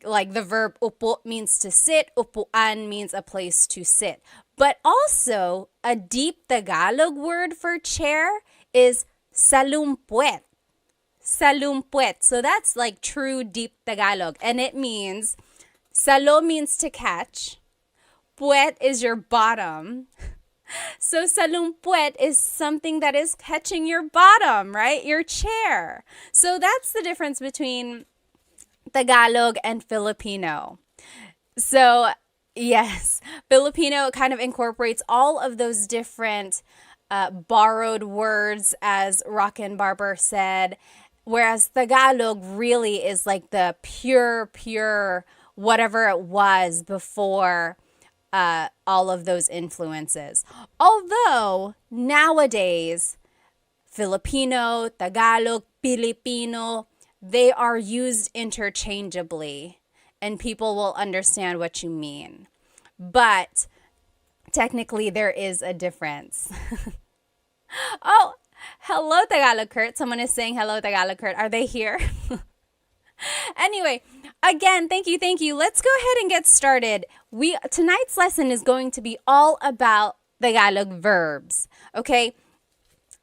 Like the verb upo means to sit, upuan means a place to sit. But also, a deep Tagalog word for chair is salumpuet. Salumpuet. So that's like true deep Tagalog. And it means, salo means to catch. Puet is your bottom. So salumpuet is something that is catching your bottom, right? Your chair. So that's the difference between Tagalog and Filipino. So yes, Filipino kind of incorporates all of those different borrowed words, as Rockin' Barber said, whereas Tagalog really is like the pure whatever it was before all of those influences. Although nowadays, Filipino, Tagalog, Filipino, they are used interchangeably and people will understand what you mean. But technically, there is a difference. Oh, hello, Tagalog Kurt. Someone is saying hello, Tagalog Kurt. Are they here? Anyway, again, thank you. Let's go ahead and get started. Tonight's lesson is going to be all about Tagalog verbs, okay?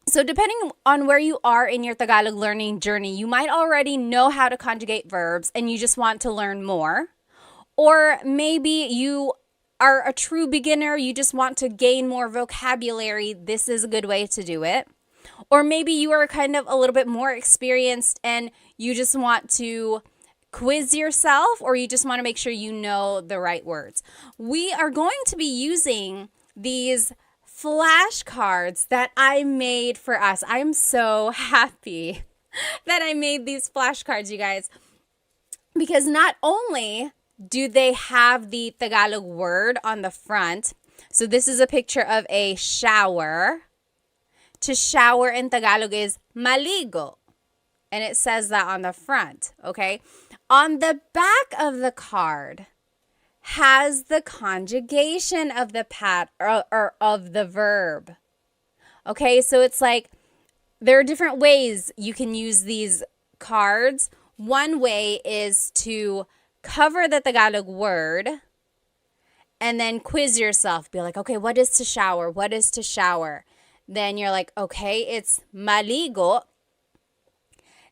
So depending on where you are in your Tagalog learning journey, you might already know how to conjugate verbs and you just want to learn more. Or maybe you are a true beginner, you just want to gain more vocabulary. This is a good way to do it. Or maybe you are kind of a little bit more experienced and you just want to quiz yourself, or you just want to make sure you know the right words. We are going to be using these flashcards that I made for us. I'm so happy that I made these flashcards, you guys, because not only do they have the Tagalog word on the front, so this is a picture of a shower. To shower in Tagalog is maligo, and it says that on the front, okay? On the back of the card has the conjugation of the or of the verb. Okay, so it's like there are different ways you can use these cards. One way is to cover the Tagalog word and then quiz yourself. Be like, okay, what is to shower? What is to shower? Then you're like, okay, it's maligo.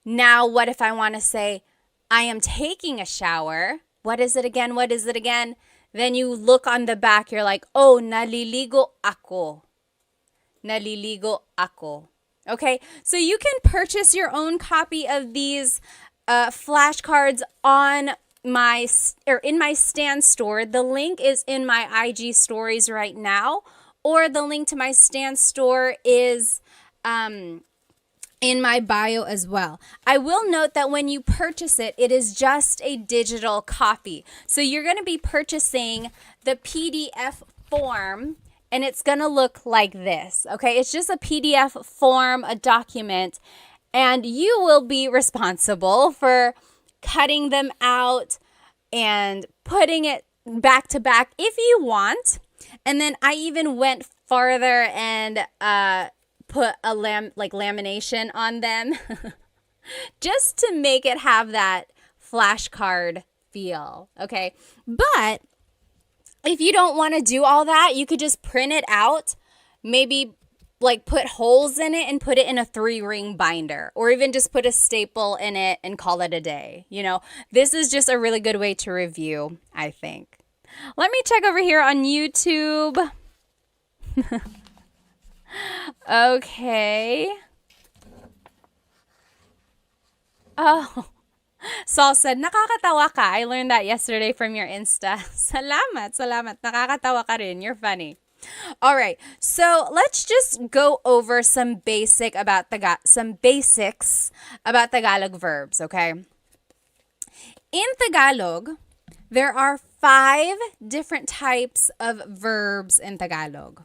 Now, what if I want to say, I am taking a shower? What is it again? What is it again? Then you look on the back, you're like, oh, naliligo ako. Naliligo ako. Okay, so you can purchase your own copy of these flashcards on in my Stan store. The link is in my IG stories right now, or the link to my Stan store is in my bio as well. I will note that when you purchase it, it is just a digital copy. So you're going to be purchasing the PDF form, and it's going to look like this, okay? It's just a PDF form, a document, and you will be responsible for cutting them out and putting it back to back if you want. And then I even went farther and put a lamination on them just to make it have that flashcard feel, okay? But if you don't want to do all that, you could just print it out, maybe like put holes in it and put it in a 3-ring binder, or even just put a staple in it and call it a day. This is just a really good way to review, I think. Let me check over here on YouTube. Okay. Oh, Saul said, nakakatawa ka. I learned that yesterday from your Insta. Salamat, salamat. Nakakatawa ka rin. You're funny. All right. So let's just go over some basics about Tagalog verbs, okay? In Tagalog, there are 5 different types of verbs in Tagalog.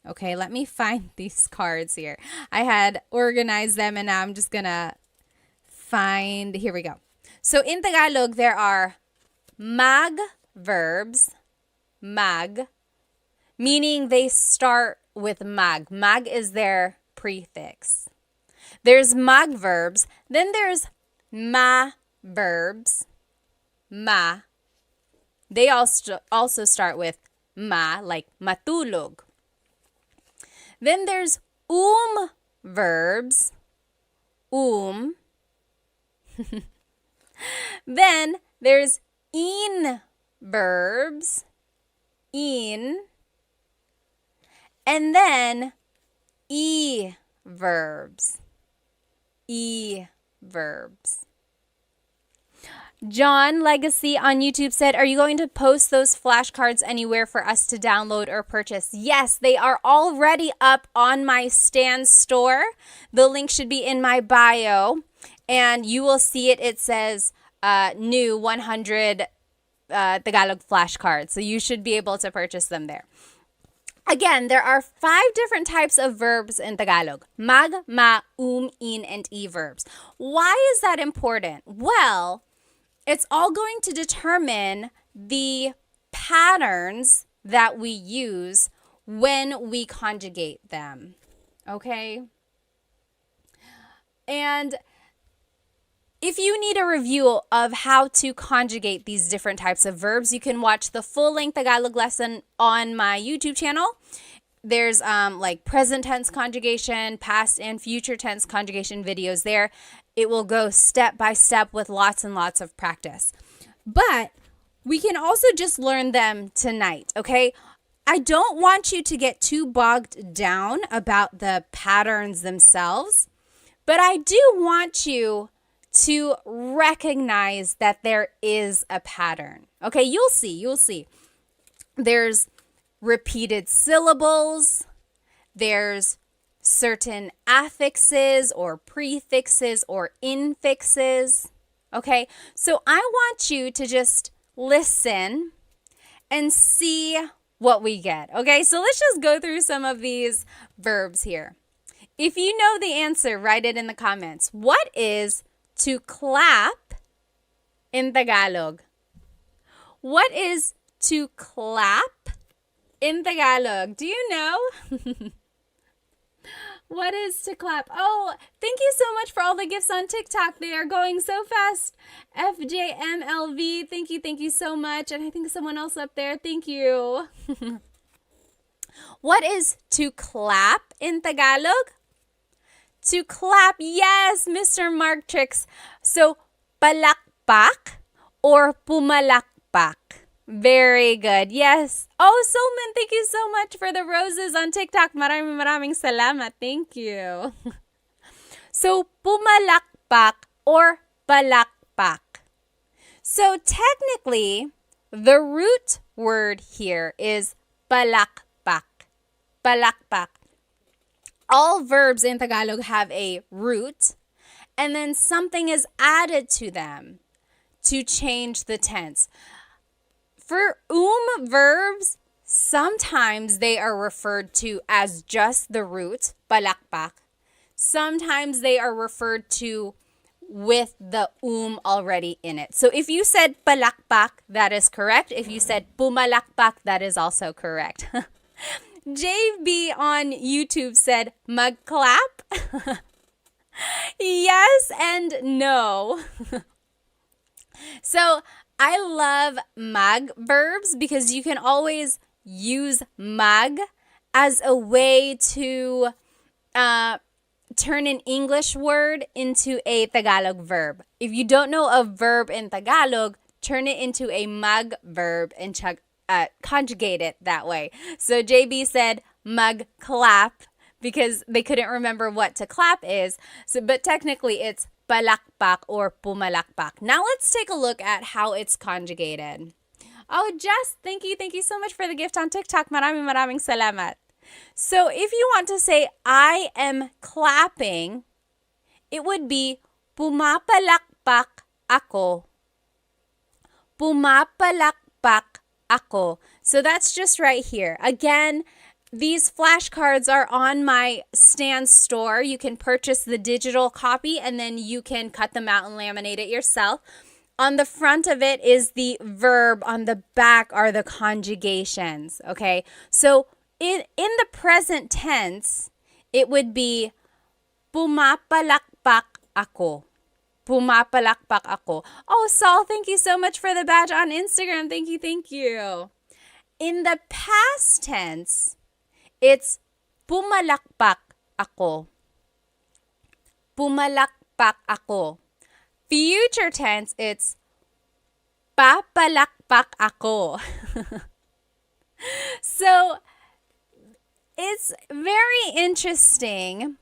Okay, let me find these cards here. I had organized them and now I'm just gonna find, here we go. So in Tagalog, there are mag verbs, mag, meaning they start with mag. Mag is their prefix. There's mag verbs, then there's ma verbs, ma. They also start with ma, like matulog. Then there's verbs, Then there's in verbs, in. And then e verbs, John Legacy on YouTube said, are you going to post those flashcards anywhere for us to download or purchase? Yes, they are already up on my Stan store. The link should be in my bio, and you will see it. It says new 100 Tagalog flashcards, so you should be able to purchase them there. Again, there are 5 different types of verbs in Tagalog. Mag, ma, in, and e verbs. Why is that important? Well, it's all going to determine the patterns that we use when we conjugate them. Okay? And if you need a review of how to conjugate these different types of verbs, you can watch the full-length Tagalog lesson on my YouTube channel. There's like present tense conjugation, past and future tense conjugation videos there. It will go step by step with lots and lots of practice. But we can also just learn them tonight, okay? I don't want you to get too bogged down about the patterns themselves, but I do want you to recognize that there is a pattern. Okay, you'll see. There's repeated syllables. There's certain affixes or prefixes or infixes. Okay, so I want you to just listen and see what we get. Okay, so let's just go through some of these verbs here. If you know the answer, write it in the comments. What is to clap in Tagalog? What is to clap in Tagalog? Do you know? What is to clap? Oh, thank you so much for all the gifts on TikTok. They are going so fast. FJMLV, thank you so much. And I think someone else up there, thank you. What is to clap in Tagalog? To clap, yes, Mr. Mark Tricks. So, palakpak or pumalakpak. Very good. Yes. Oh, Solman, thank you so much for the roses on TikTok. Maraming salamat. Thank you. So, pumalakpak or palakpak. So, technically, the root word here is palakpak. Palakpak. All verbs in Tagalog have a root, and then something is added to them to change the tense. For verbs, sometimes they are referred to as just the root, palakpak. Sometimes they are referred to with the already in it. So if you said palakpak, that is correct. If you said pumalakpak, that is also correct. JB on YouTube said magclap. Yes and no. So I love mag verbs because you can always use mag as a way to turn an English word into a Tagalog verb. If you don't know a verb in Tagalog, turn it into a mag verb and conjugate it that way. So JB said mag-clap because they couldn't remember what to clap is. But technically it's palakpak or pumalakpak. Now let's take a look at how it's conjugated. Oh, Jess, thank you. Thank you so much for the gift on TikTok. Maraming salamat. So if you want to say, I am clapping, it would be, pumapalakpak ako. Pumapalakpak ako. So that's just right here. Again, these flashcards are on my Stan store. You can purchase the digital copy and then you can cut them out and laminate it yourself. On the front of it is the verb. On the back are the conjugations. Okay, so in the present tense, it would be pumapalakpak ako. Pumapalakpak ako. Oh, Saul, thank you so much for the badge on Instagram. Thank you, thank you. In the past tense, it's pumalakpak ako. Pumalakpak ako. Future tense, it's papalakpak ako. So, it's very interesting.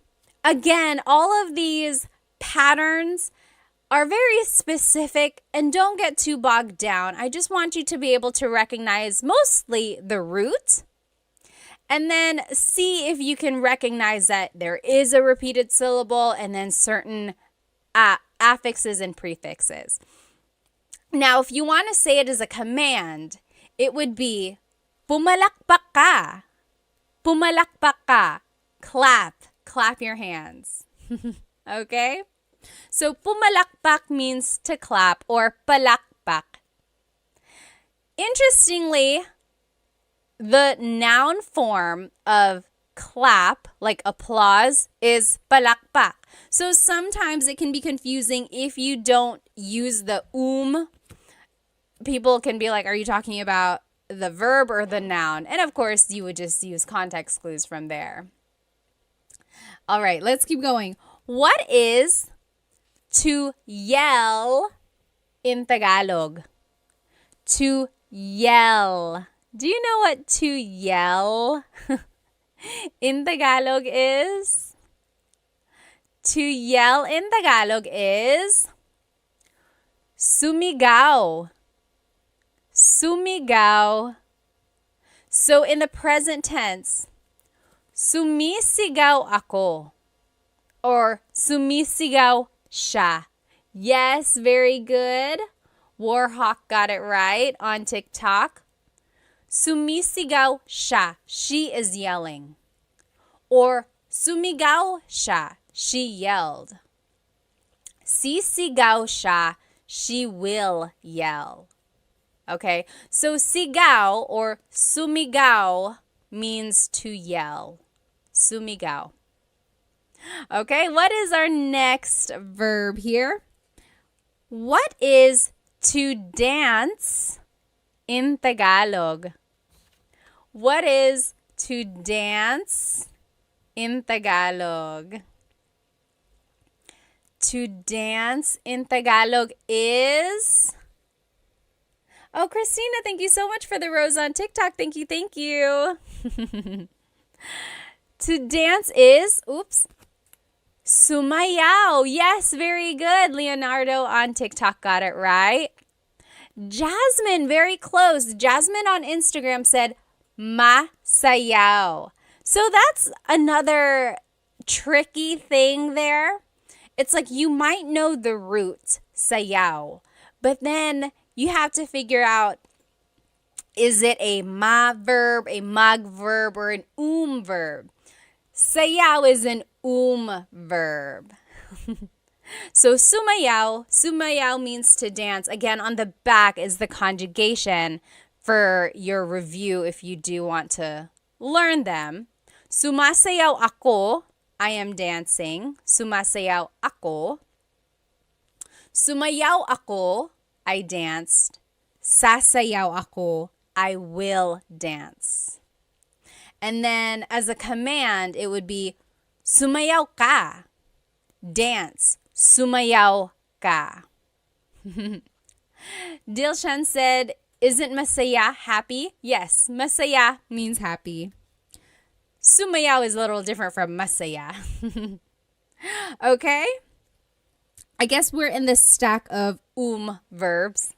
Again, all of these patterns are very specific and don't get too bogged down. I just want you to be able to recognize mostly the root and then see if you can recognize that there is a repeated syllable and then certain affixes and prefixes. Now, if you want to say it as a command, it would be pumalakpak ka. Pumalakpak ka. Clap. Clap your hands. Okay? So, pumalakpak means to clap or palakpak. Interestingly, the noun form of clap, like applause, is palakpak. So sometimes it can be confusing if you don't use the People can be like, are you talking about the verb or the noun? And of course, you would just use context clues from there. All right, let's keep going. What is to yell in Tagalog? To yell. Do you know what to yell in Tagalog is? To yell in Tagalog is sumigaw. Sumigaw. So in the present tense, sumisigaw ako or sumisigaw siya. Yes, very good. Warhawk got it right on TikTok. Sumisigaw siya. She is yelling. Or sumigaw siya. She yelled. Sisigaw siya. She will yell. Okay, so sigaw or sumigaw means to yell. Sumigaw. Okay, what is our next verb here? What is to dance in Tagalog? What is to dance in Tagalog? To dance in Tagalog is... Oh, Christina, thank you so much for the rose on TikTok. Thank you, thank you. To dance is, sumayaw. Yes, very good. Leonardo on TikTok got it right. Jasmine, very close. Jasmine on Instagram said, masayaw. So that's another tricky thing there. It's like you might know the root, sayaw, but then you have to figure out, is it a ma verb, a mag verb, or an verb? Sayaw is an verb. So sumayaw means to dance. Again, on the back is the conjugation for your review if you do want to learn them. Sumasayaw ako, I am dancing. Sumasayaw ako. Sumayaw ako, I danced. Sasayaw ako, I will dance. And then as a command, it would be Sumayaw ka. Dance. Sumayaw ka. Dilshan said, isn't masaya happy? Yes, masaya means happy. Sumayaw is a little different from masaya. Okay? I guess we're in this stack of verbs.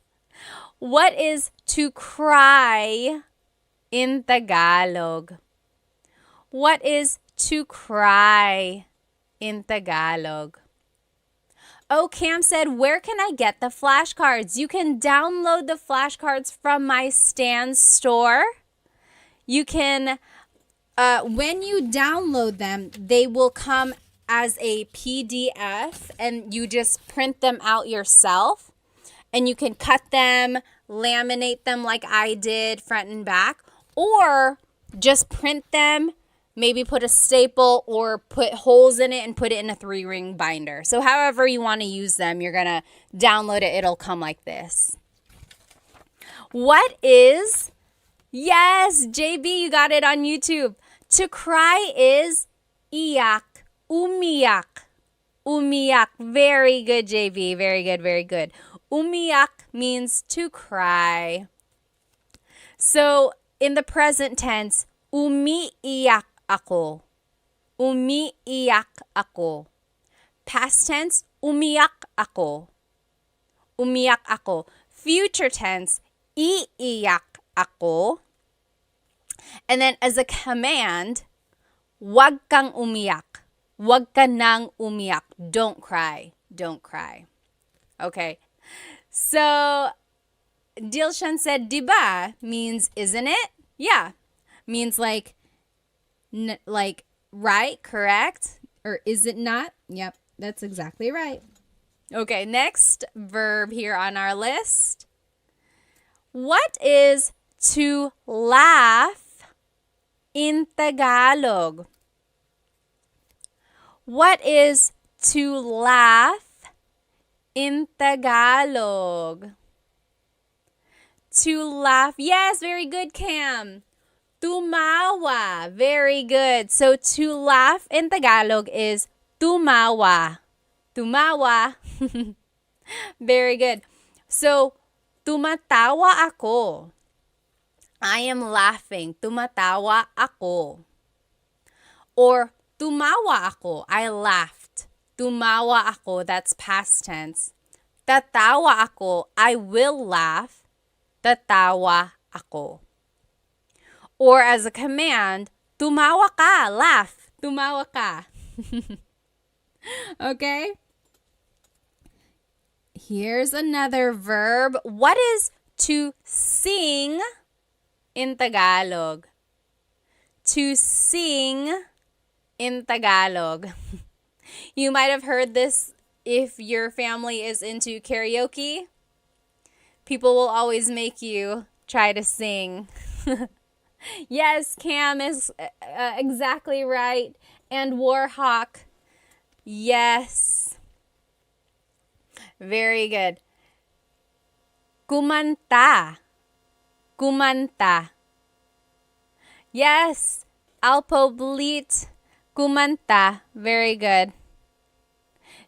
What is to cry in Tagalog? What is to cry in Tagalog? Oh, Cam said, where can I get the flashcards? You can download the flashcards from my Stan store. You can, when you download them, they will come as a PDF and you just print them out yourself. And you can cut them, laminate them like I did, front and back, or just print them, maybe put a staple or put holes in it and put it in a 3-ring binder. So however you want to use them, you're going to download it. It'll come like this. What is, yes, JB, you got it on YouTube. To cry is iyak, umiyak, umiyak. Very good, JB. Very good, very good. Umiyak means to cry. So in the present tense, umiiyak ako. Umiiyak ako. Past tense, umiyak ako. Umiyak ako. Future tense, iiyak ako. And then as a command, wag kang umiyak. Wag ka nang umiyak. Don't cry. Don't cry. Okay. So, Dilshan said, diba means isn't it? Yeah. Means like right, correct? Or is it not? Yep, that's exactly right. Okay, next verb here on our list. What is to laugh in Tagalog? What is to laugh in Tagalog? To laugh. Yes, very good, Cam. Tumawa. Very good. So to laugh in Tagalog is tumawa. Tumawa. Very good. So, tumatawa ako. I am laughing. Tumatawa ako. Or tumawa ako. I laughed. Tumawa ako. That's past tense. Tatawa ako. I will laugh. Tatawa ako. Or as a command, tumawa ka. Laugh. Tumawa ka. Okay? Here's another verb. What is to sing in Tagalog? To sing in Tagalog. You might have heard this if your family is into karaoke. People will always make you try to sing. Yes, Cam is exactly right. And Warhawk. Yes. Very good. Kumanta. Kumanta. Yes. Alpoblit. Kumanta. Very good.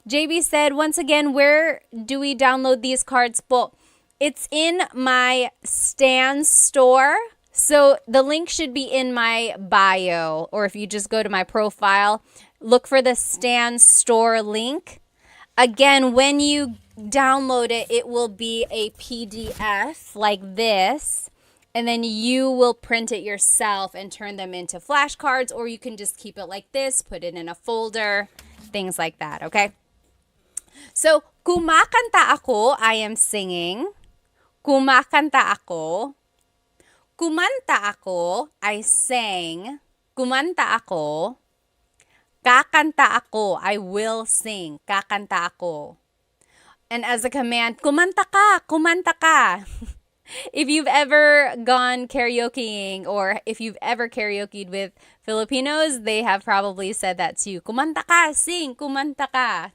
JB said, once again, where do we download these cards? Well, it's in my Stan store. So the link should be in my bio, or if you just go to my profile, look for the Stan store link. Again, when you download it, it will be a PDF like this, and then you will print it yourself and turn them into flashcards, or you can just keep it like this, put it in a folder, things like that, okay? So, kumakanta ako, I am singing. Kumakanta ako. Kumanta ako, I sang. Kumanta ako. Kakanta ako, I will sing. Kakanta ako. And as a command, kumanta ka, kumanta ka. If you've ever gone karaokeing or if you've ever karaokeed with Filipinos, they have probably said that to you. Kumanta ka, sing, kumanta ka.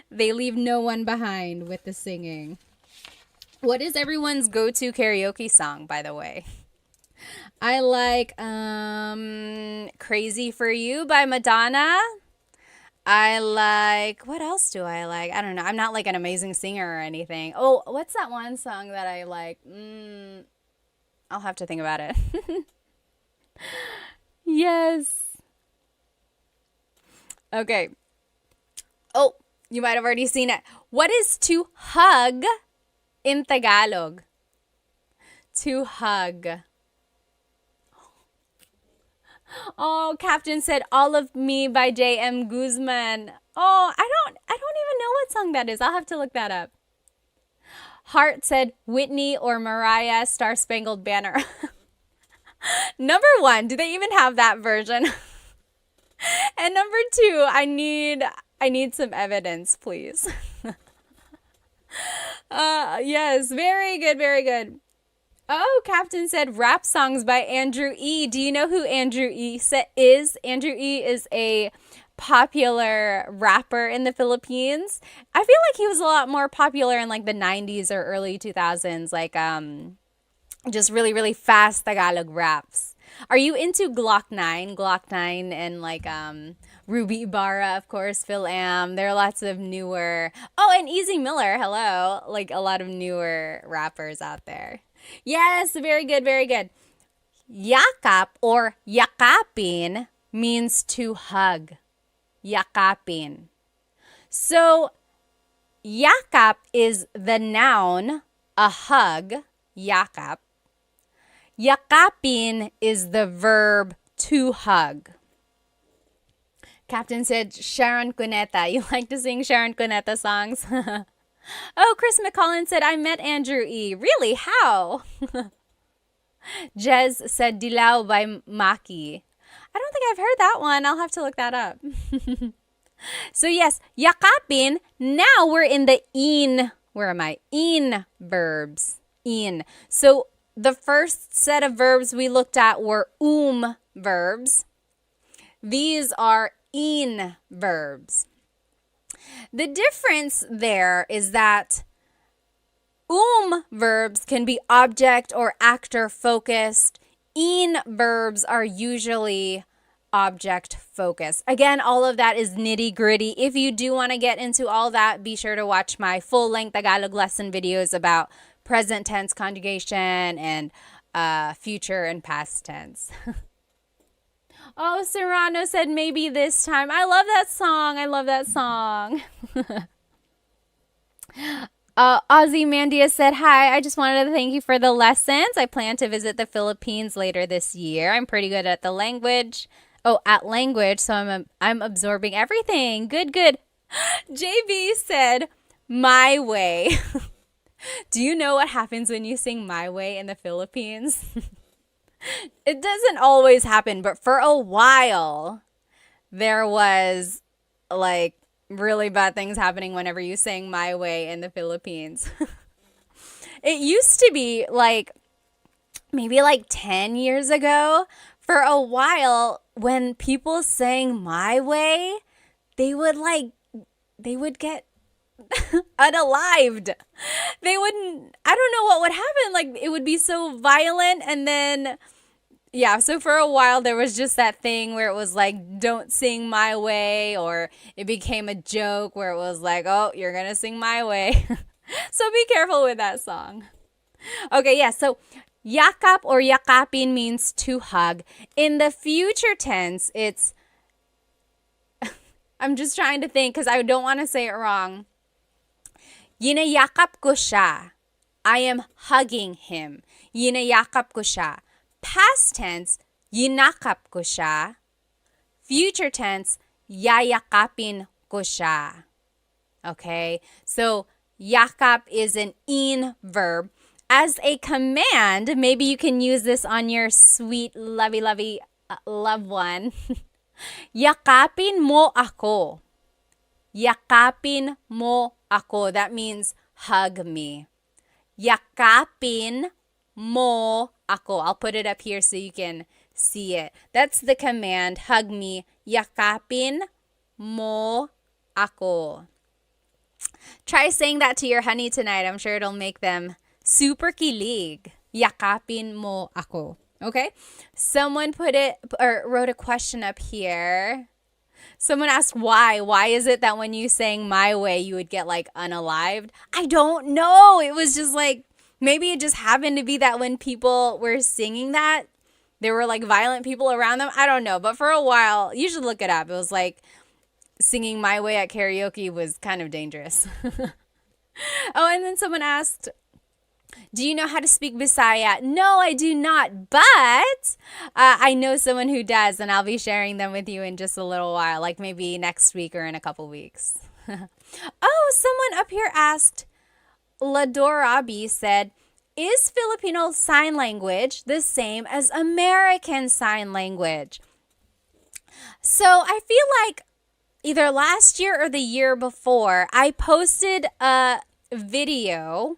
They leave no one behind with the singing. What is everyone's go-to karaoke song, by the way? I like Crazy for You by Madonna. I like, what else do I like? I don't know. I'm not like an amazing singer or anything. Oh, what's that one song that I like? I'll have to think about it. Yes. Okay. Oh, you might have already seen it. What is to hug in Tagalog? To hug. Oh, Captain said All of Me by J.M. Guzman. Oh, I don't even know what song that is. I'll have to look that up. Hart said Whitney or Mariah Star Spangled Banner. Number one, do they even have that version? And number two, I need some evidence, please. Yes, very good, very good. Oh, Captain said rap songs by Andrew E. Do you know who Andrew E. is? Andrew E. is a popular rapper in the Philippines. I feel like he was a lot more popular in like the 90s or early 2000s, like just really, really fast Tagalog raps. Are you into Glock 9? Glock 9 and like Ruby Ibarra, of course, Phil Am. There are lots of newer. Oh, and Easy Miller, hello. Like a lot of newer rappers out there. Yes, very good, very good. Yakap or yakapin means to hug. Yakapin. So, yakap is the noun, a hug, yakap. Yakapin is the verb to hug. Captain said Sharon Cuneta. You like to sing Sharon Cuneta songs? Oh, Chris McCollin said, I met Andrew E. Really? How? Jez said Dilaw by Maki. I don't think I've heard that one. I'll have to look that up. So yes, yakapin. Now we're in the in. Where am I? In verbs. In. So the first set of verbs we looked at were verbs. These are in verbs. The difference there is that verbs can be object or actor focused. In verbs are usually object focused. Again, all of that is nitty gritty. If you do want to get into all that, be sure to watch my full length Tagalog lesson videos about present tense conjugation and future and past tense. Oh, Serrano said maybe this time. I love that song. I love that song. Ozzy Mandia said, hi, I just wanted to thank you for the lessons. I plan to visit the Philippines later this year. I'm pretty good at the language. Oh, at language, so I'm absorbing everything. Good, good. JB said, my way. Do you know what happens when you sing My Way in the Philippines? It doesn't always happen, but for a while, there was like really bad things happening whenever you sang My Way in the Philippines. It used to be like maybe like 10 years ago, for a while, when people sang My Way, they would get unalived. They wouldn't, I don't know what would happen. Like it would be so violent. And then, yeah, so for a while there was just that thing where it was like, don't sing My Way, or it became a joke where it was like, oh, you're going to sing My Way. So be careful with that song. Okay, yeah, so yakap or yakapin means to hug. In the future tense, it's, I'm just trying to think because I don't want to say it wrong. Yinayakap ko siya. I am hugging him. Yinayakap ko siya. Past tense, yinakap ko siya. Future tense, yayakapin ko siya. Okay? So, yakap is an in verb. As a command, maybe you can use this on your sweet, lovey, loved one. Yakapin mo ako. Yakapin mo ako. That means hug me. Yakapin mo ako. I'll put it up here so you can see it. That's the command. Hug me. Yakapin mo ako. Try saying that to your honey tonight. I'm sure it'll make them super kilig. Yakapin mo ako. Okay. Someone put it or wrote a question up here. Someone asked why. Why is it that when you sang My Way, you would get like unalived? I don't know. It was just like, maybe it just happened to be that when people were singing that, there were like violent people around them. I don't know. But for a while, you should look it up. It was like singing My Way at karaoke was kind of dangerous. Oh, and then someone asked, do you know how to speak Bisaya? No, I do not, but I know someone who does, and I'll be sharing them with you in just a little while, like maybe next week or in a couple weeks. Oh, someone up here asked, Ladorabi said, is Filipino Sign Language the same as American Sign Language? So I feel like either last year or the year before, I posted a video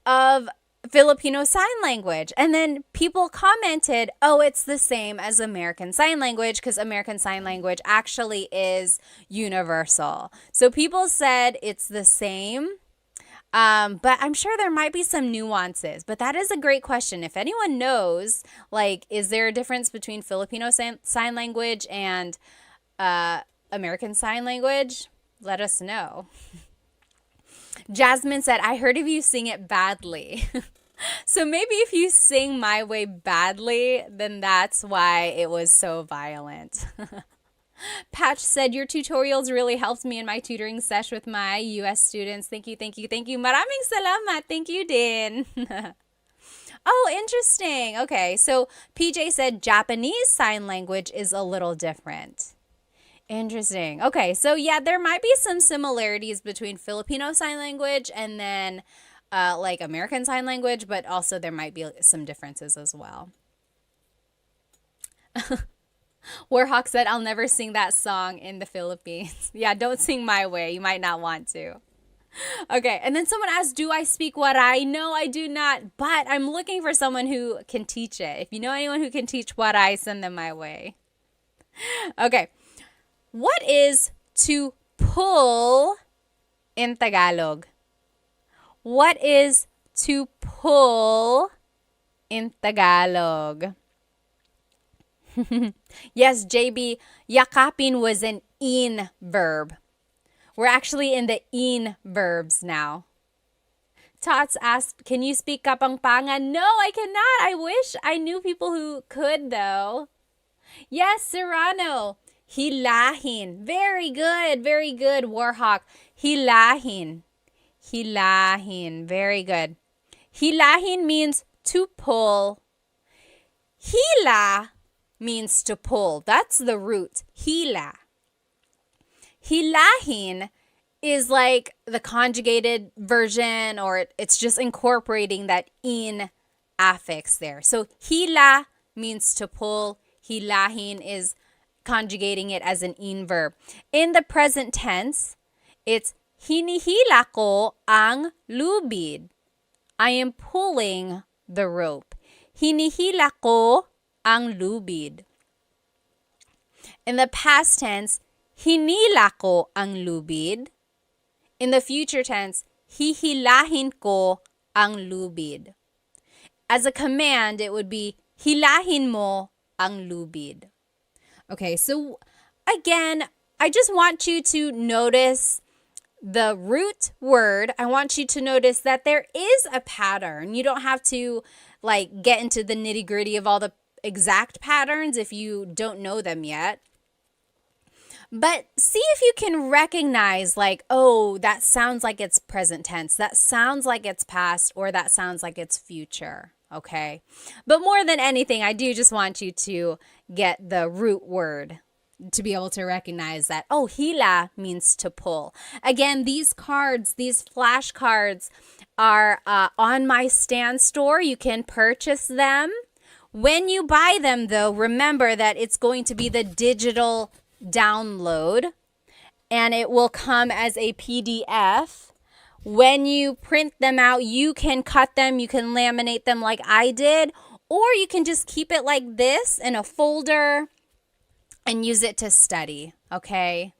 of Filipino Sign Language. And then people commented, oh, it's the same as American Sign Language because American Sign Language actually is universal. So people said it's the same. But I'm sure there might be some nuances. But that is a great question. If anyone knows, like, is there a difference between Filipino Sign Language and American Sign Language? Let us know. Jasmine said, I heard of you sing it badly. So maybe if you sing My Way badly, then that's why it was so violent. Patch said, your tutorials really helped me in my tutoring sesh with my US students. Thank you, thank you, thank you. Maraming salamat. Thank you, Din. Oh, interesting. Okay, so PJ said Japanese Sign Language is a little different. Interesting. Okay, so yeah, there might be some similarities between Filipino Sign Language and then like American Sign Language, but also there might be some differences as well. Warhawk said, I'll never sing that song in the Philippines. Yeah, don't sing My Way. You might not want to. Okay, and then someone asked, do I speak Waray? No, I do not, but I'm looking for someone who can teach it. If you know anyone who can teach Waray, send them my way. Okay. What is to pull in Tagalog? What is to pull in Tagalog? Yes, JB, yakapin was an in verb. We're actually in the in verbs now. Tots asked, can you speak Kapampangan? No, I cannot. I wish I knew people who could, though. Yes, Serrano. Hilahin. Very good. Very good, Warhawk. Hilahin. Hilahin. Very good. Hilahin means to pull. Hila means to pull. That's the root. Hila. Hilahin is like the conjugated version, or it's just incorporating that in affix there. So hila means to pull. Hilahin is conjugating it as an in verb. In the present tense, it's hinihila ko ang lubid. I am pulling the rope. Hinihila ko ang lubid. In the past tense, hinila ko ang lubid. In the future tense, hihilahin ko ang lubid. As a command, it would be hilahin mo ang lubid. Okay, so again, I just want you to notice the root word. I want you to notice that there is a pattern. You don't have to like get into the nitty-gritty of all the exact patterns if you don't know them yet. But see if you can recognize like, oh, that sounds like it's present tense. That sounds like it's past, or that sounds like it's future. Okay. But more than anything, I do just want you to get the root word to be able to recognize that, oh, hila means to pull. Again, these cards, these flashcards are on my Stan store. You can purchase them. When you buy them, though, remember that it's going to be the digital download, and it will come as a PDF. When you print them out, you can cut them, you can laminate them like I did, or you can just keep it like this in a folder and use it to study, okay?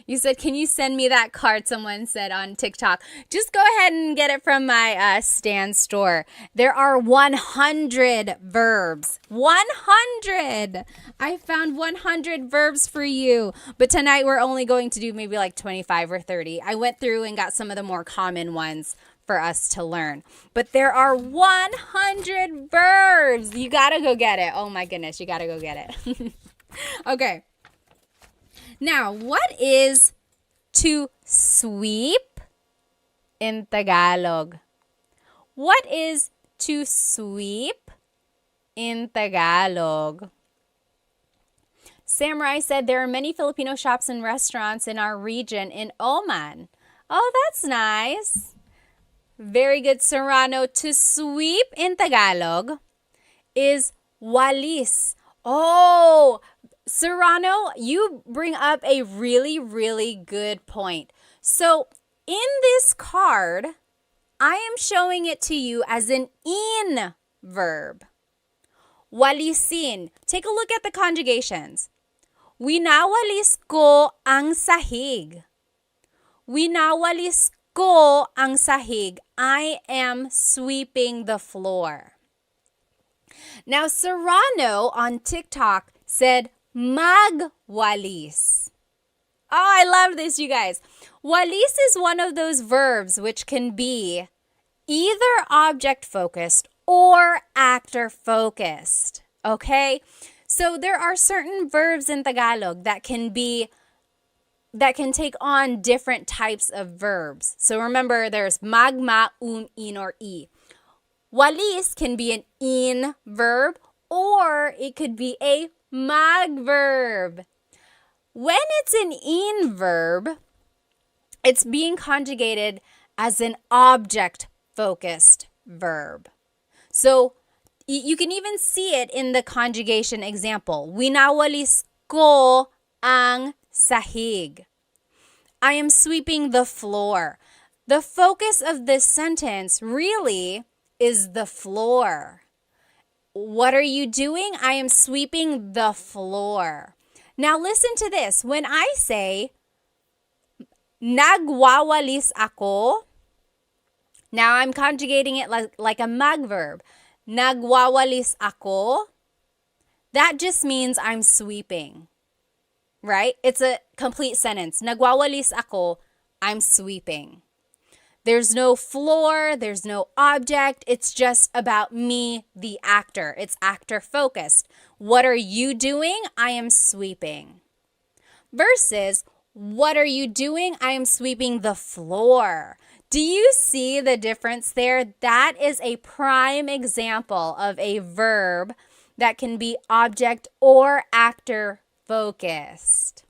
You said, can you send me that card? Someone said on TikTok. Just go ahead and get it from my Stan store. There are 100 verbs. 100! I found 100 verbs for you. But tonight we're only going to do maybe like 25 or 30. I went through and got some of the more common ones for us to learn. But there are 100 verbs. You gotta go get it. Oh my goodness, you gotta go get it. Okay. Now, what is to sweep in Tagalog? What is to sweep in Tagalog? Samurai said there are many Filipino shops and restaurants in our region in Oman. Oh, that's nice. Very good, Serrano. To sweep in Tagalog is walis. Oh, Serrano, you bring up a really, really good point. So in this card, I am showing it to you as an in verb. Walisin. Take a look at the conjugations. Winawalis ko ang sahig. Winawalis ko ang sahig. I am sweeping the floor. Now, Serrano on TikTok said, magwalis. Oh, I love this, you guys. Walis is one of those verbs which can be either object-focused or actor-focused. Okay? So there are certain verbs in Tagalog that can take on different types of verbs. So remember, there's magma, in, or i. Walis can be an in verb or it could be a mag verb. When it's an in verb, it's being conjugated as an object-focused verb. So you can even see it in the conjugation example. Winawalis ko ang sahig. I am sweeping the floor. The focus of this sentence really is the floor. What are you doing? I am sweeping the floor. Now listen to this. When I say, nagwawalis ako, now I'm conjugating it like a mag verb. Nagwawalis ako, that just means I'm sweeping, right? It's a complete sentence. Nagwawalis ako, I'm sweeping. There's no floor, there's no object. It's just about me, the actor. It's actor focused. What are you doing? I am sweeping. Versus, what are you doing? I am sweeping the floor. Do you see the difference there? That is a prime example of a verb that can be object or actor focused.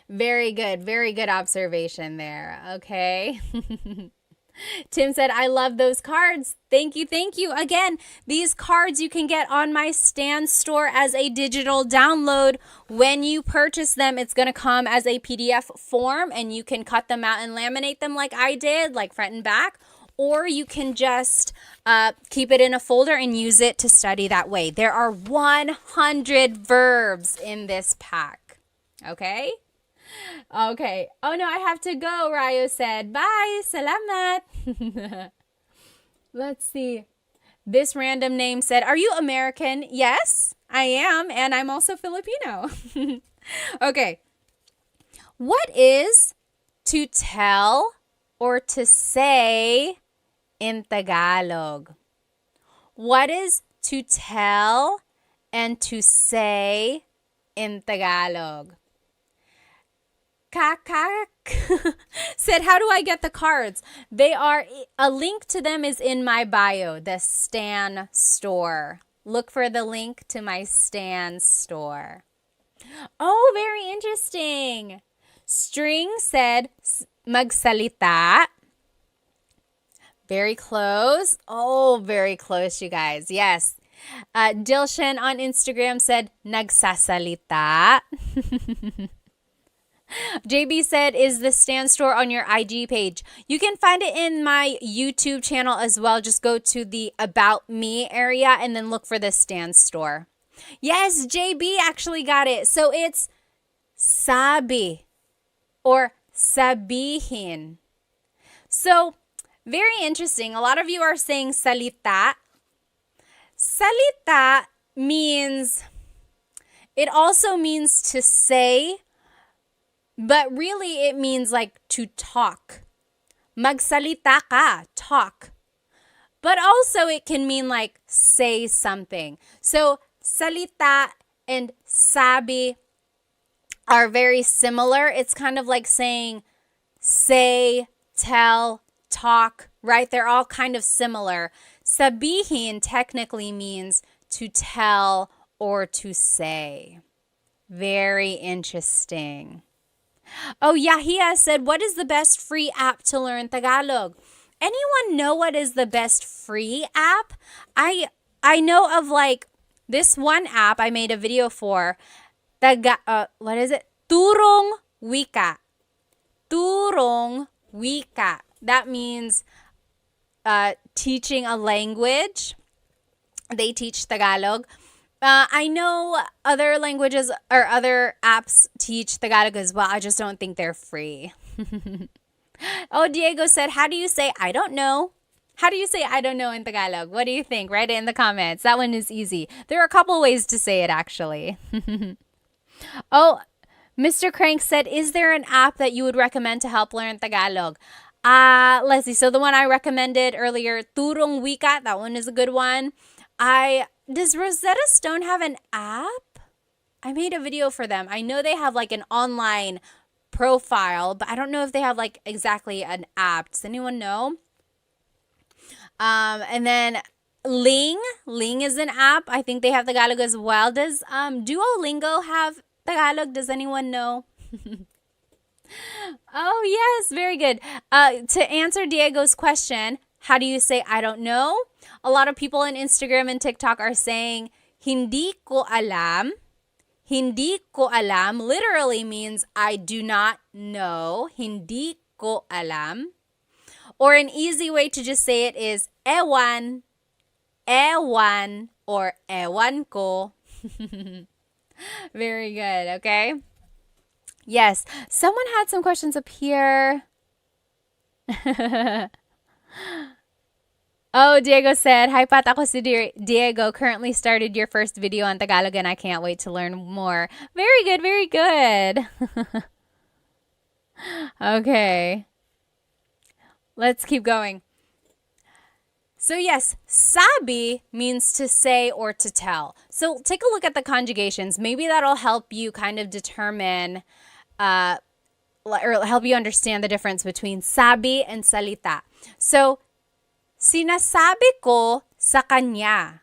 Very good observation there, okay? Tim said, I love those cards. Thank you. Again, these cards you can get on my Stan store as a digital download. When you purchase them, it's going to come as a PDF form, and you can cut them out and laminate them like I did, like front and back. Or you can just keep it in a folder and use it to study that way. There are 100 verbs in this pack, okay? Okay. Oh no, I have to go, Ryo said. Bye. Salamat. Let's see. This random name said, are you American? Yes, I am. And I'm also Filipino. Okay. What is to tell or to say in Tagalog? What is to tell and to say in Tagalog? Kakak said, how do I get the cards? A link to them is in my bio, the Stan store. Look for the link to my Stan store. Oh, very interesting. String said, magsalita. Very close. Oh, very close, you guys. Yes. Dilshan on Instagram said, nagsasalita. JB said, is the Stan store on your IG page? You can find it in my YouTube channel as well. Just go to the About Me area and then look for the Stan store. Yes, JB actually got it. So it's sabi. or sabihin. So, very interesting. A lot of you are saying salita. Salita means, it also means to say, but really it means like to talk. Magsalita ka, talk. But also it can mean like say something. So salita and sabi are very similar. It's kind of like saying say, tell, talk, right? They're all kind of similar. Sabihin technically means to tell or to say. Very interesting. Oh, Yahia said, what is the best free app to learn Tagalog? Anyone know what is the best free app? I know of like this one app I made a video for. What is it? Turong Wika. Turong Wika. That means teaching a language. They teach Tagalog. I know other languages or other apps teach Tagalog as well. I just don't think they're free. Oh, Diego said, how do you say I don't know? How do you say I don't know in Tagalog? What do you think? Write it in the comments. That one is easy. There are a couple ways to say it actually. Oh, Mr. Crank said, is there an app that you would recommend to help learn Tagalog? Let's see. So the one I recommended earlier, Turong Wika, that one is a good one. Does Rosetta Stone have an app? I made a video for them. I know they have like an online profile, but I don't know if they have like exactly an app. Does anyone know? And then Ling is an app. I think they have Tagalog as well. Does Duolingo have Tagalog? Does anyone know? Oh, yes, very good. To answer Diego's question, how do you say I don't know? A lot of people on Instagram and TikTok are saying hindi ko alam. Hindi ko alam literally means I do not know. Hindi ko alam. Or an easy way to just say it is ewan, ewan, or ewan ko. Very good, okay? Yes, someone had some questions up here. Oh, Diego said, hi Pat, ako si Diego. Currently started your first video on Tagalog and I can't wait to learn more. Very good, very good. Okay. Let's keep going. So yes, sabi means to say or to tell. So take a look at the conjugations. Maybe that'll help you kind of determine or help you understand the difference between sabi and salita. So, sinasabi ko sa kanya.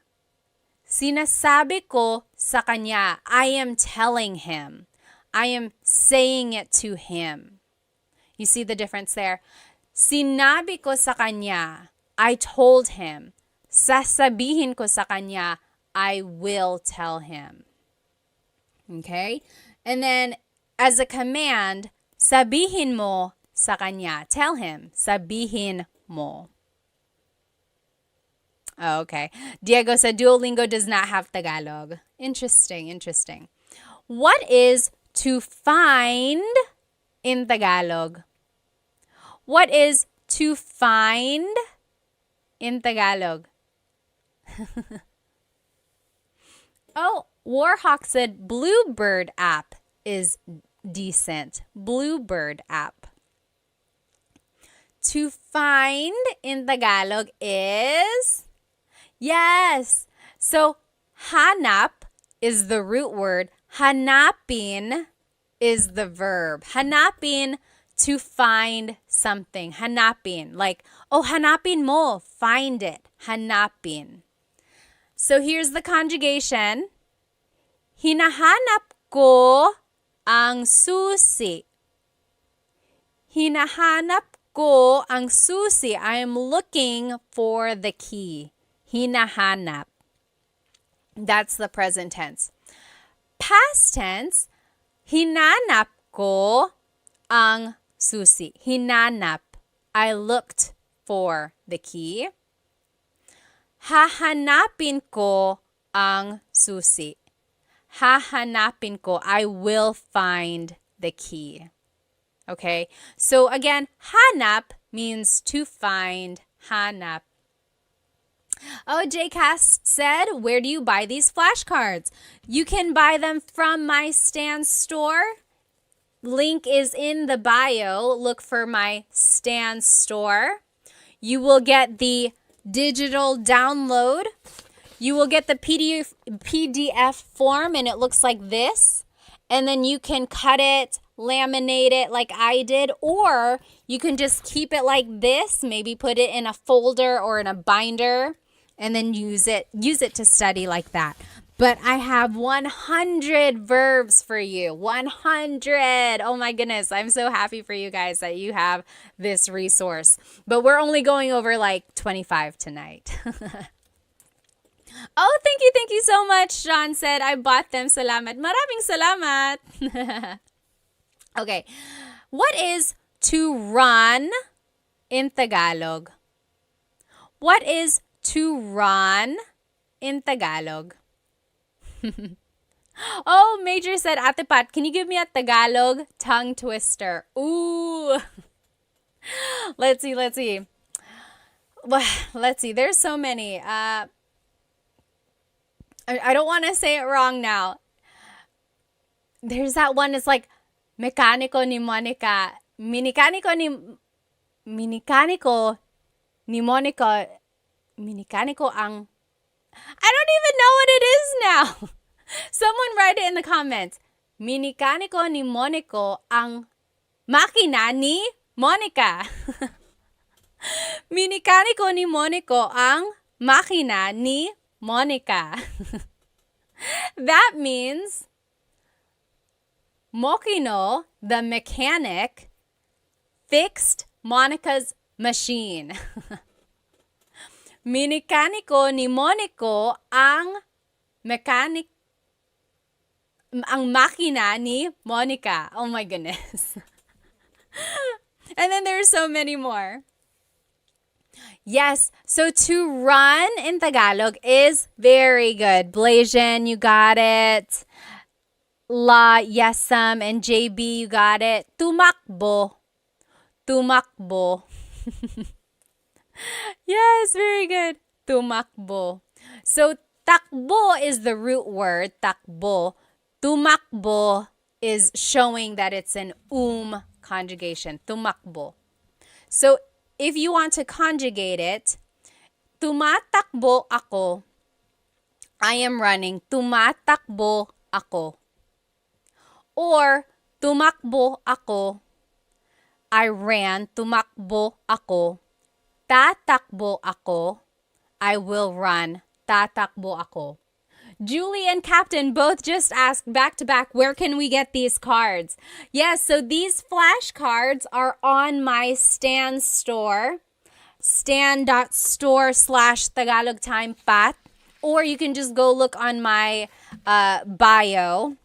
Sinasabi ko sa kanya. I am telling him. I am saying it to him. You see the difference there? Sinabi ko sa kanya. I told him. Sasabihin ko sa kanya. I will tell him. Okay? And then, as a command, sabihin mo sa kanya. Tell him. Sabihin mo. Okay. Diego said Duolingo does not have Tagalog. Interesting, interesting. What is to find in Tagalog? What is to find in Tagalog? Oh, Warhawk said Bluebird app is decent. Bluebird app. To find in Tagalog is... Yes. So, hanap is the root word. Hanapin is the verb. Hanapin, to find something. Hanapin. Like, oh, hanapin mo. Find it. Hanapin. So, here's the conjugation. Hinahanap ko ang susi. Hinahanap ko ang susi. I am looking for the key. Hinahanap. That's the present tense. Past tense, hinanap ko ang susi. Hinanap. I looked for the key. Hahanapin ko ang susi. Hahanapin ko. I will find the key. Okay, so again, hanap means to find. Hanap. Oh, JCast said, where do you buy these flashcards? You can buy them from my Stan store. Link is in the bio. Look for my Stan store. You will get the digital download. You will get the PDF form, and it looks like this. And then you can cut it, laminate it like I did, or you can just keep it like this, maybe put it in a folder or in a binder, and then use it to study like that. But I have 100 verbs for you. 100. Oh my goodness. I'm so happy for you guys that you have this resource. But we're only going over like 25 tonight. Oh, thank you so much. John said, I bought them. Salamat. Maraming salamat. Okay. What is to run in Tagalog? What is to run in Tagalog? Oh, Major said, Ate Pat, can you give me a Tagalog tongue twister? Ooh. Let's see. Well, let's see. There's so many. I don't want to say it wrong now. There's that one. It's like Mecanico ni Monica. Minicanico ni Monica. Minicanico ang. I don't even know what it is now. Someone write it in the comments. Minicanico ni Monico ang makina ni Monica. Minicanico ni Monico ang makina ni Monica. That means Mokino, the mechanic, fixed Monica's machine. Minikaniko ni Monico ang makina ni Monica. Oh my goodness. And then there's so many more. Yes, so to run in Tagalog is very good. Blasian, you got it. La, Yesam, and JB, you got it. Tumakbo. Tumakbo. Yes, very good. Tumakbo. So takbo is the root word, takbo. Tumakbo is showing that it's an conjugation. Tumakbo. So if you want to conjugate it, tumatakbo ako. I am running. Tumatakbo ako. Or tumakbo ako. I ran. Tumakbo ako. Tatakbo ako. I will run. Tatakbo ako. Julie and Captain both just asked back to back, where can we get these cards? Yes, so these flashcards are on my Stan store, stan.store/Tagalog Time Pat, or you can just go look on my bio.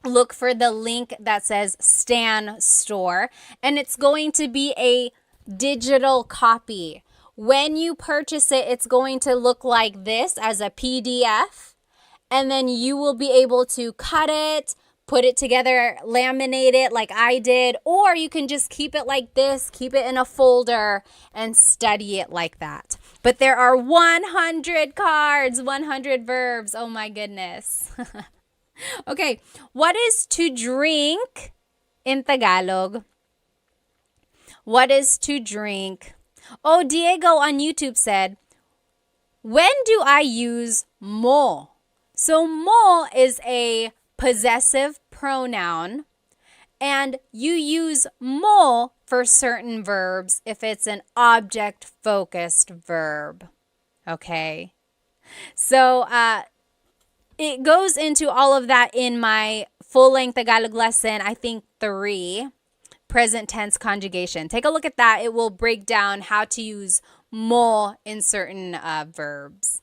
Look for the link that says Stan Store, and it's going to be a digital copy. When you purchase it, it's going to look like this as a PDF. And then you will be able to cut it, put it together, laminate it like I did, or you can just keep it like this, keep it in a folder, and study it like that. But there are 100 cards, 100 verbs. Oh my goodness. Okay, what is to drink in Tagalog? What is to drink? Oh, Diego on YouTube said, when do I use mo? So mo is a possessive pronoun, and you use mo for certain verbs if it's an object-focused verb. Okay? So it goes into all of that in my full-length Tagalog lesson, I think 3, present tense conjugation. Take a look at that. It will break down how to use mo in certain verbs.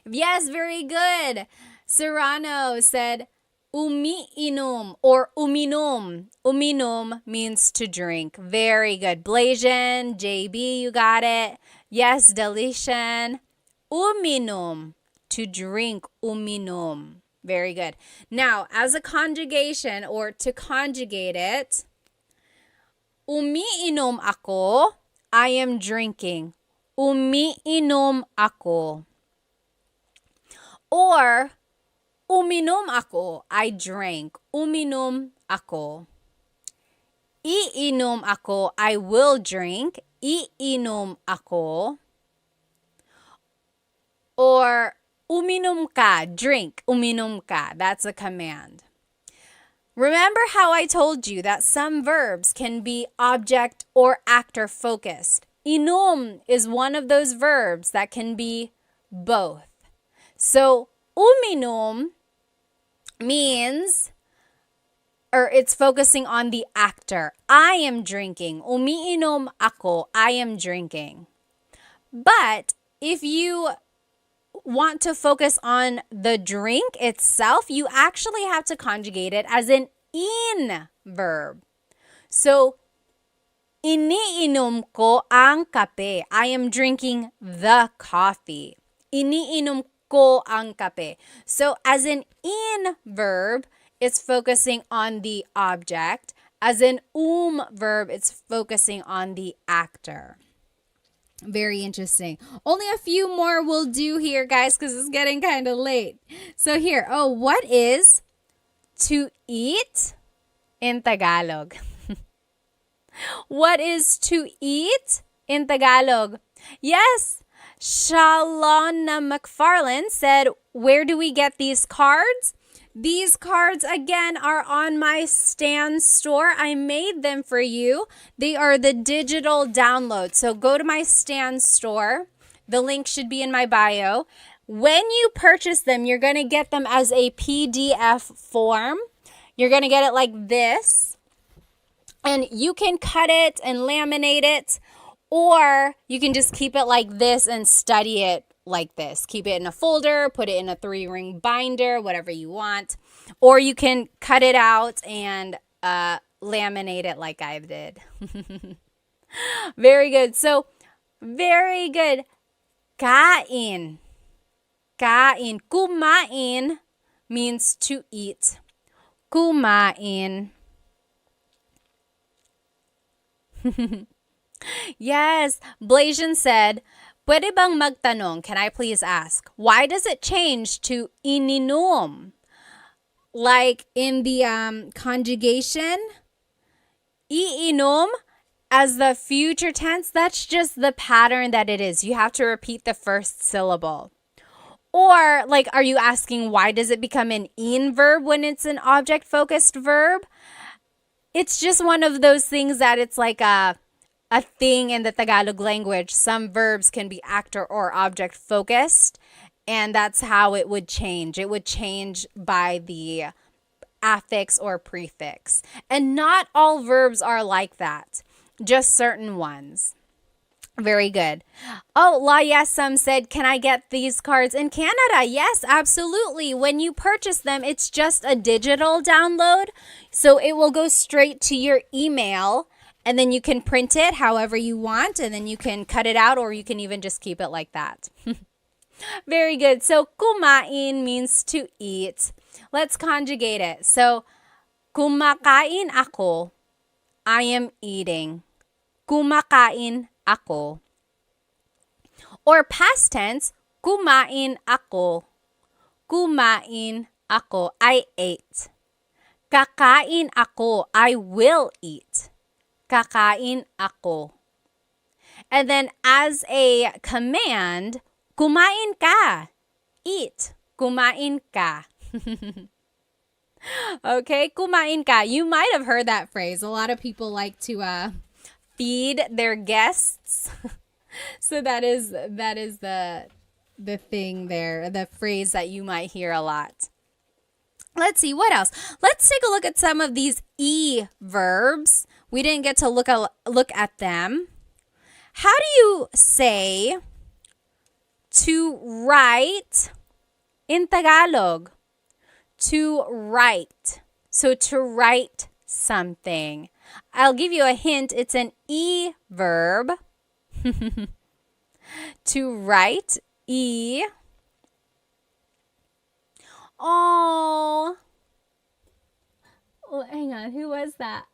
Yes, very good. Serrano said, umiinom or uminom. Uminom means to drink. Very good. Blasian, JB, you got it. Yes, Delician. Uminom, to drink. Uminom. Very good. Now, as a conjugation or to conjugate it, Umiinom ako. I am drinking. Umiinom ako. Or, uminom ako. I drank. Uminom ako. Iinom ako. I will drink. Iinom ako. Or, uminom ka. Drink. Uminom ka. That's a command. Remember how I told you that some verbs can be object or actor focused. Inom is one of those verbs that can be both. So, uminom means, or it's focusing on the actor. I am drinking. Umiinom ako. I am drinking. But if you want to focus on the drink itself, you actually have to conjugate it as an in verb. So, iniinom ko ang kape. I am drinking the coffee. Iniinom ko ang kape. So, as an in verb, it's focusing on the object. As an verb, it's focusing on the actor. Very interesting. Only a few more will do here, guys, because it's getting kind of late. So here, what is to eat in Tagalog? What is to eat in Tagalog? Yes, Shalona McFarland said, where do we get these cards? These cards, again, are on my Stan store. I made them for you. They are the digital download. So go to my Stan store. The link should be in my bio. When you purchase them, you're going to get them as a PDF form. You're going to get it like this. And you can cut it and laminate it, or you can just keep it like this and study it like this. Keep it in a folder, put it in a 3-ring binder, whatever you want. Or you can cut it out and laminate it like I did. Very good. So, very good. Kain. Kain. Kumain means to eat. Kumain. Yes. Blasian said, pwede bang magtanong? Can I please ask? Why does it change to ininom? Like in the conjugation, iinom as the future tense, that's just the pattern that it is. You have to repeat the first syllable. Or, like, are you asking why does it become an in verb when it's an object-focused verb? It's just one of those things that it's like a thing in the Tagalog language. Some verbs can be actor or object focused, and that's how it would change. It would change by the affix or prefix. And not all verbs are like that, just certain ones. Very good. Oh, La Yesam said, can I get these cards in Canada? Yes, absolutely. When you purchase them, it's just a digital download. So it will go straight to your email, and then you can print it however you want, and then you can cut it out, or you can even just keep it like that. Very good. So kumain means to eat. Let's conjugate it. So kumakain ako. I am eating. Kumakain ako. Or past tense, kumain ako. Kumain ako. I ate. Kakain ako. I will eat. Kakain ako. And then as a command, kumain ka. Eat. Kumain ka. Okay, kumain ka. You might have heard that phrase. A lot of people like to feed their guests. So that is the thing there, the phrase that you might hear a lot. Let's see, what else? Let's take a look at some of these verbs. We didn't get to look at them. How do you say to write in Tagalog? To write. So to write something. I'll give you a hint. It's an verb. To write, Oh, hang on. Who was that?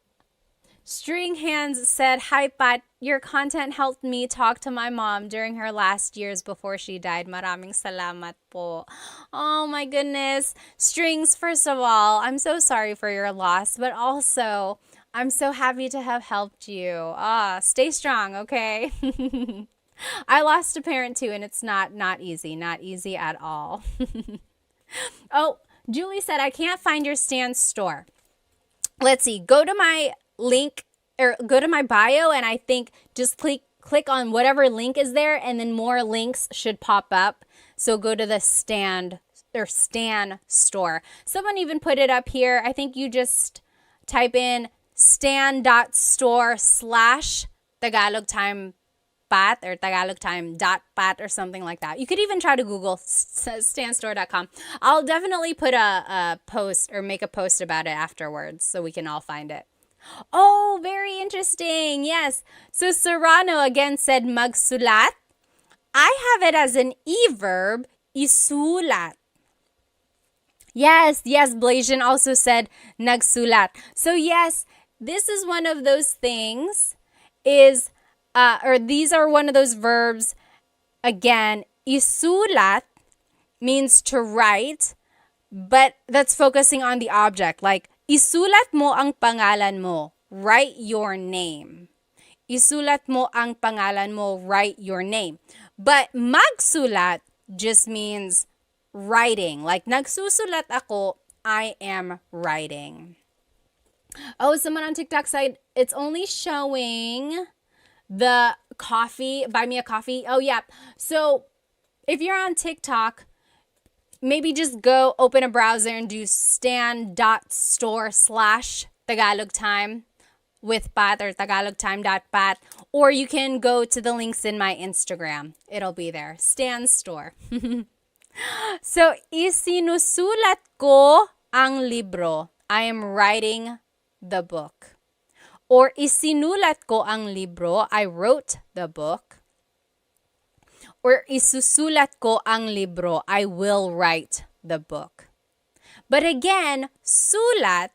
String Hands said, "Hi, Pat. Your content helped me talk to my mom during her last years before she died. Maraming salamat po." Oh my goodness. Strings, first of all, I'm so sorry for your loss, but also I'm so happy to have helped you. Stay strong, okay? I lost a parent too, and it's not easy at all. Oh, Julie said, "I can't find your stand store." Let's see. Go to my link or go to my bio, and I think just click on whatever link is there, and then more links should pop up. So go to the stand or Stan store. Someone even put it up here. I think you just type in stan.store/Tagalog Time Pat or Tagalog Time .pat or something like that. You could even try to Google stanstore.com. I'll definitely put a post or make a post about it afterwards so we can all find it. Oh, very interesting. Yes. So Serrano again said magsulat. I have it as an e-verb, isulat. Yes, Blasian also said nagsulat. So yes, this is one of those things or these are one of those verbs. Again, isulat means to write, but that's focusing on the object. Like, isulat mo ang pangalan mo. Write your name. Isulat mo ang pangalan mo. Write your name. But magsulat just means writing. Like, nagsusulat ako, I am writing. Oh, someone on TikTok said it's only showing the coffee, buy me a coffee. Oh, yeah. So if you're on TikTok, maybe just go open a browser and do stan.store/Tagalog Time with Pat or tagalogtime.pat, or you can go to the links in my Instagram. It'll be there. Stan Store. So, isinusulat ko ang libro. I am writing the book. Or isinulat ko ang libro. I wrote the book. Or isusulat ko ang libro. I will write the book. But again, sulat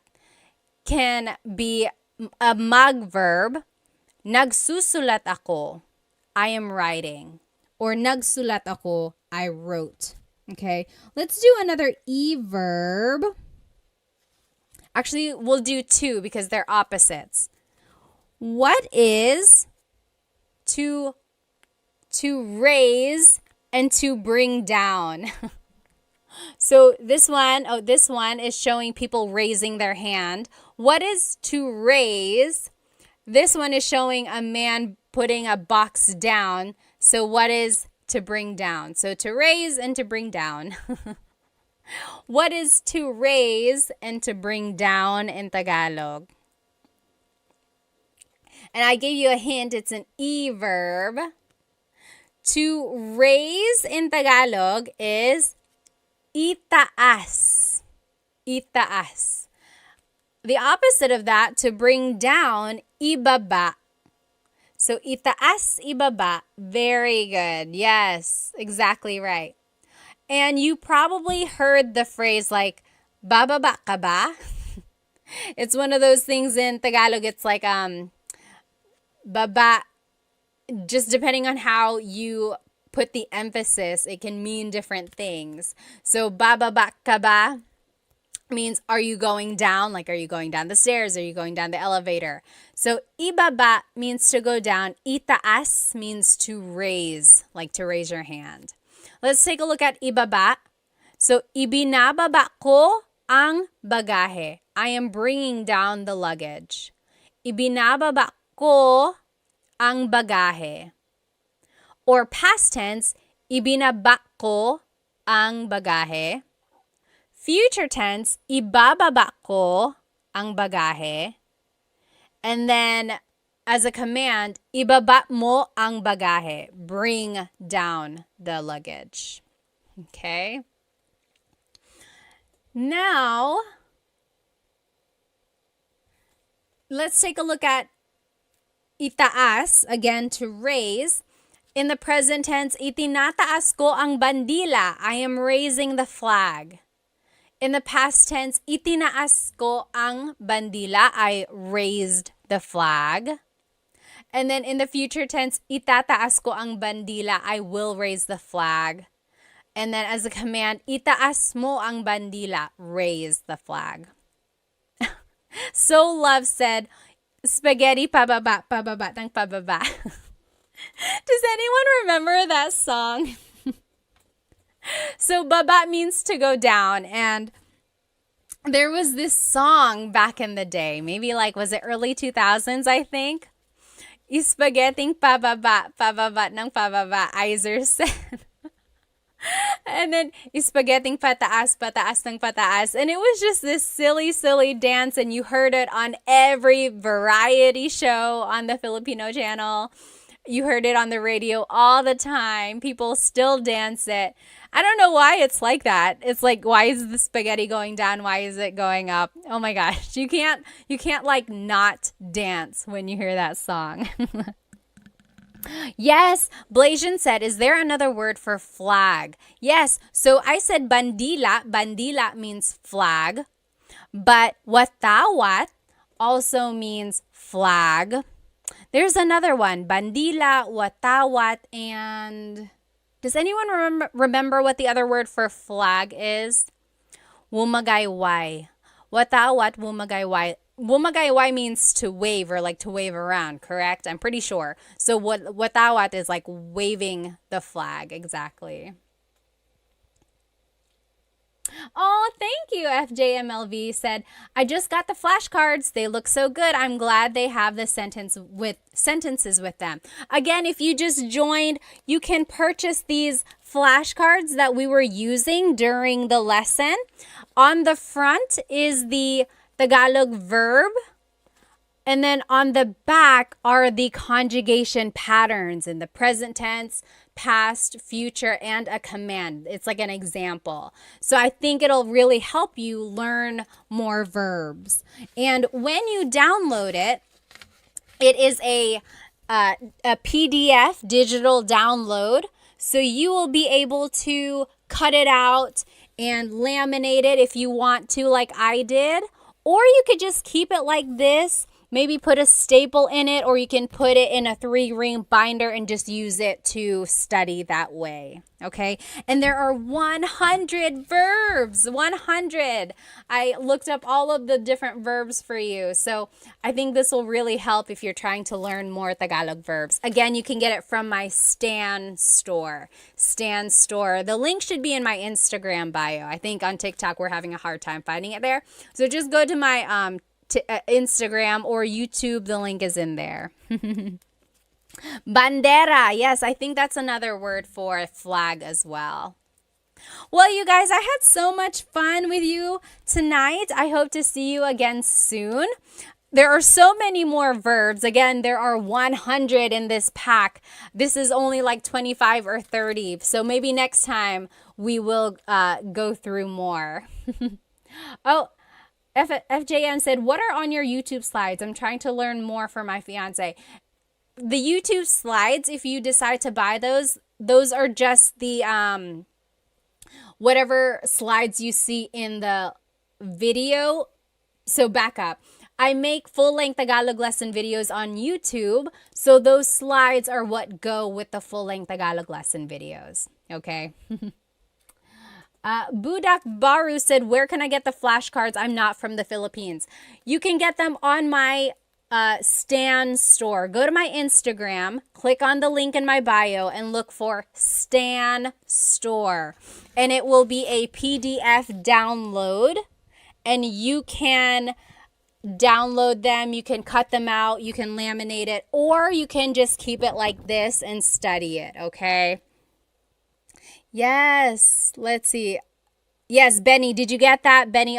can be a mag verb. Nagsusulat ako. I am writing. Or nagsulat ako. I wrote. Okay, let's do another e-verb. Actually, we'll do two because they're opposites. What is to raise and to bring down? So this one is showing people raising their hand. What is to raise? This one is showing a man putting a box down. So what is to bring down? So to raise and to bring down. What is to raise and to bring down in Tagalog? And I gave you a hint. It's an e-verb. To raise in Tagalog is itaas. Itaas. The opposite of that, to bring down, ibaba. So itaas, ibaba. Very good. Yes, exactly right. And you probably heard the phrase like, bababa ka ba? It's one of those things in Tagalog. It's like, baba, just depending on how you put the emphasis, it can mean different things. So, bababa ka ba means, are you going down? Like, are you going down the stairs? Are you going down the elevator? So, ibaba means to go down. Itaas means to raise, like to raise your hand. Let's take a look at ibaba. So, ibinababa ko ang bagahe. I am bringing down the luggage. Ibinababa ko ang bagahe. Or past tense, ibinaba ko ang bagahe. Future tense, ibababa ko ang bagahe. And then, as a command, ibaba mo ang bagahe. Bring down the luggage. Okay? Now, let's take a look at itaas, again, to raise. In the present tense, itinataas ko ang bandila. I am raising the flag. In the past tense, itinaas ko ang bandila. I raised the flag. And then in the future tense, itataas ko ang bandila. I will raise the flag. And then as a command, itaas mo ang bandila. Raise the flag. So Love said, spaghetti pababa, pababa ng pababa. Does anyone remember that song? So baba means to go down, and there was this song back in the day, maybe like, was it early 2000s, I think? Spaghetti pababa, pababa ng pababa, Iser said. And then spaghetti pataas, pataas ng pataas. And it was just this silly, silly dance, and you heard it on every variety show on the Filipino channel. You heard it on the radio all the time. People still dance it. I don't know why it's like that. It's like, why is the spaghetti going down? Why is it going up? Oh my gosh. You can't like not dance when you hear that song. Yes, Blasian said, is there another word for flag? Yes, so I said bandila. Bandila means flag. But watawat also means flag. There's another one, bandila, watawat, and does anyone remember what the other word for flag is? Wumagayway. Watawat, wumagayway. Wumagayway means to wave, or like to wave around, correct? I'm pretty sure. So watawat is like waving the flag, exactly. Oh, thank you. FJMLV said, I just got the flashcards. They look so good. I'm glad they have the sentences with them. Again, if you just joined, you can purchase these flashcards that we were using during the lesson. On the front is the Tagalog verb. And then on the back are the conjugation patterns in the present tense, past, future, and a command. It's like an example. So I think it'll really help you learn more verbs. And when you download it, it is a PDF digital download. So you will be able to cut it out and laminate it if you want to, like I did. Or you could just keep it like this. Maybe put a staple in it, or you can put it in a 3-ring binder and just use it to study that way, okay? And there are 100 verbs, 100. I looked up all of the different verbs for you, so I think this will really help if you're trying to learn more Tagalog verbs. Again, you can get it from my Stan store. Stan store. The link should be in my Instagram bio. I think on TikTok we're having a hard time finding it there. So just go to my Instagram or YouTube. The link is in there. Bandera. Yes, I think that's another word for flag as well. Well, you guys, I had so much fun with you tonight. I hope to see you again soon. There are so many more verbs. Again, there are 100 in this pack. This is only like 25 or 30. So maybe next time we will go through more. Oh, FJN said, what are on your YouTube slides? I'm trying to learn more for my fiance. The YouTube slides, if you decide to buy those are just the whatever slides you see in the video. So back up. I make full-length Tagalog lesson videos on YouTube. So those slides are what go with the full-length Tagalog lesson videos. Okay? Budak Baru said, where can I get the flashcards? I'm not from the Philippines. You can get them on my Stan store. Go to my Instagram, click on the link in my bio, and look for Stan store. And it will be a PDF download. And you can download them, you can cut them out, you can laminate it, or you can just keep it like this and study it, okay? Yes, let's see. Yes, Benny, did you get that? Benny